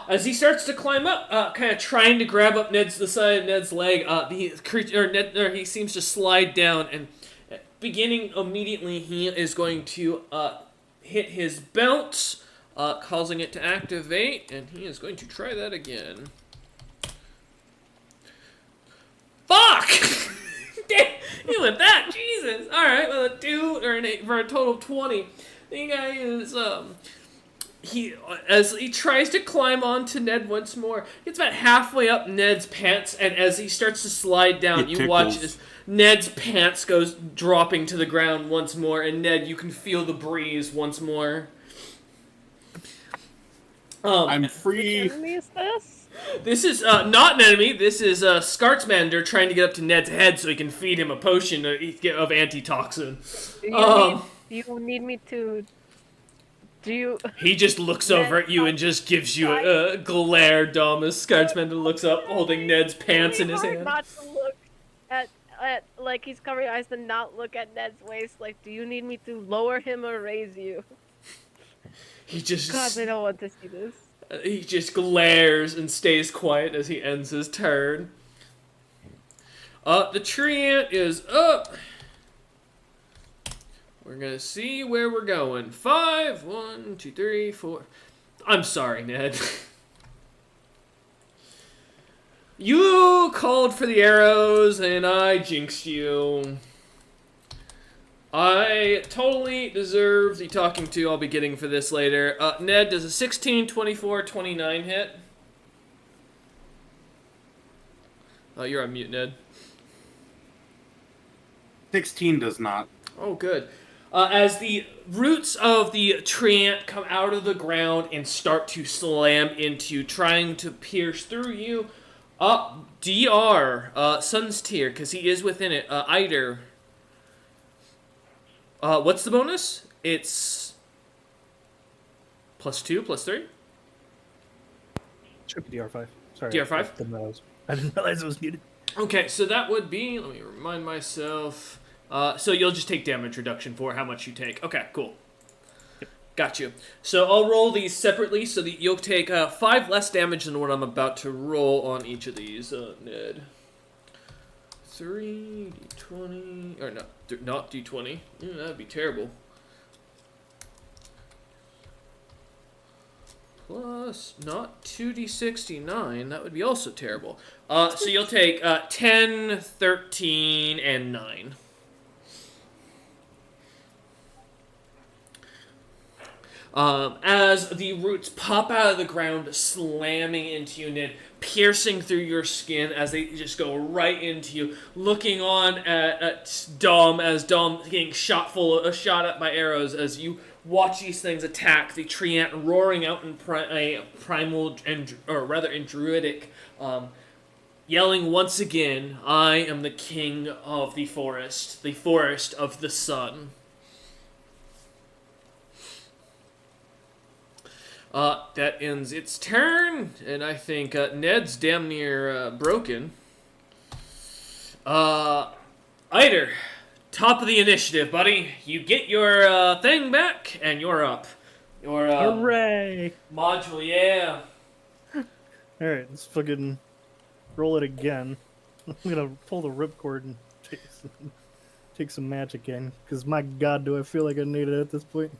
As he starts to climb up, kind of trying to grab up the side of Ned's leg, he seems to slide down, and beginning immediately, he is going to hit his belt, causing it to activate, and he is going to try that again. Fuck! You with that, Jesus! Alright, well, a 2 or an 8 for a total of 20. The guy is, as he tries to climb onto Ned once more, gets about halfway up Ned's pants, and as he starts to slide down, you watch as Ned's pants goes dropping to the ground once more, and Ned, you can feel the breeze once more. I'm free. Which enemy is this? This is not an enemy. This is Skartsmander trying to get up to Ned's head so he can feed him a potion of antitoxin. Do you need me to? Do you? He just looks over at you and just gives you a glare, Dom, as Skartsmander looks up, holding Ned's pants in his hand. Not to look at like he's covering eyes and not look at Ned's waist. Like, do you need me to lower him or raise you? He just... God, I don't want to see this. He just glares and stays quiet as he ends his turn. The treant is up. We're gonna see where we're going. 5, 1, 2, 3, 4. I'm sorry, Ned. You called for the arrows, and I jinxed you. I totally deserve the talking to I'll be getting for this later. Ned, does a 16, 24, 29 hit? Oh, you're on mute, Ned. 16 does not. Oh, good. As the roots of the treant come out of the ground and start to slam into, trying to pierce through you, DR, Sun's Tear, because he is within it, Eider. What's the bonus? It's +2, +3? Should be DR5. Sorry. DR5? I didn't realize it was muted. Okay, so that would be, let me remind myself. So you'll just take damage reduction for how much you take. Okay, cool. Yep. Got you. So I'll roll these separately so that you'll take 5 less damage than what I'm about to roll on each of these, Ned. 3, d20, or no, not d20. That'd be terrible. Plus, not 2d69, that would be also terrible. So you'll take 10, 13, and 9. As the roots pop out of the ground, slamming into you, Ned, piercing through your skin as they just go right into you, looking on at Dom as Dom getting shot at by arrows as you watch these things attack, the treant roaring out in primal, in druidic, yelling once again, I am the king of the forest of the sun. That ends its turn, and I think Ned's damn near broken. Eider, top of the initiative, buddy. You get your thing back, and you're up. Your Hooray! Module, yeah. Alright, let's fucking roll it again. I'm gonna pull the ripcord and take some magic in, because my god, do I feel like I need it at this point.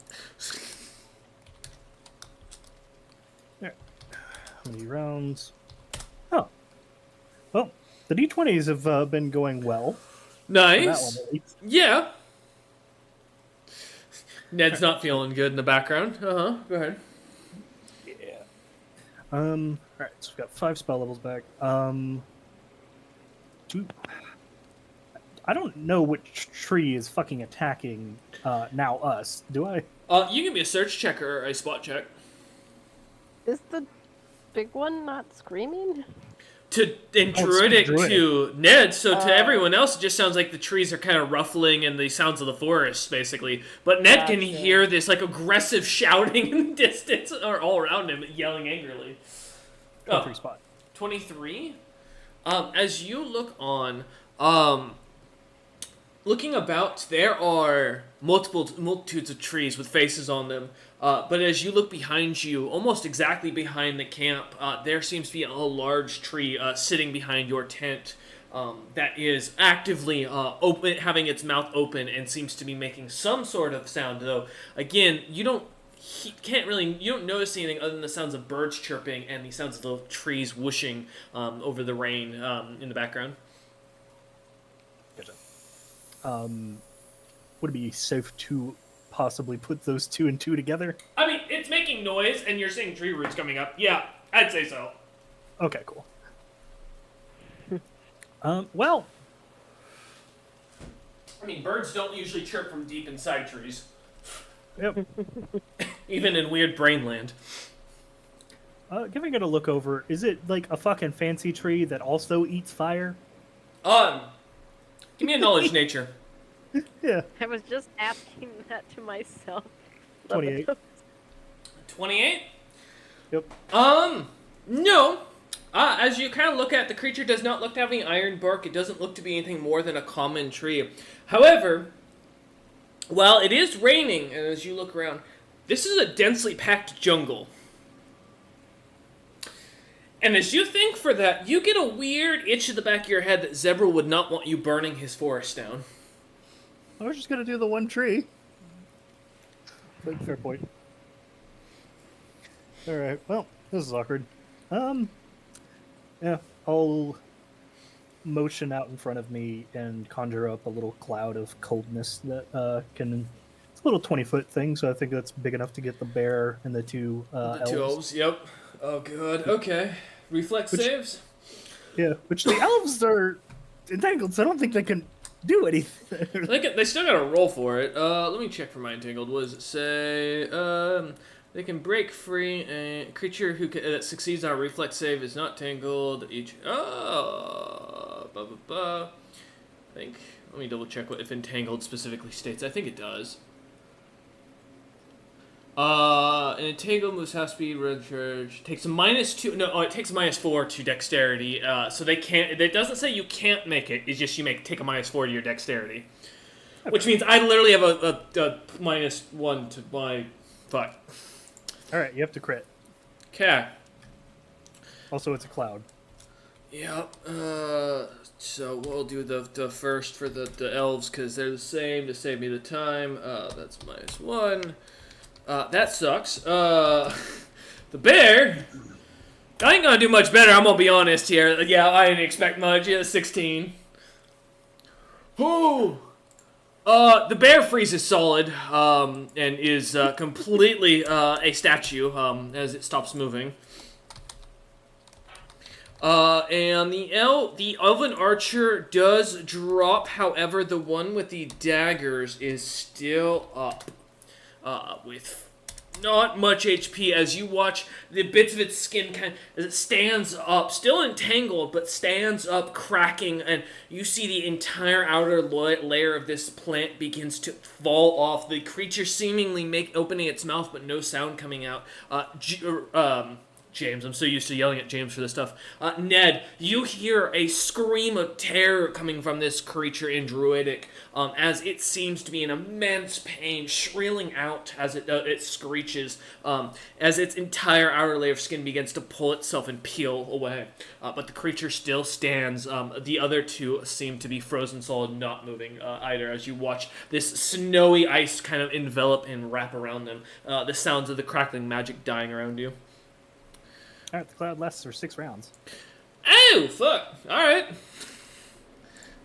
How many rounds? Oh. Well, the D20s have been going well. Nice. Yeah. Ned's not feeling good in the background. Go ahead. Yeah. Alright, so we've got 5 spell levels back. 2. I don't know which tree is fucking attacking now us, do I? You can be a search check or a spot check. Is the big one not screaming? In Druidic to Ned, so to everyone else, it just sounds like the trees are kind of ruffling and the sounds of the forest, basically. But Ned can hear this like aggressive shouting in the distance, or all around him, yelling angrily. 23 spot. 23? As you look on, looking about, there are multitudes of trees with faces on them. But as you look behind you, almost exactly behind the camp, there seems to be a large tree sitting behind your tent that is actively open, having its mouth open, and seems to be making some sort of sound. Though, again, you don't notice anything other than the sounds of birds chirping and the sounds of the trees whooshing over the rain in the background. Gotcha. Would it be safe to possibly put those 2 and 2 together? I mean, it's making making noise and you're seeing tree roots coming up, yeah, I'd say so. Okay, cool. Well, I mean, birds don't usually chirp from deep inside trees. yep. Even in weird brain land. Giving it a look over, is it like a fucking fancy tree that also eats fire? Give me a knowledge nature. Yeah. I was just asking that to myself. 28. 28? Yep. No. As you kind of look at, the creature does not look to have any iron bark. It doesn't look to be anything more than a common tree. However, while it is raining, and as you look around, this is a densely packed jungle. And as you think for that, you get a weird itch in the back of your head that Zebra would not want you burning his forest down. I was just gonna do the one tree. But fair point. Alright, well, this is awkward. Yeah, I'll motion out in front of me and conjure up a little cloud of coldness that can... It's a little 20-foot thing, so I think that's big enough to get the bear and the two elves. Two elves, yep. Oh, good. Okay. Reflex saves? Yeah, which the elves are entangled, so I don't think they can do anything. They still gotta roll for it. Let me check for my entangled. What does it say? They can break free. A creature who that succeeds on a reflex save is not tangled. Each. I think. Let me double check what if entangled specifically states. I think it does. An entangled moves half speed, red charge. Takes a -2. No, it takes a -4 to dexterity. So they can't. It doesn't say you can't make it. It's just you take a -4 to your dexterity. Okay. Which means I literally have a -1 to my fuck. Alright, you have to crit. Okay. Also, it's a cloud. Yep. So we'll do the first for the elves because they're the same to save me the time. That's -1. That sucks. The bear, I ain't gonna do much better, I'm gonna be honest here. Yeah, I didn't expect much. Yeah, 16. Whoo! The bear freezes solid, and is completely a statue as it stops moving. And the elven archer does drop. However, the one with the daggers is still up. With not much HP as you watch the bits of its skin as it stands up, still entangled, but stands up, cracking, and you see the entire outer layer of this plant begins to fall off. The creature seemingly opening its mouth, but no sound coming out. James, I'm so used to yelling at James for this stuff. Ned, you hear a scream of terror coming from this creature in Druidic, as it seems to be in immense pain, shrilling out as it screeches, as its entire outer layer of skin begins to pull itself and peel away. But the creature still stands. The other two seem to be frozen solid, not moving either, as you watch this snowy ice kind of envelop and wrap around them. The sounds of the crackling magic dying around you. Alright, the cloud lasts for 6 rounds. Oh, fuck. Alright.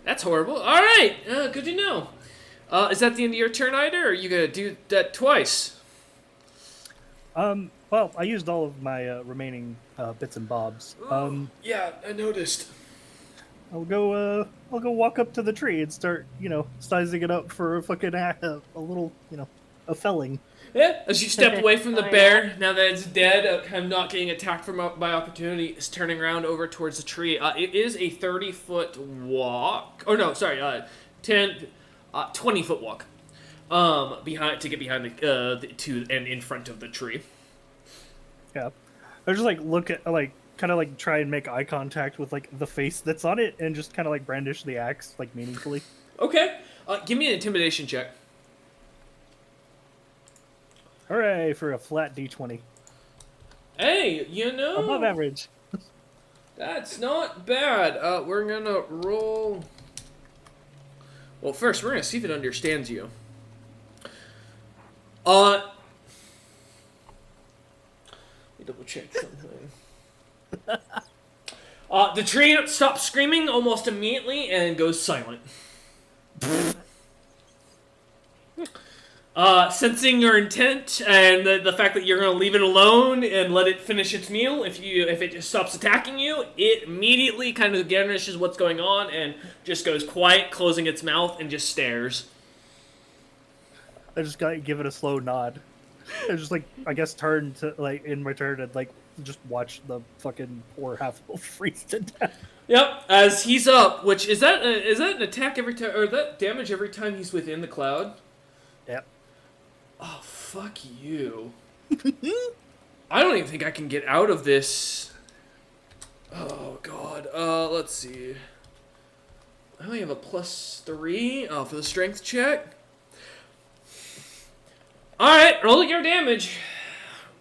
That's horrible. Alright, good to know. Is that the end of your turn, Ida, or are you gonna do that twice? Well, I used all of my remaining bits and bobs. Yeah, I noticed. I'll go walk up to the tree and start, sizing it up for a fucking a little, a felling. Yeah, as you step away from the bear, now that it's dead, kind of not getting attacked by opportunity, is turning around over towards the tree. It is a 30-foot walk. Oh, no, sorry, 20-foot walk. To get behind the and in front of the tree. Yeah. I just, look at, kind of, try and make eye contact with, the face that's on it and just kind of, brandish the axe, meaningfully. Okay. Give me an intimidation check. Hooray for a flat D20. Hey, above average. That's not bad. We're gonna roll. Well, first we're gonna see if it understands you. Let me double check something. The tree stops screaming almost immediately and goes silent. Sensing your intent and the fact that you're going to leave it alone and let it finish its meal, if it just stops attacking you, it immediately kind of garnishes what's going on and just goes quiet, closing its mouth and just stares. I just got to give it a slow nod. I just I guess turn to in my turn and just watch the fucking poor half-elf freeze to death. Yep, as he's up, which is that an attack every time, or that damage every time he's within the cloud? Yep. Oh, fuck you. I don't even think I can get out of this. Oh, God. Let's see. I only have a +3 for the strength check. Alright, roll your damage.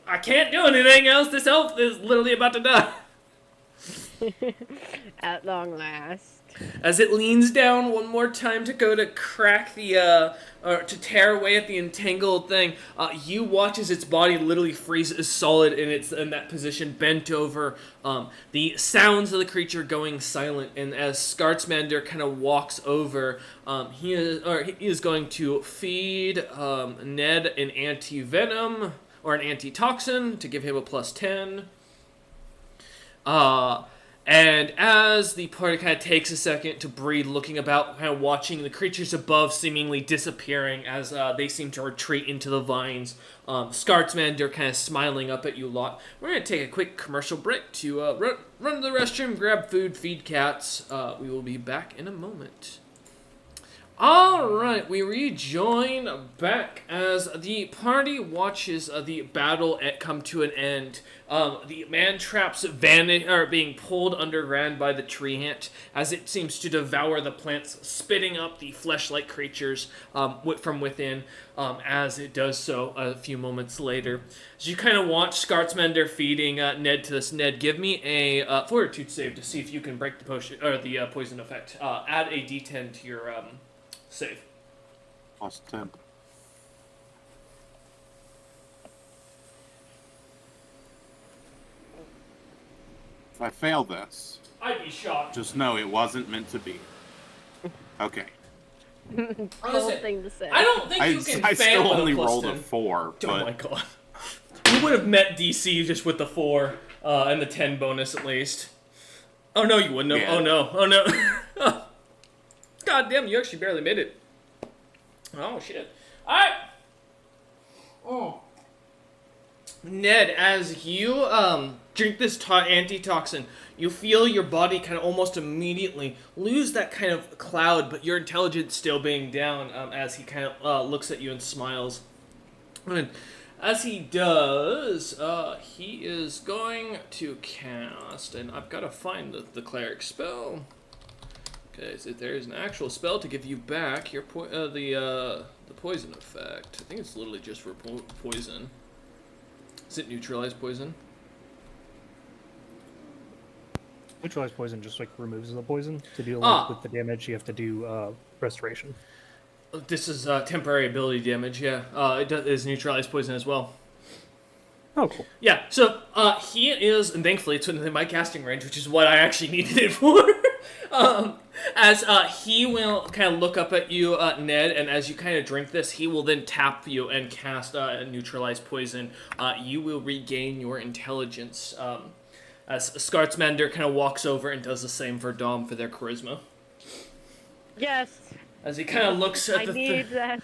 I can't do anything else. This elf is literally about to die. At long last. As it leans down one more time to go to crack or to tear away at the entangled thing, you watch as its body literally freezes solid in that position, bent over. The sounds of the creature going silent, and as Scartsmander kind of walks over, he is going to feed Ned an anti-venom or an antitoxin to give him a +10. And as the party kind of takes a second to breathe, looking about, kind of watching the creatures above seemingly disappearing as they seem to retreat into the vines, Scartsmander kind of smiling up at you lot. We're going to take a quick commercial break to run to the restroom, grab food, feed cats. We will be back in a moment. Alright, we rejoin back as the party watches the battle come to an end. The man traps are being pulled underground by the tree ant as it seems to devour the plants, spitting up the flesh-like creatures from within as it does so a few moments later. As you kind of watch Scartsmander feeding Ned to this, Ned, give me a fortitude save to see if you can break the potion or the poison effect. Add a d10 to your save. +10. If I fail this, I'd be shocked. just know it wasn't meant to be. Okay. Cool thing to say. I don't think you can I fail still with only a +10. rolled a 4, but Oh my god. You would have met DC just with the 4 and the 10 bonus at least. Oh no, you wouldn't have. Yeah. Oh no. Oh no. God damn, you actually barely made it. Oh shit. Alright. Oh. Ned, as you drink this antitoxin, you feel your body kind of almost immediately lose that kind of cloud, but your intelligence still being down as he kind of looks at you and smiles. And as he does, he is going to cast, and I've got to find the cleric spell. Okay, so there is an actual spell to give you back your the poison effect. I think it's literally just for poison. Is it neutralize poison? Neutralize poison just removes the poison. To deal with the damage, you have to do restoration. This is temporary ability damage, yeah. It is neutralize poison as well. Oh, cool. Yeah, so he is, and thankfully it's within my casting range, which is what I actually needed it for. As he will kind of look up at you, Ned, and as you kind of drink this, he will then tap you and cast neutralize poison. You will regain your intelligence. As Scartsmander kind of walks over and does the same for Dom for their charisma. Yes. As he kind of looks at I need that.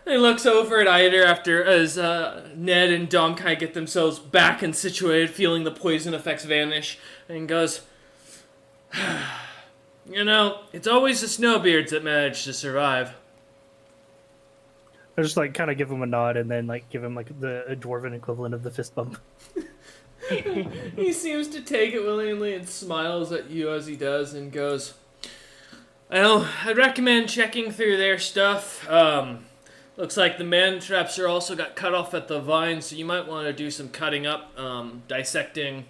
He looks over at Eider as Ned and Dom kind of get themselves back and situated, feeling the poison effects vanish, and goes, you know, it's always the Snowbeards that manage to survive. I just kind of give him a nod and then give him the dwarven equivalent of the fist bump. He seems to take it willingly and smiles at you as he does and goes, well, I'd recommend checking through their stuff. Looks like the man traps are also got cut off at the vine, so you might want to do some cutting up, dissecting,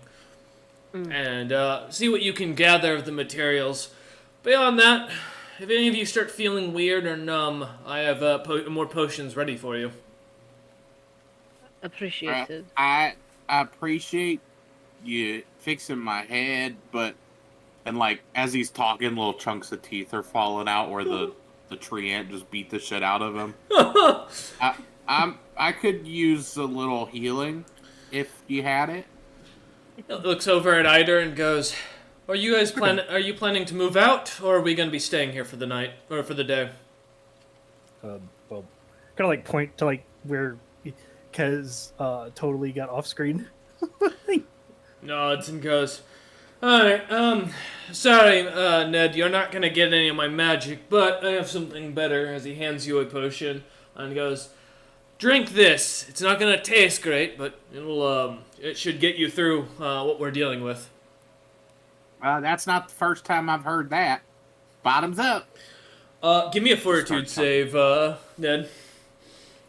and see what you can gather of the materials. Beyond that, if any of you start feeling weird or numb, I have more potions ready for you. Appreciated. I appreciate you fixing my head, and as he's talking, little chunks of teeth are falling out where the tree ant just beat the shit out of him. I could use a little healing if you had it. It looks over at Eider and goes, Are you guys Are you planning to move out, or are we going to be staying here for the night or for the day? Well, kind of like point to like where Kez totally got off screen. Nods and goes, Alright, sorry, Ned, you're not gonna get any of my magic, but I have something better, as he hands you a potion, and goes, drink this. It's not gonna taste great, but it should get you through, what we're dealing with. That's not the first time I've heard that. Bottoms up. Give me a fortitude save, Ned.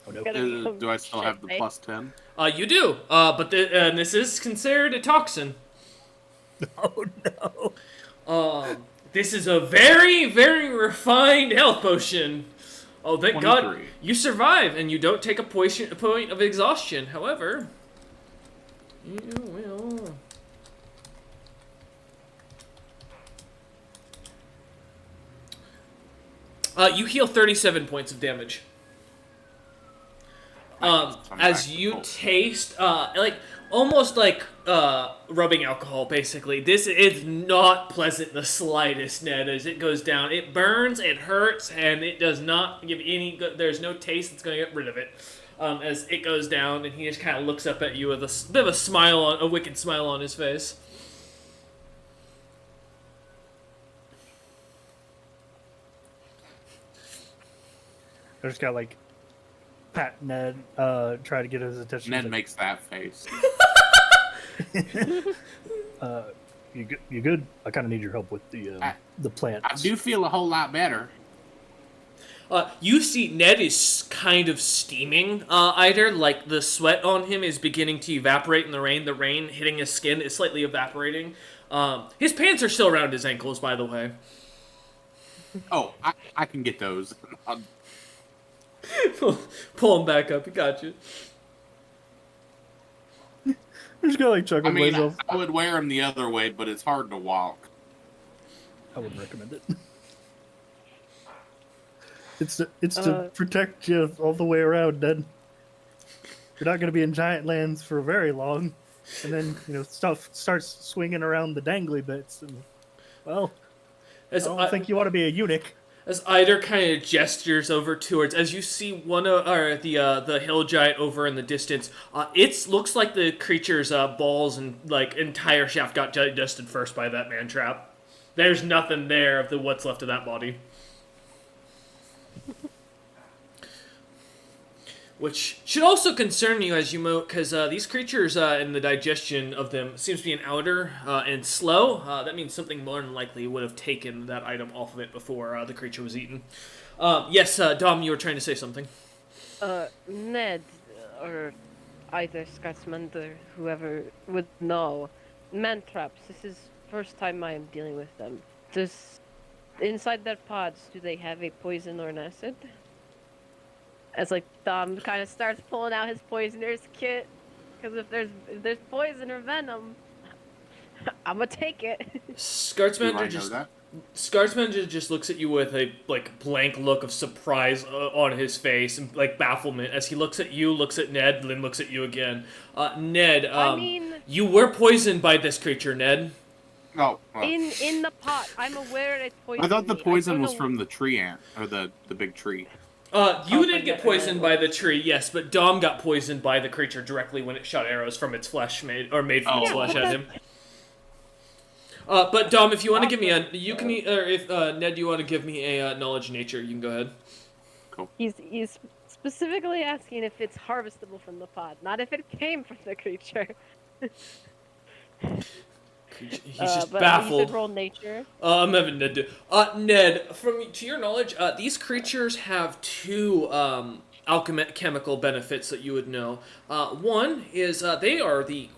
Oh, no. Do I still have the plus 10? You do, but this is considered a toxin. Oh no. This is a very, very refined health potion. Oh, thank 23. God you survive, and you don't take a point of exhaustion. However, you will... you heal 37 points of damage. As you taste, almost like rubbing alcohol, basically. This is not pleasant the slightest, Ned, as it goes down. It burns, it hurts, and it does not give any there's no taste that's going to get rid of it. As it goes down, and he just kind of looks up at you with a bit of a wicked smile on his face. I just got like pat Ned, try to get his attention. Ned makes that face. You good? I kind of need your help with the plants. I do feel a whole lot better. You see Ned is kind of steaming, Eider, like the sweat on him is beginning to evaporate in the rain. The rain hitting his skin is slightly evaporating. His pants are still around his ankles, by the way. Oh, I can get those. Pull him back up, he got you. I'm just gonna like chuckle myself. I would wear them the other way, but it's hard to walk. I wouldn't recommend it. It's to protect you all the way around, Ned. You're not gonna be in giant lands for very long, and then stuff starts swinging around the dangly bits, and well, I don't think you want to be a eunuch. As Eider kind of gestures over towards, as you see the hill giant over in the distance, it looks like the creature's balls and like entire shaft got digested first by that man trap. There's nothing there of what's left of that body. Which should also concern you as you move, because these creatures and the digestion of them seems to be an outer and slow. That means something more than likely would have taken that item off of it before the creature was eaten. Yes, Dom, you were trying to say something. Ned, or either Scotsman or whoever would know, man traps. This is first time I am dealing with them. Inside their pods, do they have a poison or an acid? As like Dom kind of starts pulling out his poisoner's kit, because if there's poison or venom, I'm gonna take it. Scartsman just looks at you with a blank look of surprise on his face and bafflement as he looks at you, looks at Ned, then looks at you again. Ned, you were poisoned by this creature, Ned. Oh, in the pot. I'm aware it poisoned. I thought the poison was from the tree ant or the big tree. You didn't get poisoned by the tree, yes, but Dom got poisoned by the creature directly when it shot arrows from its flesh made from its flesh at him. But Dom, if you want to give me Ned, you want to give me a knowledge nature, you can go ahead. Cool. He's specifically asking if it's harvestable from the pod, not if it came from the creature. He's just baffled. You should roll nature. I'm having Ned do. Ned, to your knowledge, these creatures have two alchemical benefits that you would know. One is they are the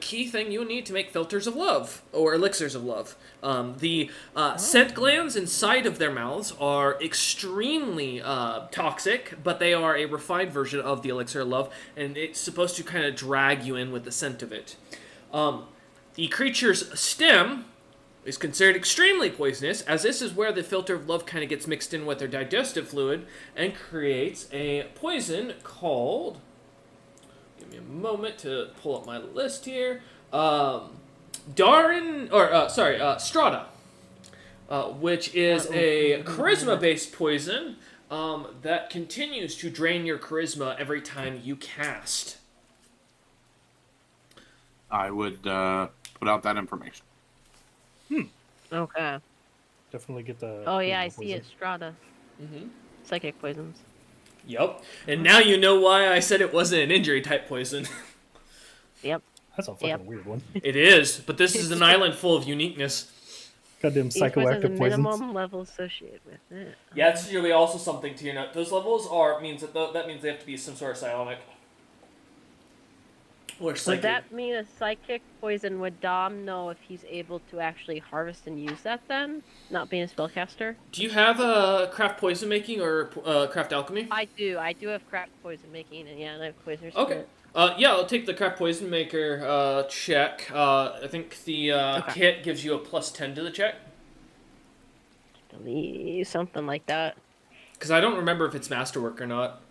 key thing you need to make filters of love or elixirs of love. The scent glands inside of their mouths are extremely toxic, but they are a refined version of the elixir of love, and it's supposed to kind of drag you in with the scent of it. The creature's stem is considered extremely poisonous, as this is where the filter of love kind of gets mixed in with their digestive fluid and creates a poison called... Give me a moment to pull up my list here. Strata, which is a charisma-based poison that continues to drain your charisma every time you cast. I would put out that information. Okay. Definitely get the. Oh yeah, I see it. Strata. Mm-hmm. Psychic poisons. Yep. And now you know why I said it wasn't an injury-type poison. Yep. That's a fucking weird one. It is, but this is an island full of uniqueness. Goddamn psychoactive poisons. Minimum level associated with it. Yeah, it's usually also something to your note. Those levels means they have to be some sort of psionic. Or psychic. Would that mean a psychic poison? Would Dom know if he's able to actually harvest and use that then? Not being a spellcaster? Do you have craft poison making or craft alchemy? I do. I do have craft poison making, and yeah, and I have poisoner's Okay. spirit. Yeah, I'll take the craft poison maker check. I think the kit gives you a +10 to the check. I believe something like that. Because I don't remember if it's masterwork or not.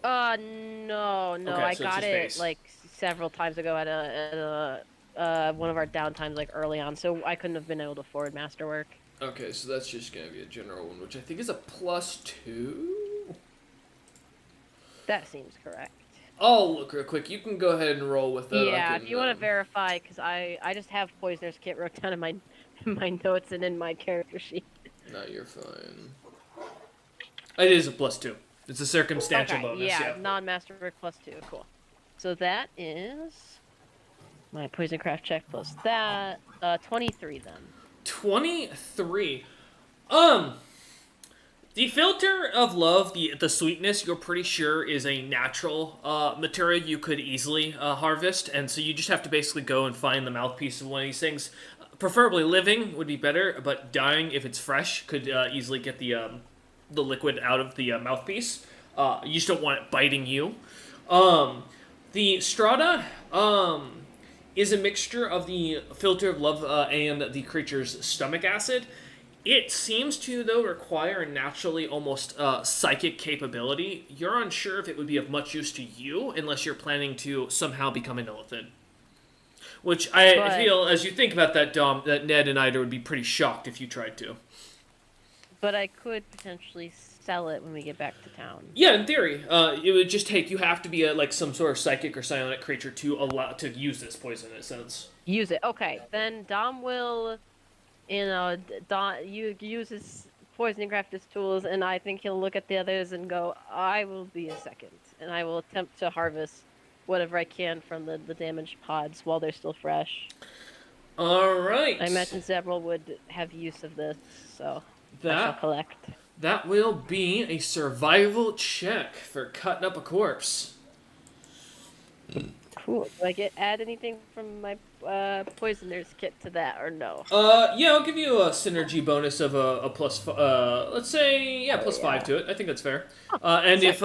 No. Okay, I so it's got just it base. like several times ago at one of our downtimes, like early on, so I couldn't have been able to afford masterwork. Okay, so that's just gonna be a general one, which I think is a +2. That seems correct. I'll look real quick. You can go ahead and roll with that. Yeah, if you want to verify, because I just have poisoner's kit wrote down in my notes and in my character sheet. No, you're fine. It is a +2. It's a circumstantial bonus. Yeah, non-masterwork +2. Cool. So that is my poison craft check plus that. 23 then. 23. The filter of love, the sweetness, you're pretty sure is a natural material you could easily harvest, and so you just have to basically go and find the mouthpiece of one of these things. Preferably living would be better, but dying, if it's fresh, could easily get the liquid out of the mouthpiece. You just don't want it biting you. The strata is a mixture of the filter of love and the creature's stomach acid. It seems to, though, require naturally almost psychic capability. You're unsure if it would be of much use to you unless you're planning to somehow become an illithid. Which I feel, as you think about that, Dom, that Ned and Ida would be pretty shocked if you tried to. But I could potentially sell it when we get back to town. Yeah, in theory. It would just take, you have to be like some sort of psychic or psionic creature to use this poison, in a sense. Use it. Okay, then Dom will... you use his poisoning craft as tools, and I think he'll look at the others and go, I will be a second, and I will attempt to harvest whatever I can from the damaged pods while they're still fresh. Alright. I imagine Zebril would have use of this, so I shall collect. That will be a survival check for cutting up a corpse. Cool. Do I add anything from my poisoner's kit to that, or no? Yeah, I'll give you a synergy bonus of a plus. Let's say +5 to it. I think that's fair. And if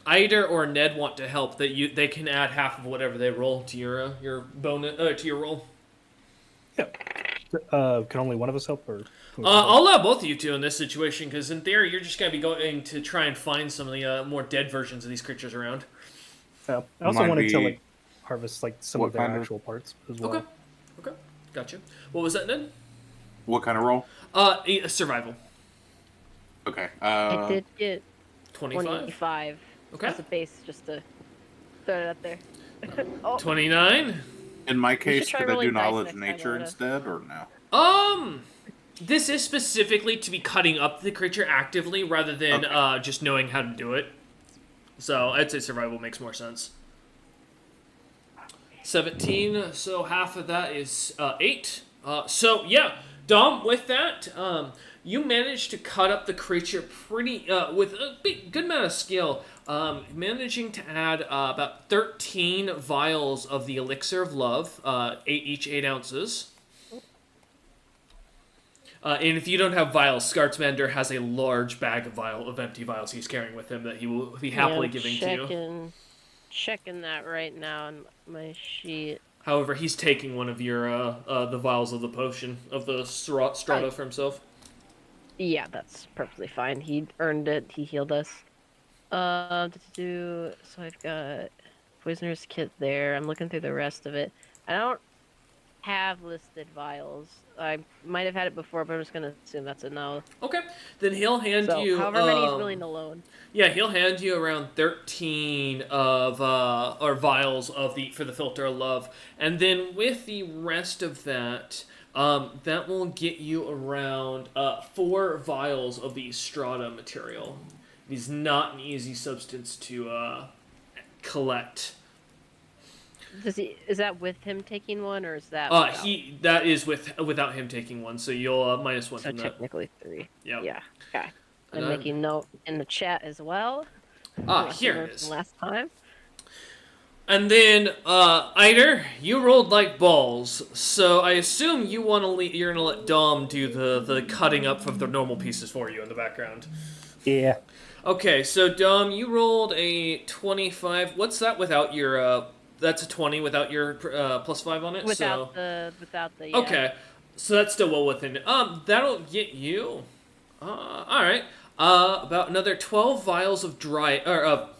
Ida or Ned want to help, they can add half of whatever they roll to your bonus to your roll. Yeah. Can only one of us help, or? I'll allow both of you two in this situation, because in theory you're just gonna be going to try and find some of the more dead versions of these creatures around. I also wanted to harvest some of their actual parts as well. Okay, gotcha. What was that, Ned? What kind of roll? Survival. Okay. I did get 25. Okay. As a base, just to throw it out there. 29. In my case, try could I do rolling dice knowledge next time, nature Oda. instead, or no? This is specifically to be cutting up the creature actively rather than just knowing how to do it. So I'd say survival makes more sense. 17, so half of that is 8. So yeah, Dom, with that, you managed to cut up the creature pretty with a good amount of skill, managing to add about 13 vials of the elixir of love, each 8 ounces. And if you don't have vials, Skartsmander has a large bag of empty vials he's carrying with him that he will be happily giving to you. Checking that right now on my sheet. However, he's taking one of your the vials of the potion of the strata for himself. Yeah, that's perfectly fine. He earned it. He healed us. So I've got poisoner's kit there. I'm looking through the rest of it. I don't have listed vials. I might have had it before, but I'm just gonna assume that's a no. Okay, then he'll hand you however many he's willing to loan. Yeah, he'll hand you around 13 of or vials of for the filter of love, and then with the rest of that, that will get you around 4 vials of the strata material. It is not an easy substance to collect. Is that with him taking one, or is that? That is without him taking one, so you'll minus 1 from that. So technically 3. Yep. Yeah. Okay. I'm making note in the chat as well. Here it is. Last time. And then, Eider, you rolled like balls, so I assume you're gonna let Dom do the cutting up of the normal pieces for you in the background. Yeah. Okay, so Dom, you rolled a 25. What's that without your? That's a 20 without your +5 on it. Without the. Yeah. Okay, so that's still well within it. That'll get you. All right. About another 12 vials of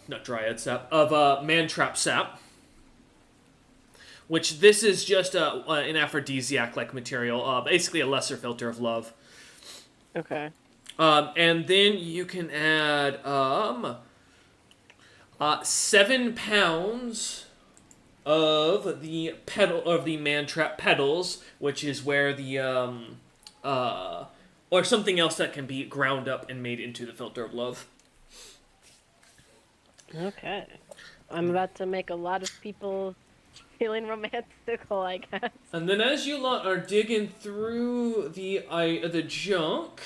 not dryad sap, of mantrap sap. Which this is just an aphrodisiac-like material, basically a lesser filter of love. Okay. And then you can add 7 pounds of the mantrap petals, which is where the or something else that can be ground up and made into the filter of love. Okay. I'm about to make a lot of people feeling romantical, I guess. And then as you lot are digging through the junk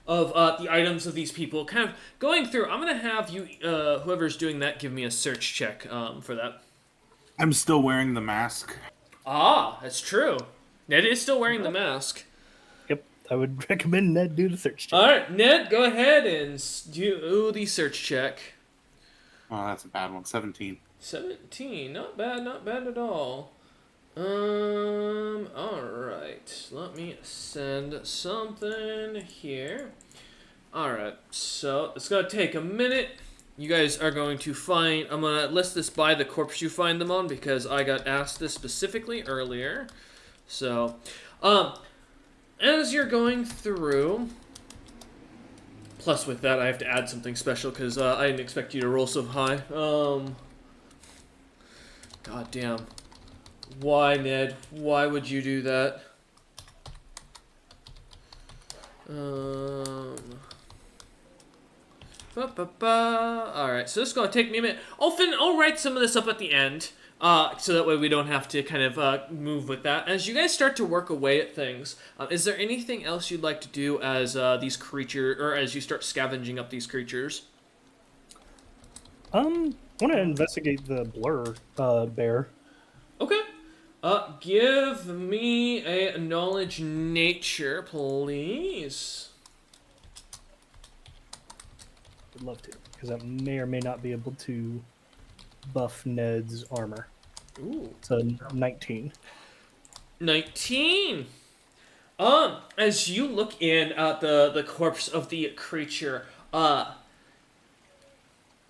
of the items of these people, kind of going through, I'm going to have you, whoever's doing that, give me a search check for that. I'm still wearing the mask. Ah, that's true. Ned is still wearing the mask. Yep, I would recommend Ned do the search check. All right, Ned, go ahead and do the search check. Oh, that's a bad one. 17. 17, not bad at all. Alright, let me send something here. Alright, so it's gonna take a minute. You guys are going to find, I'm gonna list this by the corpse you find them on because I got asked this specifically earlier. So, as you're going through, plus with that I have to add something special because I didn't expect you to roll so high. God damn. Why, Ned? Why would you do that? Alright, so this is going to take me a minute. I'll write some of this up at the end, so that way we don't have to kind of move with that. As you guys start to work away at things, is there anything else you'd like to do as these creatures, or as you start scavenging up these creatures? I want to investigate the blur bear. Okay. Give me a knowledge nature, please. Would love to, because that may or may not be able to buff Ned's armor. Ooh. It's a 19. 19. As you look in at the corpse of the creature,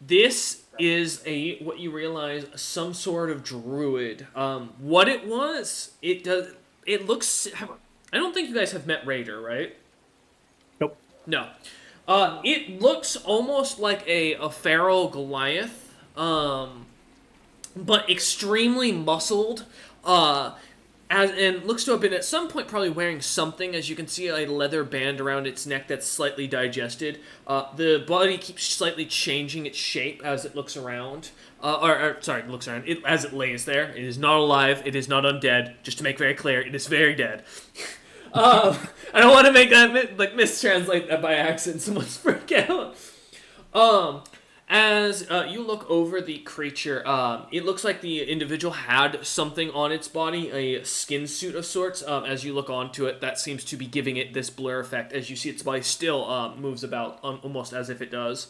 this is what you realize, some sort of druid. What it was, it looks, I don't think you guys have met Raider, right? Nope. No. It looks almost like a feral Goliath, but extremely muscled, and looks to have been at some point probably wearing something. As you can see, a leather band around its neck that's slightly digested. The body keeps slightly changing its shape as it looks around. Looks around. As it lays there. It is not alive. It is not undead. Just to make very clear, it is very dead. I don't want to make that mistranslate that by accident. Someone's freak out. As you look over the creature, it looks like the individual had something on its body, a skin suit of sorts. As you look onto it, that seems to be giving it this blur effect. As you see, its body still moves about almost as if it does.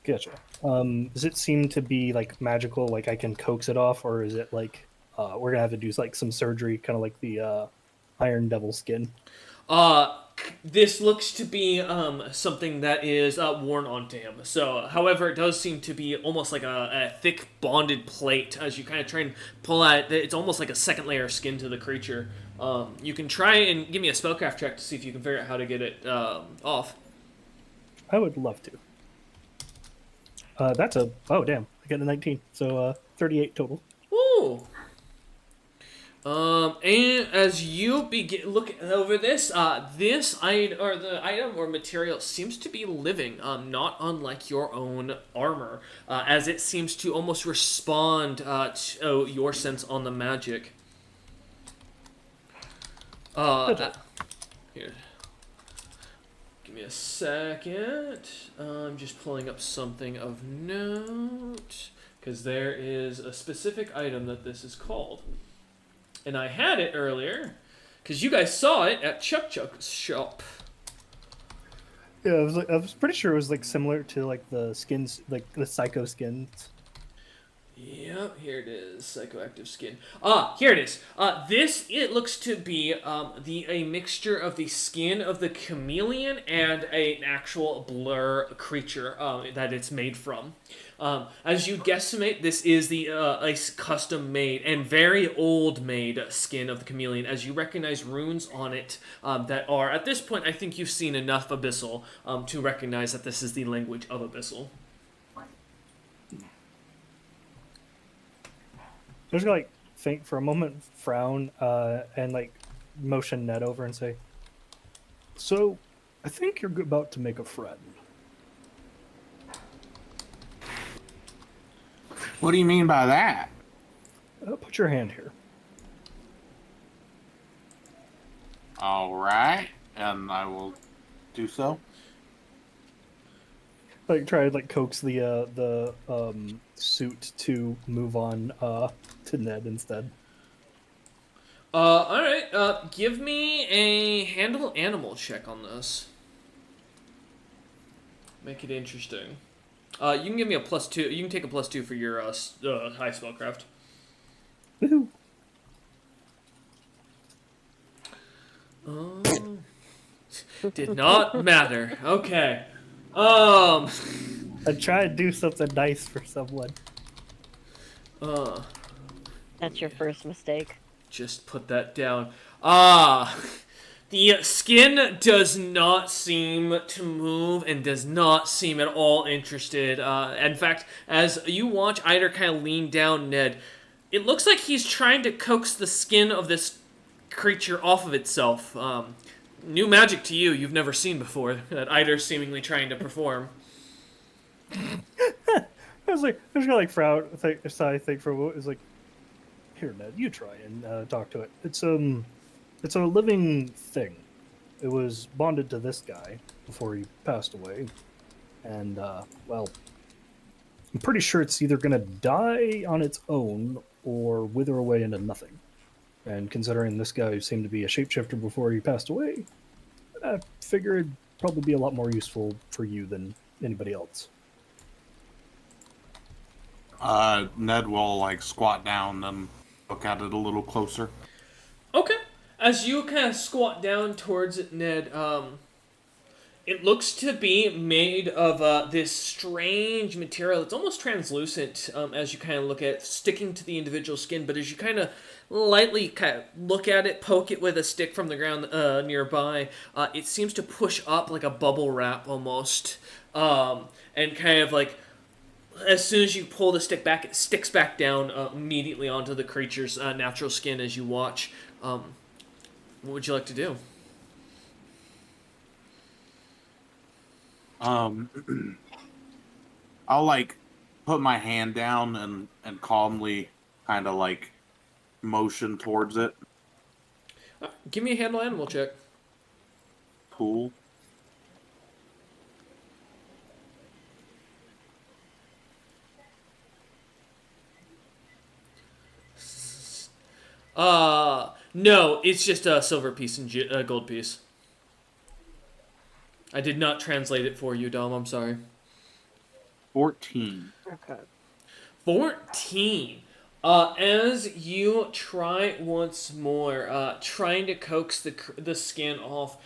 Gotcha. Does it seem to be like magical? Like I can coax it off, or is it like we're gonna have to do like some surgery, kind of like the Iron Devil skin? This looks to be something that is worn onto him. So, however, it does seem to be almost like a thick bonded plate as you kind of try and pull out. It's almost like a second layer of skin to the creature. You can try and give me a spellcraft check to see if you can figure out how to get it off. I would love to. That's a damn! I got a 19, so 38 total. Ooh. And as you begin looking over this, this item or the item or material seems to be living, not unlike your own armor, as it seems to almost respond to your sense on the magic. Here. Give me a second. I'm just pulling up something of note, because there is a specific item that this is called. And I had it earlier, because you guys saw it at Chuck Chuck's shop. Yeah, I was pretty sure it was like similar to like the skins, like the psycho skins. Yep, here it is, psychoactive skin. Here it is. It looks to be a mixture of the skin of the chameleon and an actual blur creature that it's made from. As you guesstimate, this is a custom made and very old made skin of the chameleon, as you recognize runes on it that are, at this point, I think you've seen enough Abyssal to recognize that this is the language of Abyssal. I'm just gonna like think for a moment, frown, and like motion Ned over and say, "So, I think you're about to make a friend." What do you mean by that? Put your hand here. All right, and I will do so. Like try to like coax the suit to move on to Ned instead. All right. Give me a handle animal check on this. Make it interesting. You can give me a +2. You can take a +2 for your high spellcraft. Woohoo! Did not matter. Okay. I try to do something nice for someone. That's your first mistake. Just put that down. The skin does not seem to move and does not seem at all interested. In fact, as you watch Eider kind of lean down Ned, it looks like he's trying to coax the skin of this creature off of itself. New magic to you you've never seen before, that Eider's seemingly trying to perform. I was gonna like frown, think for a moment. It's like, here, Ned, you try and talk to it. It's a living thing. It was bonded to this guy before he passed away, and well, I'm pretty sure it's either gonna die on its own or wither away into nothing. And considering this guy seemed to be a shapeshifter before he passed away, I figure it'd probably be a lot more useful for you than anybody else. Ned will like squat down and look at it a little closer. Okay. As you kind of squat down towards it, Ned, it looks to be made of this strange material. It's almost translucent as you kind of look at it, sticking to the individual skin. But as you kind of lightly kind of look at it, poke it with a stick from the ground nearby, it seems to push up like a bubble wrap almost. And kind of like, as soon as you pull the stick back, it sticks back down immediately onto the creature's natural skin as you watch. What would you like to do? I'll like put my hand down and calmly kind of like motion towards it. Give me a handle animal check. Cool. No, it's just a silver piece and a gold piece. I did not translate it for you, Dom. I'm sorry. 14. Okay. 14. As you try once more, trying to coax the skin off,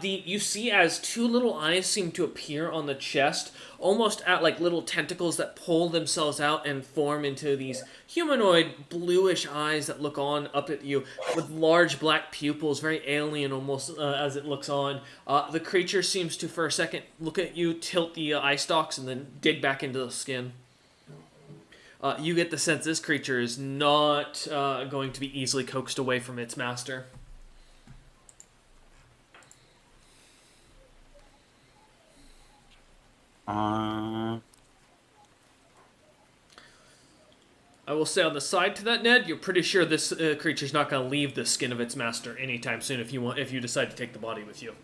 you see as two little eyes seem to appear on the chest, almost at like little tentacles that pull themselves out and form into these humanoid bluish eyes that look on up at you with large black pupils, very alien almost as it looks on. The creature seems to for a second look at you, tilt the eye stalks, and then dig back into the skin. You get the sense this creature is not going to be easily coaxed away from its master. I will say on the side to that, Ned, you're pretty sure this creature's not going to leave the skin of its master anytime soon if you decide to take the body with you.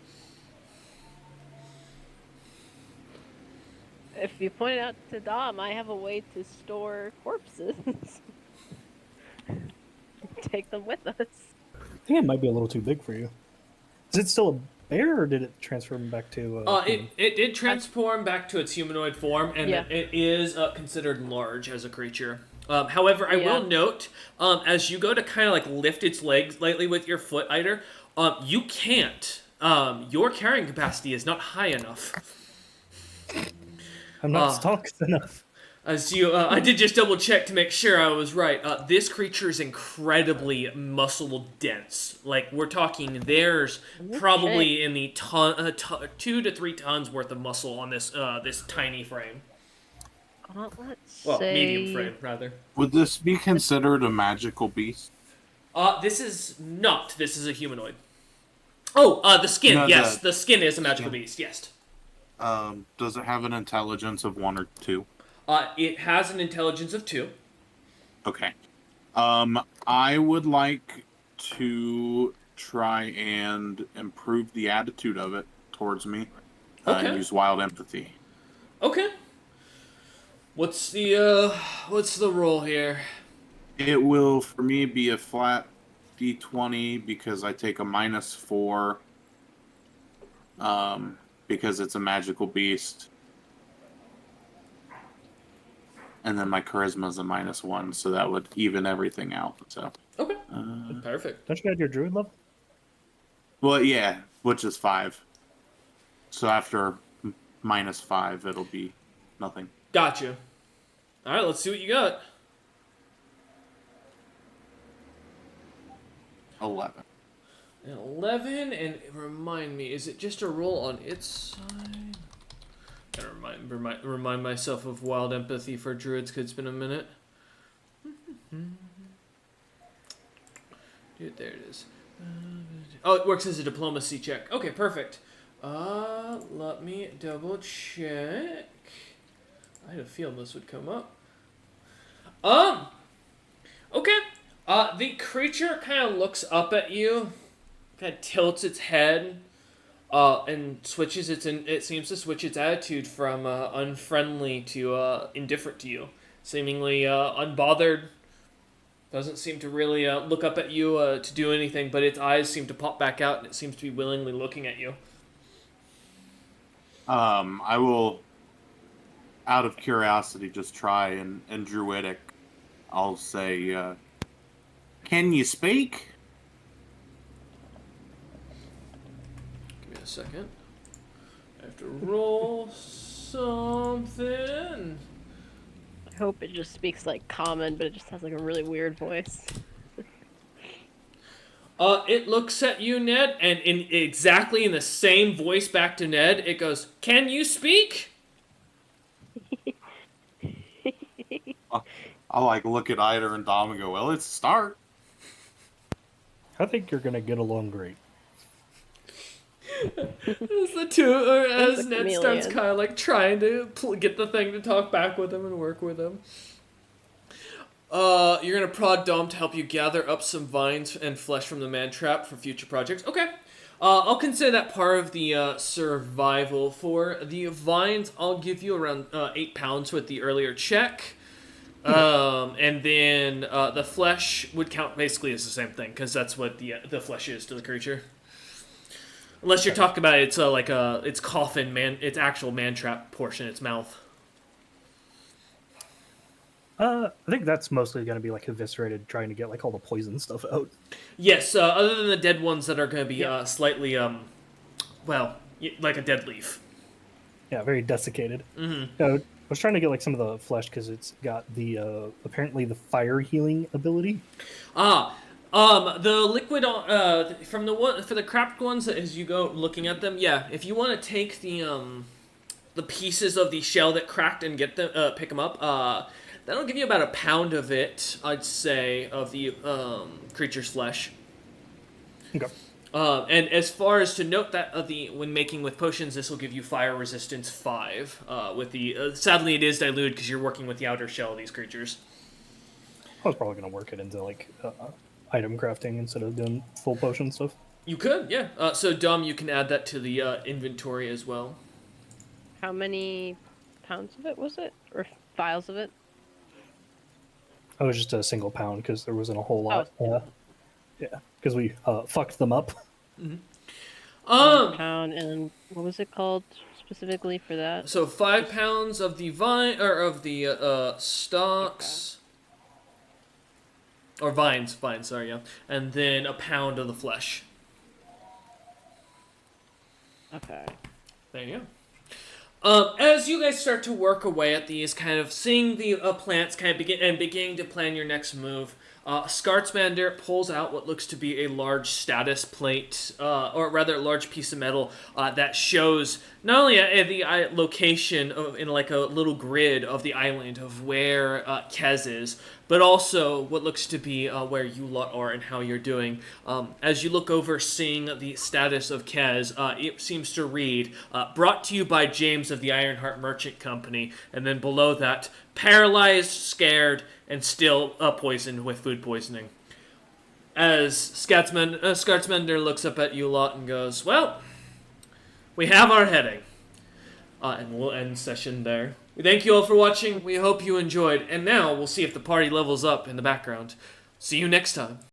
If you point it out to Dom, I have a way to store corpses. Take them with us. I think it might be a little too big for you. Is it still a bear, or did it transform back to... It did transform back to its humanoid form, and it is considered large as a creature. However, I will note, as you go to kind of like lift its legs lightly with your foot, Eider, you can't. Your carrying capacity is not high enough. I'm not stalked enough. As you, I did just double check to make sure I was right. This creature is incredibly muscle dense. Like we're talking, there's probably in the 2 to 3 tons worth of muscle on this this tiny frame. Medium frame rather. Would this be considered a magical beast? This is not. This is a humanoid. Oh, the skin. No, yes, the skin is a magical beast. Yes. Does it have an intelligence of 1 or 2? It has an intelligence of 2. Okay. I would like to try and improve the attitude of it towards me. And use wild empathy. Okay. What's the roll here? It will, for me, be a flat D20 because I take a -4. Because it's a magical beast. And then my charisma is a -1, so that would even everything out. So okay, perfect. Don't you add your druid level? Well, yeah, which is 5. So after -5, it'll be nothing. Gotcha. All right, let's see what you got. 11. 11, and remind me, is it just a roll on its side? Gotta remind myself of wild empathy for druids, because it's been a minute. Dude, there it is. Oh, it works as a diplomacy check. Okay, perfect. Let me double check. I had a feeling this would come up. Okay. The creature kind of looks up at you, kind of tilts its head, and switches it seems to switch its attitude from unfriendly to indifferent to you, seemingly unbothered. Doesn't seem to really look up at you to do anything, but its eyes seem to pop back out, and it seems to be willingly looking at you. I will, out of curiosity, just try and druidic. I'll say, can you speak? Give me a second. I have to roll something. I hope it just speaks like common, but it just has like a really weird voice. It looks at you, Ned, and exactly in the same voice back to Ned, it goes, "Can you speak?" I'll like look at Eider and Dom and go, "Well, it's a start." I think you're gonna get along great. As the two, or as Ned starts kind of like trying to get the thing to talk back with him and work with him. You're gonna prod Dom to help you gather up some vines and flesh from the man trap for future projects. Okay. I'll consider that part of the survival. For the vines, I'll give you around 8 pounds with the earlier check. And then the flesh would count basically as the same thing, because that's what the flesh is to the creature. Unless you're talking about its coffin man, its actual man trap portion, its mouth. I think that's mostly going to be like eviscerated, trying to get like all the poison stuff out. Yes, other than the dead ones that are going to be Yeah. slightly, like a dead leaf. Yeah, very desiccated. Mm-hmm. I was trying to get like some of the flesh because it's got the apparently the fire healing ability. The liquid from the one for the cracked ones as you go looking at them. Yeah, if you want to take the pieces of the shell that cracked and get them, pick them up. That'll give you about a pound of it, I'd say, of the creature's flesh. Okay. And as far as to note that when making with potions, this will give you fire resistance 5. With the sadly, it is diluted because you're working with the outer shell of these creatures. I was probably going to work it into like item crafting instead of doing full potion stuff. You could, yeah. So Dom, you can add that to the inventory as well. How many pounds of it was it, or vials of it? Oh, it was just a single pound because there wasn't a whole lot. Oh. Yeah, because we fucked them up. Pound, and what was it called specifically for that? So 5 pounds of the vine or of the stalks. Or vines, sorry, yeah. And then a pound of the flesh. Okay. There you go. As you guys start to work away at these, kind of seeing the plants kind of beginning to plan your next move, Scartsmander pulls out what looks to be a large status plate, or rather a large piece of metal that shows not only the location in like a little grid of the island of where Kez is, but also what looks to be where you lot are and how you're doing. As you look over, seeing the status of Kez, it seems to read, brought to you by James of the Ironheart Merchant Company, and then below that, paralyzed, scared, and still poisoned with food poisoning. As Scartsmender looks up at you lot and goes, well, we have our heading. And we'll end session there. We thank you all for watching. We hope you enjoyed. And now we'll see if the party levels up in the background. See you next time.